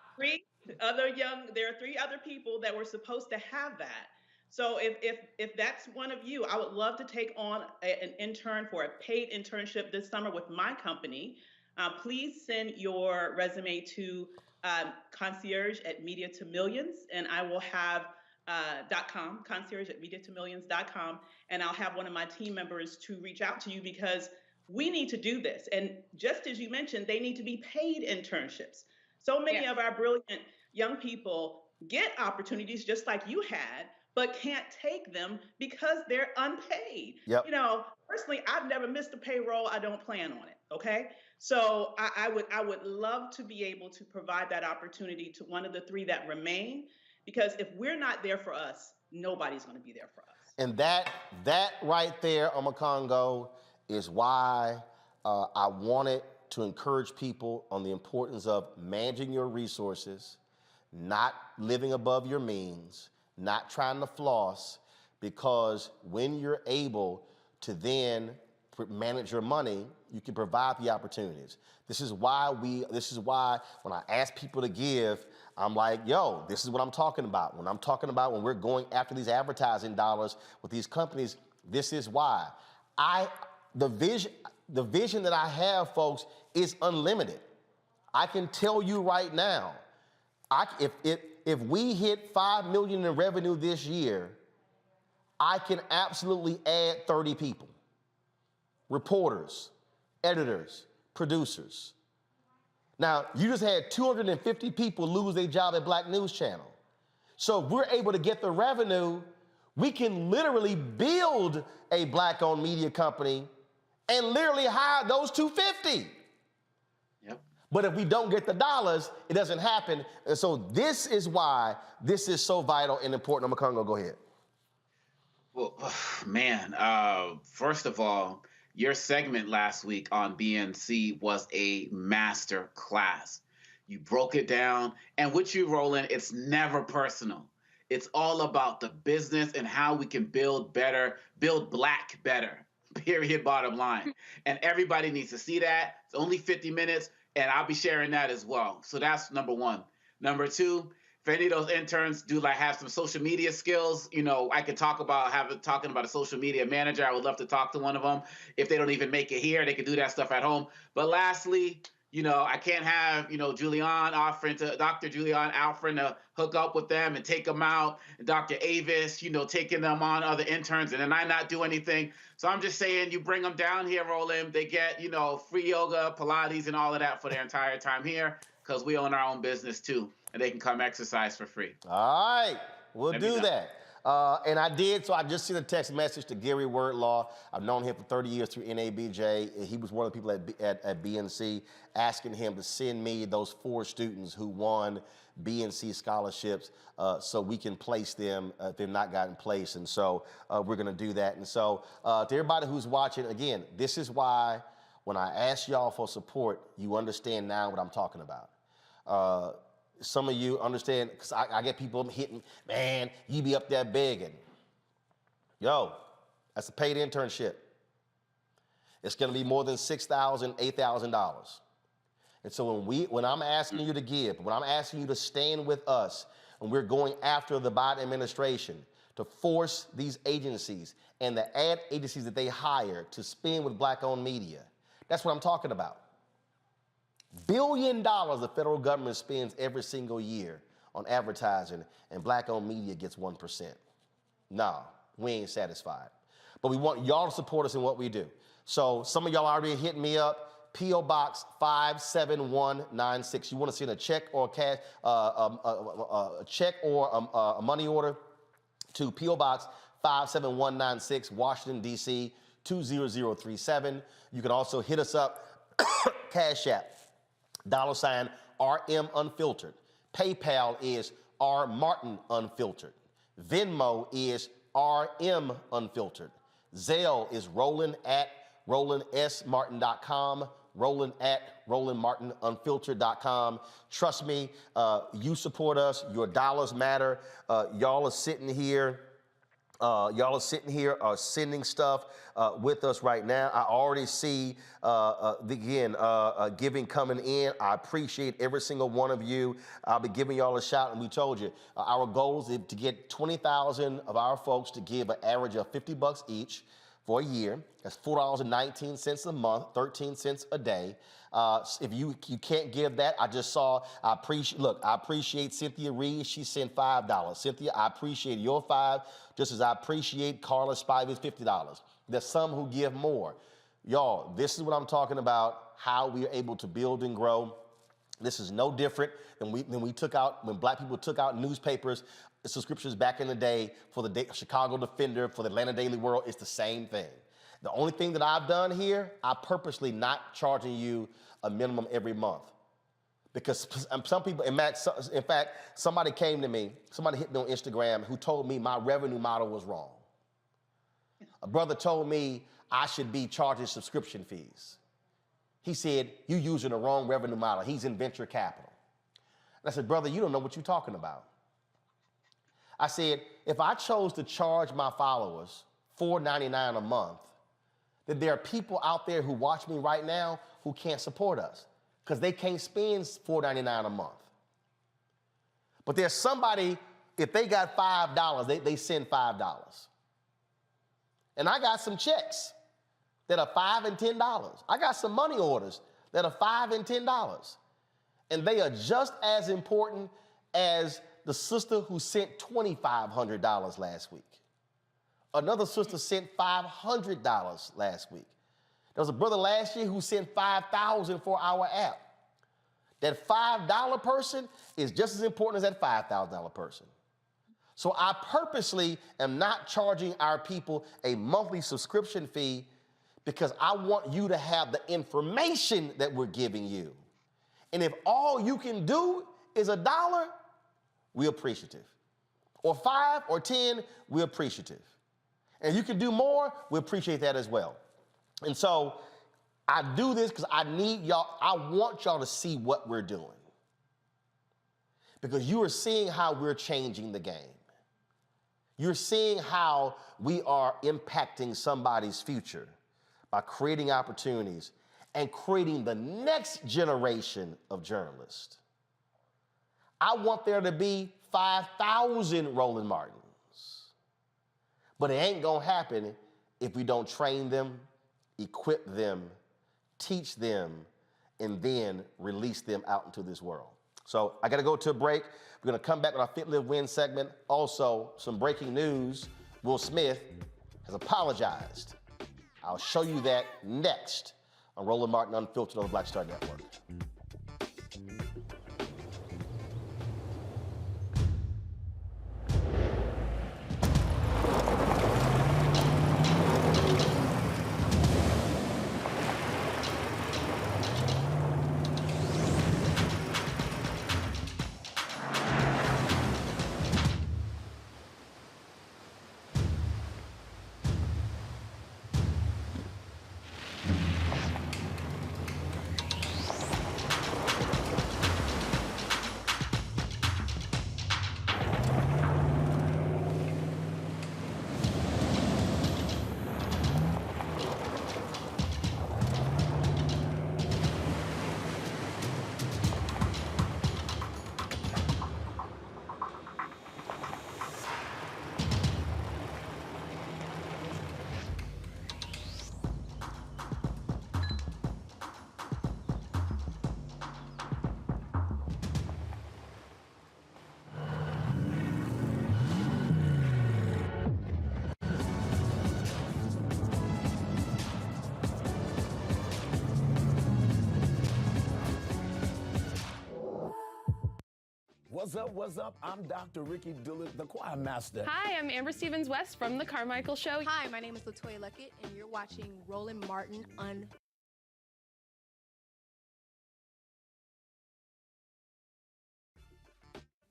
are three other people that were supposed to have that. So if that's one of you, I would love to take on an intern for a paid internship this summer with my company. Please send your resume to concierge@media2millions, and I will have .com, concierge@media2millions.com, and I'll have one of my team members to reach out to you because we need to do this. And just as you mentioned, they need to be paid internships. So many of our brilliant young people get opportunities just like you had, but can't take them because they're unpaid. Yep. Personally, I've never missed a payroll. I don't plan on it. Okay. So I would love to be able to provide that opportunity to one of the three that remain, because if we're not there for us, nobody's going to be there for us. And that right there, Omakongo, is why I wanted to encourage people on the importance of managing your resources, not living above your means, not trying to floss, because when you're able to then manage your money, you can provide the opportunities. This is why when I ask people to give, I'm like, yo, this is what I'm talking about. When we're going after these advertising dollars with these companies, this is why. The vision that I have, folks, is unlimited. I can tell you right now, if we hit $5 million in revenue this year, I can absolutely add 30 people. Reporters, editors, producers. Now, you just had 250 people lose their job at Black News Channel. So if we're able to get the revenue, we can literally build a Black-owned media company and literally hire those 250. Yep. But if we don't get the dollars, it doesn't happen. And so this is why this is so vital and important. Omakongo, go ahead. Well, man, first of all, your segment last week on BNC was a master class. You broke it down. And with you, Roland, it's never personal. It's all about the business and how we can build better, build Black better, period, bottom line. And everybody needs to see that. It's only 50 minutes, and I'll be sharing that as well. So that's number one. Number two, if any of those interns do have some social media skills, I could talking about a social media manager. I would love to talk to one of them. If they don't even make it here, they can do that stuff at home. But lastly, I can't have, Dr. Julian offering to hook up with them and take them out, and Dr. Avis, taking them on other interns, and then I not do anything. So I'm just saying, you bring them down here, Roland, they get, free yoga, Pilates, and all of that for their entire time here, because we own our own business too, and they can come exercise for free. All right, we'll do that. And I did, so I just sent a text message to Gary Wordlaw. I've known him for 30 years through NABJ. He was one of the people at BNC, asking him to send me those 4 students who won BNC scholarships so we can place them if they've not gotten placed. And so we're going to do that. And so to everybody who's watching, again, this is why when I ask y'all for support, you understand now what I'm talking about. Some of you understand, because I get people hitting, man, you be up there begging. Yo, that's a paid internship. It's going to be more than $6,000, $8,000. And so when I'm asking you to give, when I'm asking you to stand with us, and we're going after the Biden administration to force these agencies and the ad agencies that they hire to spend with Black-owned media, that's what I'm talking about. $1 billion the federal government spends every single year on advertising, and Black-owned media gets 1%. No, we ain't satisfied. But we want y'all to support us in what we do. So some of y'all already hitting me up. P.O. Box 57196. You want to send a check or a check or a money order to P.O. Box 57196, Washington, D.C. 20037. You can also hit us up, Cash App, $RM Unfiltered. PayPal is R Martin Unfiltered. Venmo is RM Unfiltered. Zelle is Roland at RolandSMartin.com. Roland at RolandMartinUnfiltered.com. Trust me, you support us. Your dollars matter. Y'all are sitting here. Sending stuff with us right now. I already see, giving coming in. I appreciate every single one of you. I'll be giving y'all a shout, and we told you, our goal is to get 20,000 of our folks to give an average of $50 each for a year. That's $4.19 a month, 13 cents a day. If you can't give that, I appreciate Cynthia Reed. She sent $5. Cynthia, I appreciate your $5, just as I appreciate Carla Spivey's $50. There's some who give more. Y'all, this is what I'm talking about, how we are able to build and grow. This is no different than when Black people took out newspapers, subscriptions back in the day for the Chicago Defender, for the Atlanta Daily World. It's the same thing. The only thing that I've done here, I purposely not charging you a minimum every month. Because some people, in fact, somebody came to me, somebody hit me on Instagram who told me my revenue model was wrong. A brother told me I should be charging subscription fees. He said, you using the wrong revenue model. He's in venture capital. And I said, brother, you don't know what you're talking about. I said, if I chose to charge my followers $4.99 a month, then there are people out there who watch me right now who can't support us because they can't spend $4.99 a month. But there's somebody, if they got $5, they send $5. And I got some checks that are $5 and $10. I got some money orders that are $5 and $10. And they are just as important as the sister who sent $2,500 last week. Another sister sent $500 last week. There was a brother last year who sent $5,000 for our app. That $5 person is just as important as that $5,000 person. So I purposely am not charging our people a monthly subscription fee because I want you to have the information that we're giving you. And if all you can do is $1, we're appreciative. Or 5 or 10, we're appreciative. And you can do more, we appreciate that as well. And so I do this because I want y'all to see what we're doing. Because you are seeing how we're changing the game. You're seeing how we are impacting somebody's future by creating opportunities and creating the next generation of journalists. I want there to be 5,000 Roland Martins. But it ain't gonna happen if we don't train them, equip them, teach them, and then release them out into this world. So I gotta go to a break. We're gonna come back with our Fit, Live, Win segment. Also, some breaking news. Will Smith has apologized. I'll show you that next on Roland Martin Unfiltered on the Black Star Network. What's up? I'm Dr. Ricky Dillard, the choir master. Hi, I'm Amber Stevens-West from The Carmichael Show. Hi, my name is LaToya Luckett, and you're watching Roland Martin Unfiltered.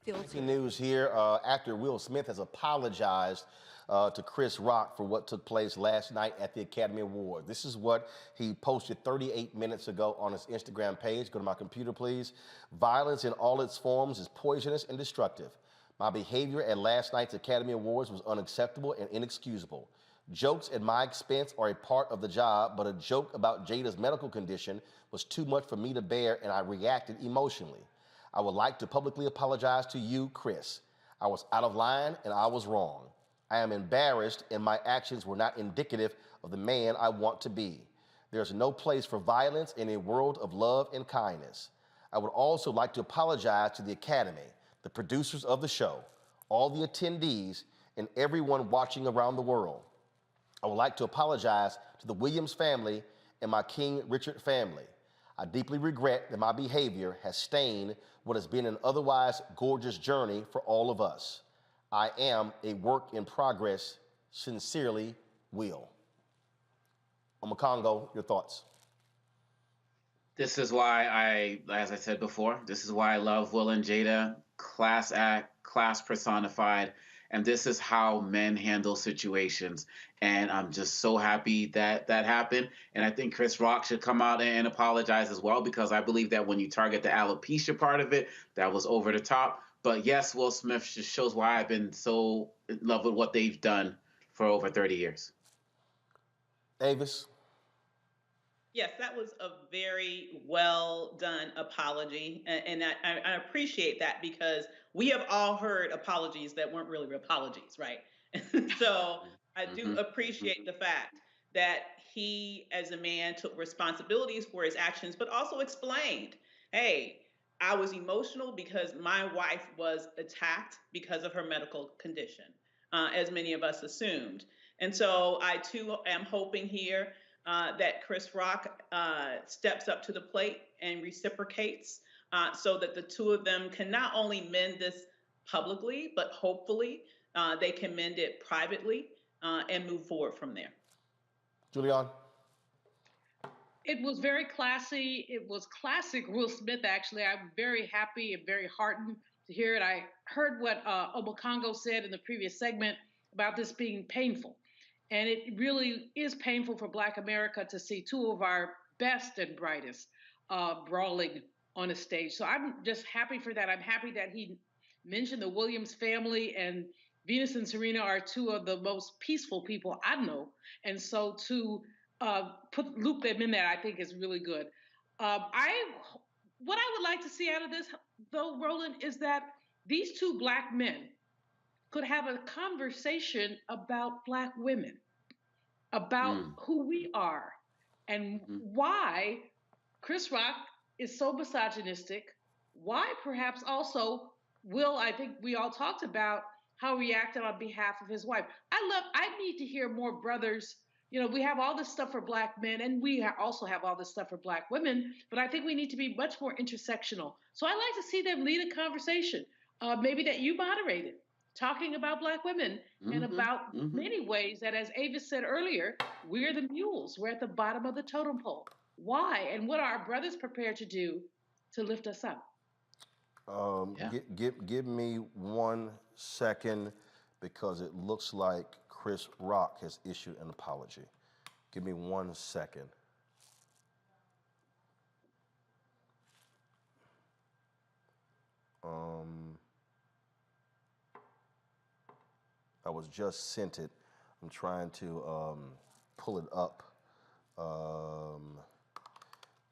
Breaking news here. Actor Will Smith has apologized to Chris Rock for what took place last night at the Academy Awards. This is what he posted 38 minutes ago on his Instagram page. Go to my computer, please. Violence in all its forms is poisonous and destructive. My behavior at last night's Academy Awards was unacceptable and inexcusable. Jokes at my expense are a part of the job, but a joke about Jada's medical condition was too much for me to bear, and I reacted emotionally. I would like to publicly apologize to you, Chris. I was out of line and I was wrong. I am embarrassed and my actions were not indicative of the man I want to be. There's no place for violence in a world of love and kindness. I would also like to apologize to the Academy, the producers of the show, all the attendees, and everyone watching around the world. I would like to apologize to the Williams family and my King Richard family. I deeply regret that my behavior has stained what has been an otherwise gorgeous journey for all of us. I am a work in progress. Sincerely, Will. Congo, your thoughts? This is why as I said before, this is why I love Will and Jada. Class act, class personified. And this is how men handle situations. And I'm just so happy that that happened. And I think Chris Rock should come out and apologize as well, because I believe that when you target the alopecia part of it, that was over the top. But yes, Will Smith just shows why I've been so in love with what they've done for over 30 years. Avis? Yes, that was a very well done apology. And I appreciate that, because we have all heard apologies that weren't really apologies, right? So I do appreciate the fact that he, as a man, took responsibilities for his actions, but also explained, hey, I was emotional because my wife was attacked because of her medical condition, as many of us assumed. And so I, too, am hoping here that Chris Rock steps up to the plate and reciprocates, so that the two of them can not only mend this publicly, but hopefully they can mend it privately and move forward from there. Julian? It was very classy. It was classic Will Smith, actually. I'm very happy and very heartened to hear it. I heard what Obakongo said in the previous segment about this being painful. And it really is painful for Black America to see two of our best and brightest brawling on a stage. So I'm just happy for that. I'm happy that he mentioned the Williams family, and Venus and Serena are two of the most peaceful people I know. And so to loop them in there, I think is really good. What I would like to see out of this, though, Roland, is that these two Black men could have a conversation about Black women, about who we are, and why Chris Rock is so misogynistic, why perhaps also Will, I think we all talked about how he reacted on behalf of his wife. I need to hear more brothers. You know, we have all this stuff for Black men, and we also have all this stuff for Black women, but I think we need to be much more intersectional. So I'd like to see them lead a conversation, maybe that you moderated, talking about Black women and about many ways that, as Avis said earlier, we're the mules. We're at the bottom of the totem pole. Why? And what are our brothers prepared to do to lift us up? Give me 1 second, because it looks like Chris Rock has issued an apology. Give me 1 second. I was just sent it. I'm trying to pull it up.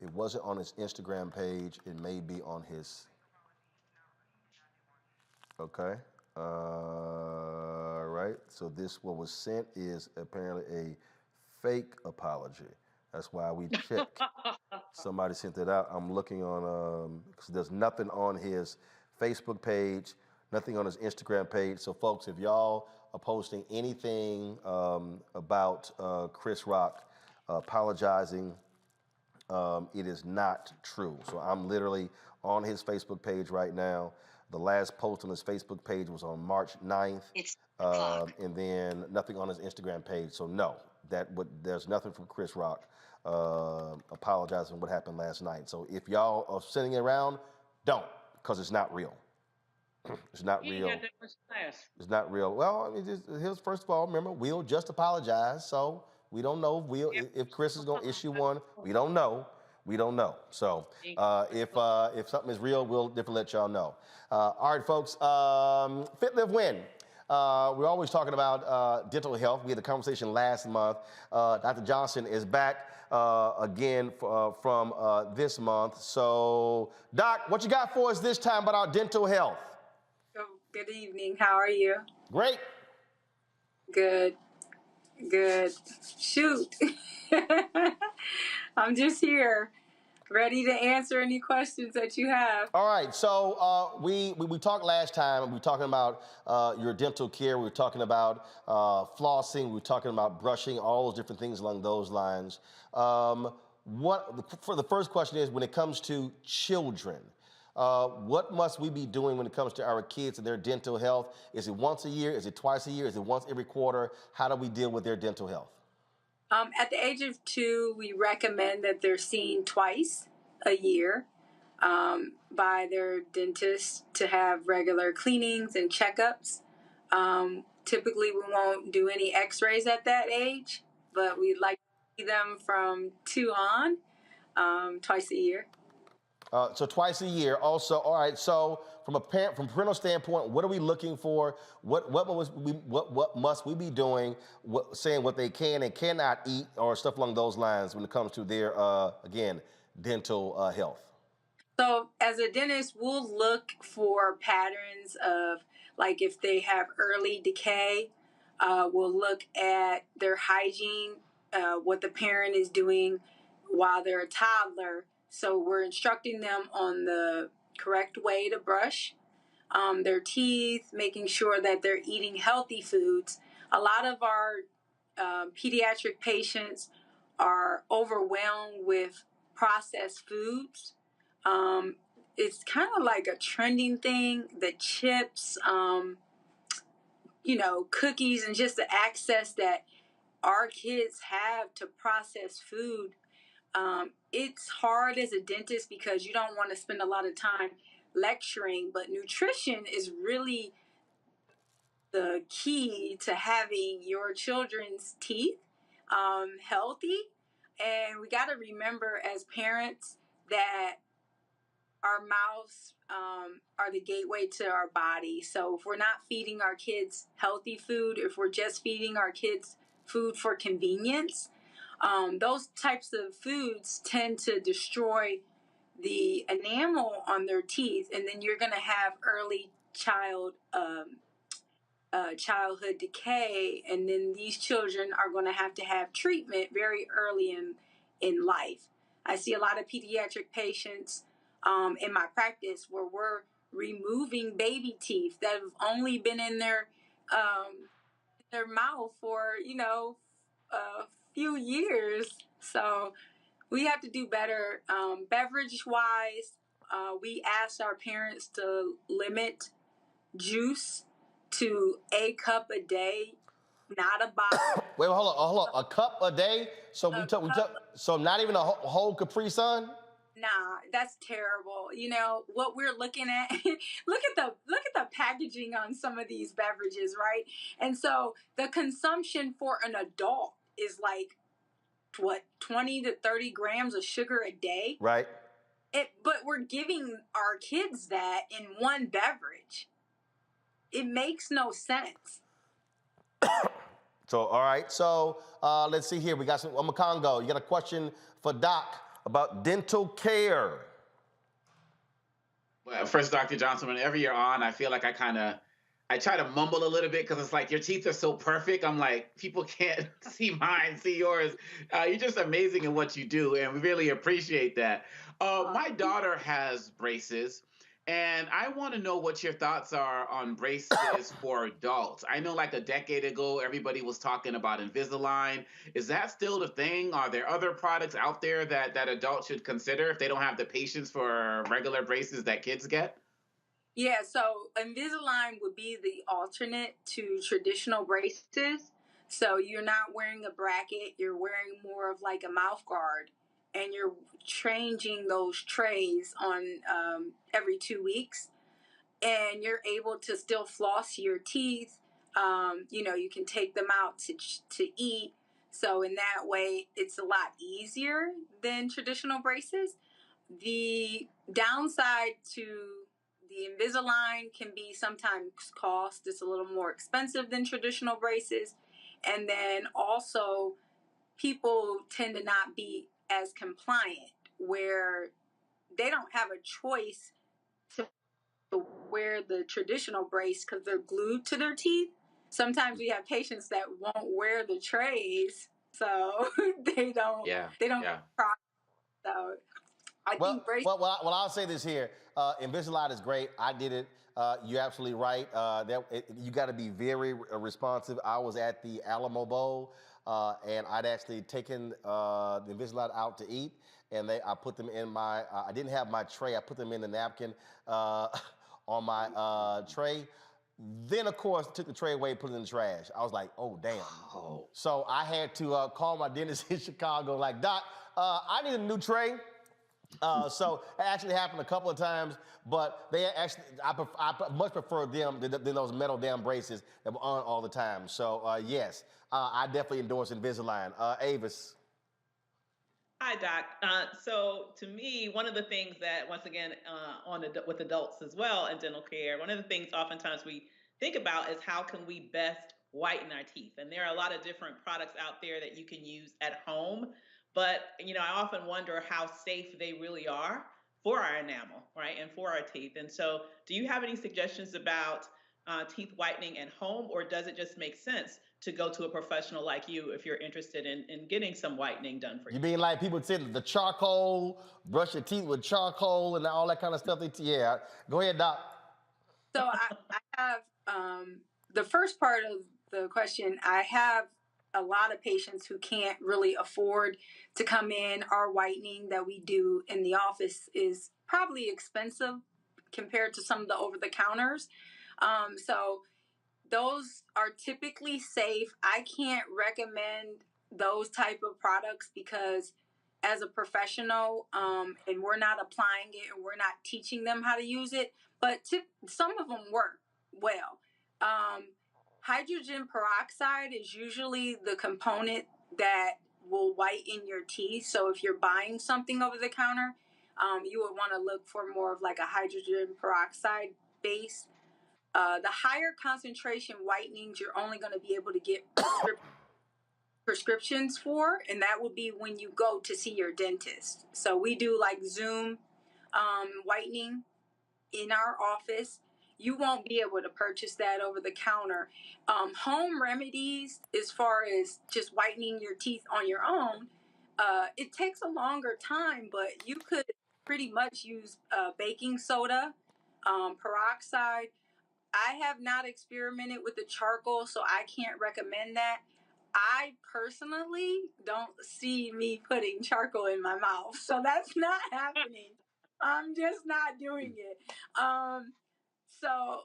It wasn't on his Instagram page. It may be on his. Okay. Right. So what was sent is apparently a fake apology. That's why we check. Somebody sent it out. I'm looking on, because there's nothing on his Facebook page, nothing on his Instagram page. So folks, if y'all are posting anything about Chris Rock apologizing, it is not true. So I'm literally on his Facebook page right now. The last post on his Facebook page was on March 9th. And then nothing on his Instagram page. So no, there's nothing from Chris Rock apologizing what happened last night. So if y'all are sitting around, don't, because it's not real. It's not real. Got that much class. It's not real. Well, I mean, first of all, remember, Will just apologized, so we don't know if Chris is going to issue one. We don't know. We don't know. So if something is real, we'll definitely let y'all know. All right, folks. Fit, Live, Win. We're always talking about dental health. We had a conversation last month. Dr. Johnson is back again from this month. So, Doc, what you got for us this time about our dental health? Good evening. How are you? Great. Good. Shoot. I'm just here, ready to answer any questions that you have. All right. So we talked last time. We were talking about your dental care. We were talking about flossing. We were talking about brushing, all those different things along those lines. For the first question is, when it comes to children, what must we be doing when it comes to our kids and their dental health? Is it once a year? Is it twice a year? Is it once every quarter? How do we deal with their dental health? At the age of 2, we recommend that they're seen twice a year by their dentist to have regular cleanings and checkups. Typically, we won't do any x-rays at that age, but we'd like to see them from 2 on, twice a year. So twice a year. Also, all right. So from parental standpoint, what are we looking for? What must we be doing? Saying what they can and cannot eat, or stuff along those lines when it comes to their again dental health. So as a dentist, we'll look for patterns of, like, if they have early decay. We'll look at their hygiene, what the parent is doing while they're a toddler. So we're instructing them on the correct way to brush their teeth, making sure that they're eating healthy foods. A lot of our pediatric patients are overwhelmed with processed foods. It's kind of like a trending thing, the chips, cookies, and just the access that our kids have to processed food. It's hard as a dentist because you don't want to spend a lot of time lecturing, but nutrition is really the key to having your children's teeth healthy. And we got to remember as parents that our mouths are the gateway to our body. So if we're not feeding our kids healthy food, if we're just feeding our kids food for convenience, those types of foods tend to destroy the enamel on their teeth, and then you're going to have early childhood decay, and then these children are going to have treatment very early in life. I see a lot of pediatric patients in my practice where we're removing baby teeth that have only been in their mouth for a few years. So we have to do better. Beverage wise, we ask our parents to limit juice to a cup a day, not a bottle. Wait, hold on. A cup a day? So so not even a whole Capri Sun? Nah, that's terrible. You know what we're looking at? look at the packaging on some of these beverages, right? And so the consumption for an adult is like what, 20 to 30 grams of sugar a day? Right. But we're giving our kids that in one beverage. It makes no sense. So, all right. So, let's see here. We got some, Congo. You got a question for Doc about dental care. Well, first, Dr. Johnson, whenever you're on, I feel like I try to mumble a little bit because it's like your teeth are so perfect. I'm like, people can't see mine, see yours. You're just amazing in what you do, and we really appreciate that. My daughter has braces, and I want to know what your thoughts are on braces for adults. I know like a decade ago, everybody was talking about Invisalign. Is that still the thing? Are there other products out there that adults should consider if they don't have the patience for regular braces that kids get? Yeah, so Invisalign would be the alternate to traditional braces. So you're not wearing a bracket, you're wearing more of like a mouth guard, and you're changing those trays on every 2 weeks, and you're able to still floss your teeth. You can take them out to eat. So in that way, it's a lot easier than traditional braces. The downside to the Invisalign can be sometimes cost. It's a little more expensive than traditional braces. And then also people tend to not be as compliant, where they don't have a choice to wear the traditional brace because they're glued to their teeth. Sometimes we have patients that won't wear the trays, so they don't. Yeah. So I think braces. Well, I'll say this here. Invisalign is great. I did it. You're absolutely right. You got to be very responsive. I was at the Alamo Bowl, and I'd actually taken the Invisalign out to eat, and I put them in my. I didn't have my tray. I put them in the napkin on my tray. Then, of course, took the tray away, put it in the trash. I was like, oh, damn. Oh. So I had to call my dentist in Chicago, like, Doc, I need a new tray. So it actually happened a couple of times, but they actually, I much prefer them than those metal damn braces that were on all the time. So yes, I definitely endorse Invisalign. Avis. Hi, Doc. So to me, one of the things that, once again, with adults as well in dental care, one of the things oftentimes we think about is how can we best whiten our teeth? And there are a lot of different products out there that you can use at home. But, I often wonder how safe they really are for our enamel, right, and for our teeth. And so do you have any suggestions about teeth whitening at home, or does it just make sense to go to a professional like you if you're interested in getting some whitening done for you? You mean like people say the charcoal, brush your teeth with charcoal and all that kind of stuff? Yeah. Go ahead, Doc. So I have the first part of the question. I have a lot of patients who can't really afford to come in. Our whitening that we do in the office is probably expensive compared to some of the over-the-counters. So those are typically safe. I can't recommend those type of products because as a professional, and we're not applying it and we're not teaching them how to use it, but some of them work well. Hydrogen peroxide is usually the component that will whiten your teeth. So if you're buying something over the counter, you would want to look for more of like a hydrogen peroxide base. The higher concentration whitenings you're only going to be able to get prescriptions for, and that will be when you go to see your dentist. So we do like Zoom whitening in our office. You won't be able to purchase that over the counter. Home remedies, as far as just whitening your teeth on your own, it takes a longer time, but you could pretty much use baking soda, peroxide. I have not experimented with the charcoal, so I can't recommend that. I personally don't see me putting charcoal in my mouth, so that's not happening. I'm just not doing it. So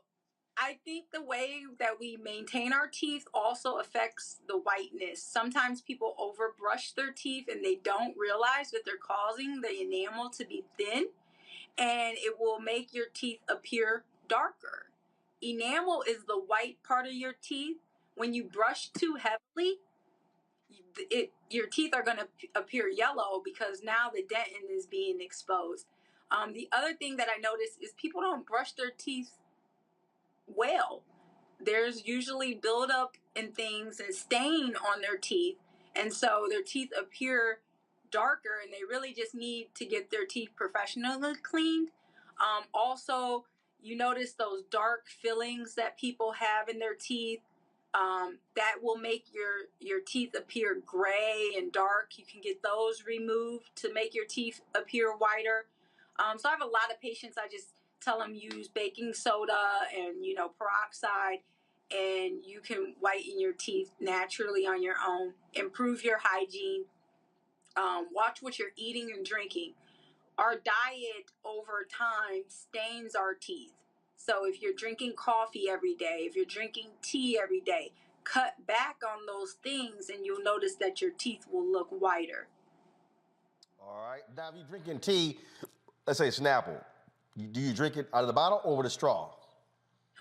I think the way that we maintain our teeth also affects the whiteness. Sometimes people overbrush their teeth and they don't realize that they're causing the enamel to be thin, and it will make your teeth appear darker. Enamel is the white part of your teeth. When you brush too heavily, your teeth are going to appear yellow because now the dentin is being exposed. The other thing that I notice is people don't brush their teeth well. There's usually buildup and things and stain on their teeth, and so their teeth appear darker, and they really just need to get their teeth professionally cleaned. Also, you notice those dark fillings that people have in their teeth. That will make your teeth appear gray and dark. You can get those removed to make your teeth appear whiter. So I have a lot of patients, I just tell them use baking soda and, peroxide, and you can whiten your teeth naturally on your own. Improve your hygiene. Watch what you're eating and drinking. Our diet over time stains our teeth. So if you're drinking coffee every day, if you're drinking tea every day, cut back on those things and you'll notice that your teeth will look whiter. All right. Now, if you're drinking tea, let's say Snapple, do you drink it out of the bottle or with a straw?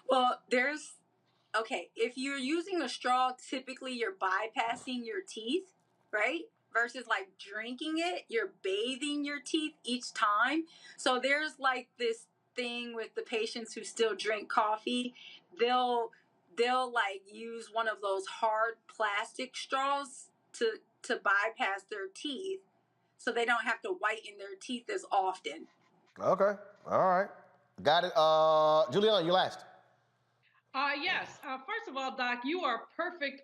Well, if you're using a straw, typically you're bypassing your teeth, right? Versus like drinking it, you're bathing your teeth each time. So there's like this thing with the patients who still drink coffee. They'll like use one of those hard plastic straws to bypass their teeth, so they don't have to whiten their teeth as often. Okay. All right. Got it. Juliana, you last. Yes. First of all, Doc, you are perfect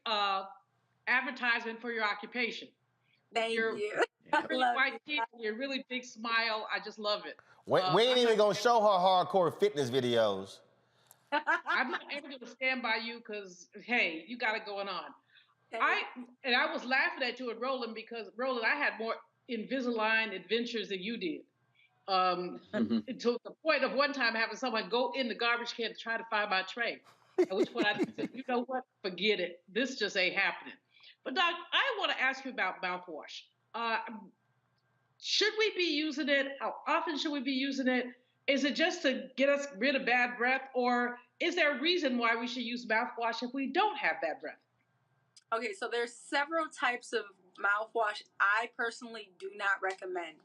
advertisement for your occupation. Thank you. Really white teeth, your really big smile. I just love it. We ain't even gonna show her hardcore fitness videos. I'm not ever gonna stand by you because, hey, you got it going on. I was laughing at you and Roland because, Roland, I had more Invisalign adventures than you did. To the point of one time having someone go in the garbage can to try to find my tray. At which point I said, you know what? Forget it. This just ain't happening. But Doc, I want to ask you about mouthwash. Should we be using it? How often should we be using it? Is it just to get us rid of bad breath, or is there a reason why we should use mouthwash if we don't have bad breath? Okay, so there's several types of mouthwash I personally do not recommend.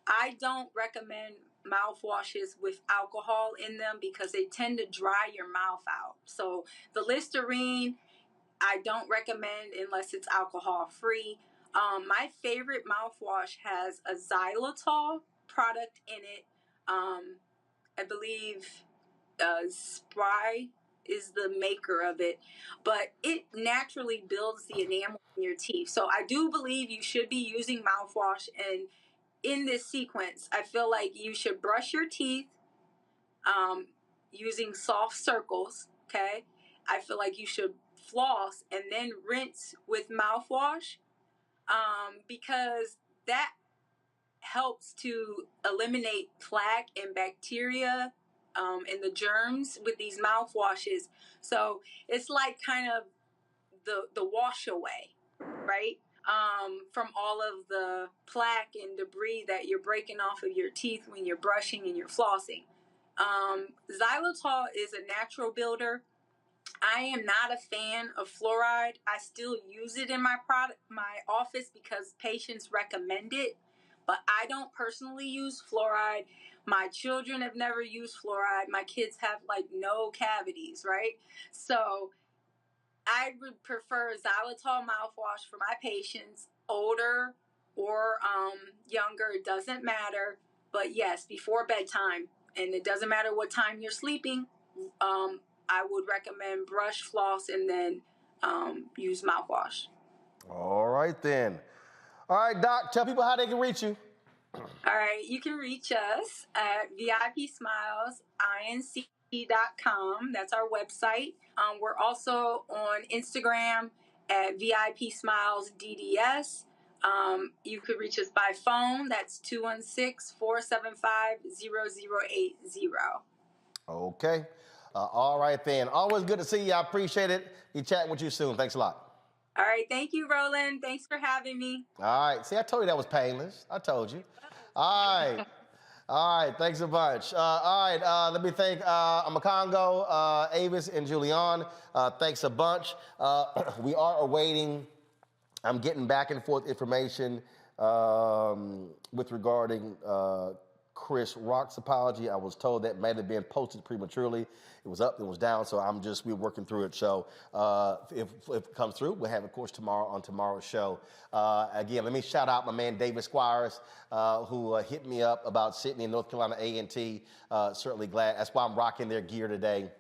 I don't recommend mouthwashes with alcohol in them because they tend to dry your mouth out. So the Listerine, I don't recommend unless it's alcohol free. My favorite mouthwash has a xylitol product in it. I believe Spry is the maker of it, but it naturally builds the enamel in your teeth. So I do believe you should be using mouthwash, and in this sequence, I feel like you should brush your teeth using soft circles, okay? I feel like you should floss and then rinse with mouthwash because that helps to eliminate plaque and bacteria and the germs with these mouthwashes. So it's like kind of the wash away, right? From all of the plaque and debris that you're breaking off of your teeth when you're brushing and you're flossing. Xylitol is a natural builder. I am not a fan of fluoride. I still use it in my office because patients recommend it, but I don't personally use fluoride. My children have never used fluoride. My kids have like no cavities, right? So I would prefer xylitol mouthwash for my patients, older or younger, it doesn't matter. But yes, before bedtime, and it doesn't matter what time you're sleeping, I would recommend brush, floss, and then use mouthwash. All right, then. All right, Doc, tell people how they can reach you. All right, you can reach us at VIPsmilesinc.com. That's our website. We're also on Instagram at VIPsmilesDDS. You could reach us by phone. That's 216-475-0080. Okay. All right, then. Always good to see you. I appreciate it. Be chatting with you soon. Thanks a lot. All right. Thank you, Roland. Thanks for having me. All right. See, I told you that was painless. I told you. All right. All right. Thanks a bunch. All right. Let me thank Amakongo, Avis, and Julian. Thanks a bunch. We are awaiting, I'm getting back and forth information with regarding Chris Rock's apology. I was told that might have been posted prematurely. It was up, it was down, so we're working through it. So if it comes through, we'll have it, of course, tomorrow on tomorrow's show. Again, let me shout out my man David Squires, who hit me up about Sydney and North Carolina A&T. Certainly glad. That's why I'm rocking their gear today.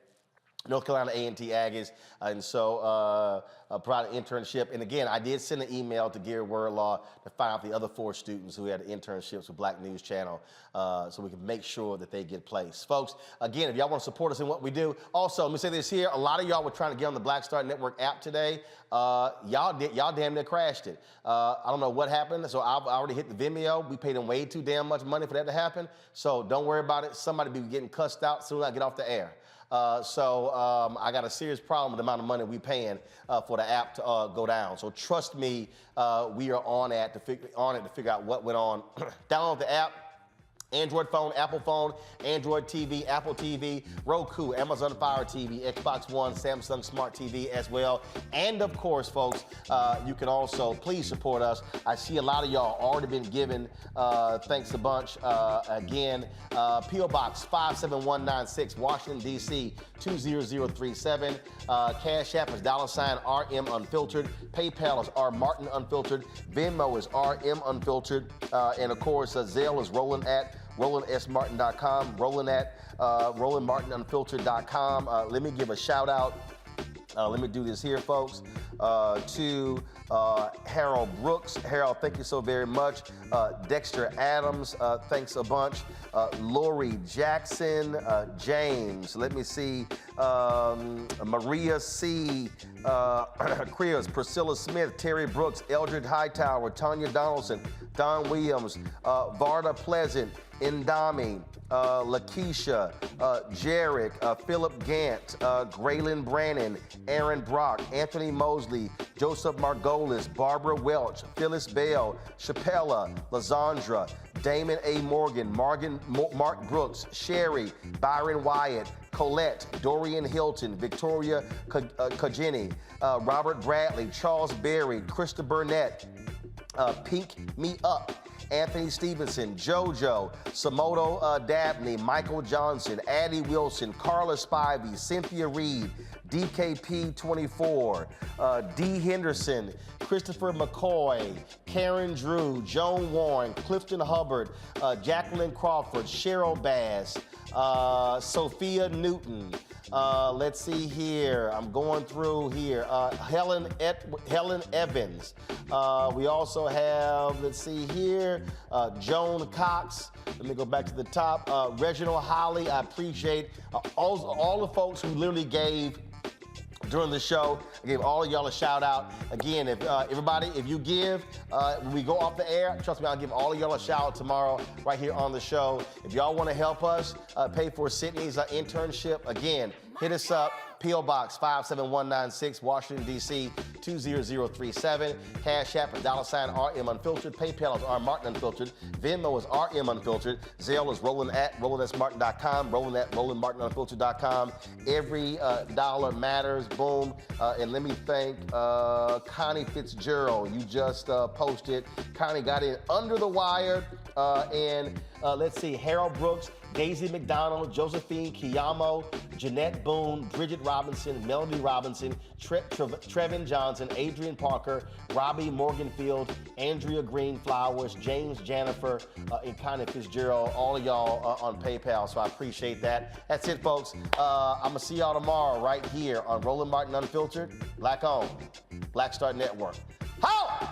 North Carolina A&T Aggies, and so provided internship. And again, I did send an email to Gary Wordlaw to find out the other 4 students who had internships with Black News Channel, so we can make sure that they get placed. Folks, again, if y'all want to support us in what we do, also, let me say this here, a lot of y'all were trying to get on the Black Star Network app today. Y'all damn near crashed it. I don't know what happened, so I've already hit the Vimeo. We paid them way too damn much money for that to happen, so don't worry about it. Somebody be getting cussed out as soon as I get off the air. So I got a serious problem with the amount of money we paying for the app to go down. So trust me, we are on it to figure out what went on. Download the app. Android phone, Apple phone, Android TV, Apple TV, Roku, Amazon Fire TV, Xbox One, Samsung Smart TV as well. And of course, folks, you can also please support us. I see a lot of y'all already been given. Thanks a bunch. Again, P.O. Box 57196, Washington, D.C. 20037. Cash App is $RM Unfiltered. PayPal is R Martin Unfiltered. Venmo is RM Unfiltered. And of course, Zelle is Roland at RolandSMartin.com, Roland at RolandMartinUnfiltered.com. Let me give a shout out. Let me do this here, folks, to Harold Brooks. Harold, thank you so very much. Dexter Adams, thanks a bunch. Lori Jackson, James, let me see, Maria C. Krios, Priscilla Smith, Terry Brooks, Eldred Hightower, Tanya Donaldson, Don Williams, Varda Pleasant, Indami, Lakeisha, Jarek, Philip Gant, Graylin Brannon, Aaron Brock, Anthony Mosley, Joseph Margolis, Barbara Welch, Phyllis Bell, Chappella, Lazandra, Damon A. Morgan, Mark Brooks, Sherry, Byron Wyatt, Colette, Dorian Hilton, Victoria Kajini, Robert Bradley, Charles Berry, Krista Burnett, Pink Me Up, Anthony Stevenson, JoJo, Samoto Dabney, Michael Johnson, Addie Wilson, Carla Spivey, Cynthia Reed, DKP24, D. Henderson, Christopher McCoy, Karen Drew, Joan Warren, Clifton Hubbard, Jacqueline Crawford, Cheryl Bass, Sophia Newton. Let's see here. I'm going through here. Helen Evans. We also have, let's see here, Joan Cox. Let me go back to the top. Reginald Holly. I appreciate all the folks who literally gave during the show. I gave all of y'all a shout out. Again, if everybody, if you give, when we go off the air, trust me, I'll give all of y'all a shout out tomorrow right here on the show. If y'all want to help us pay for Sydney's internship, again, hit us up. P.O. Box 57196, Washington, D.C. 20037. Cash App is $RM Unfiltered. PayPal is R Martin Unfiltered. Venmo is RM Unfiltered. Zelle is Roland at RolandSMartin.com. Roland at RolandMartinUnfiltered.com. Every dollar matters. Boom. And let me thank Connie Fitzgerald. You just posted. Connie got in under the wire. And let's see, Harold Brooks, Daisy McDonald, Josephine Kiyamo, Jeanette Boone, Bridget Robinson, Melody Robinson, Trevin Johnson, Adrian Parker, Robbie Morganfield, Andrea Green Flowers, James Jennifer, and Connie Fitzgerald, all of y'all on PayPal, so I appreciate that. That's it, folks. I'm going to see y'all tomorrow right here on Roland Martin Unfiltered, Black Owned, Black Star Network. Ho!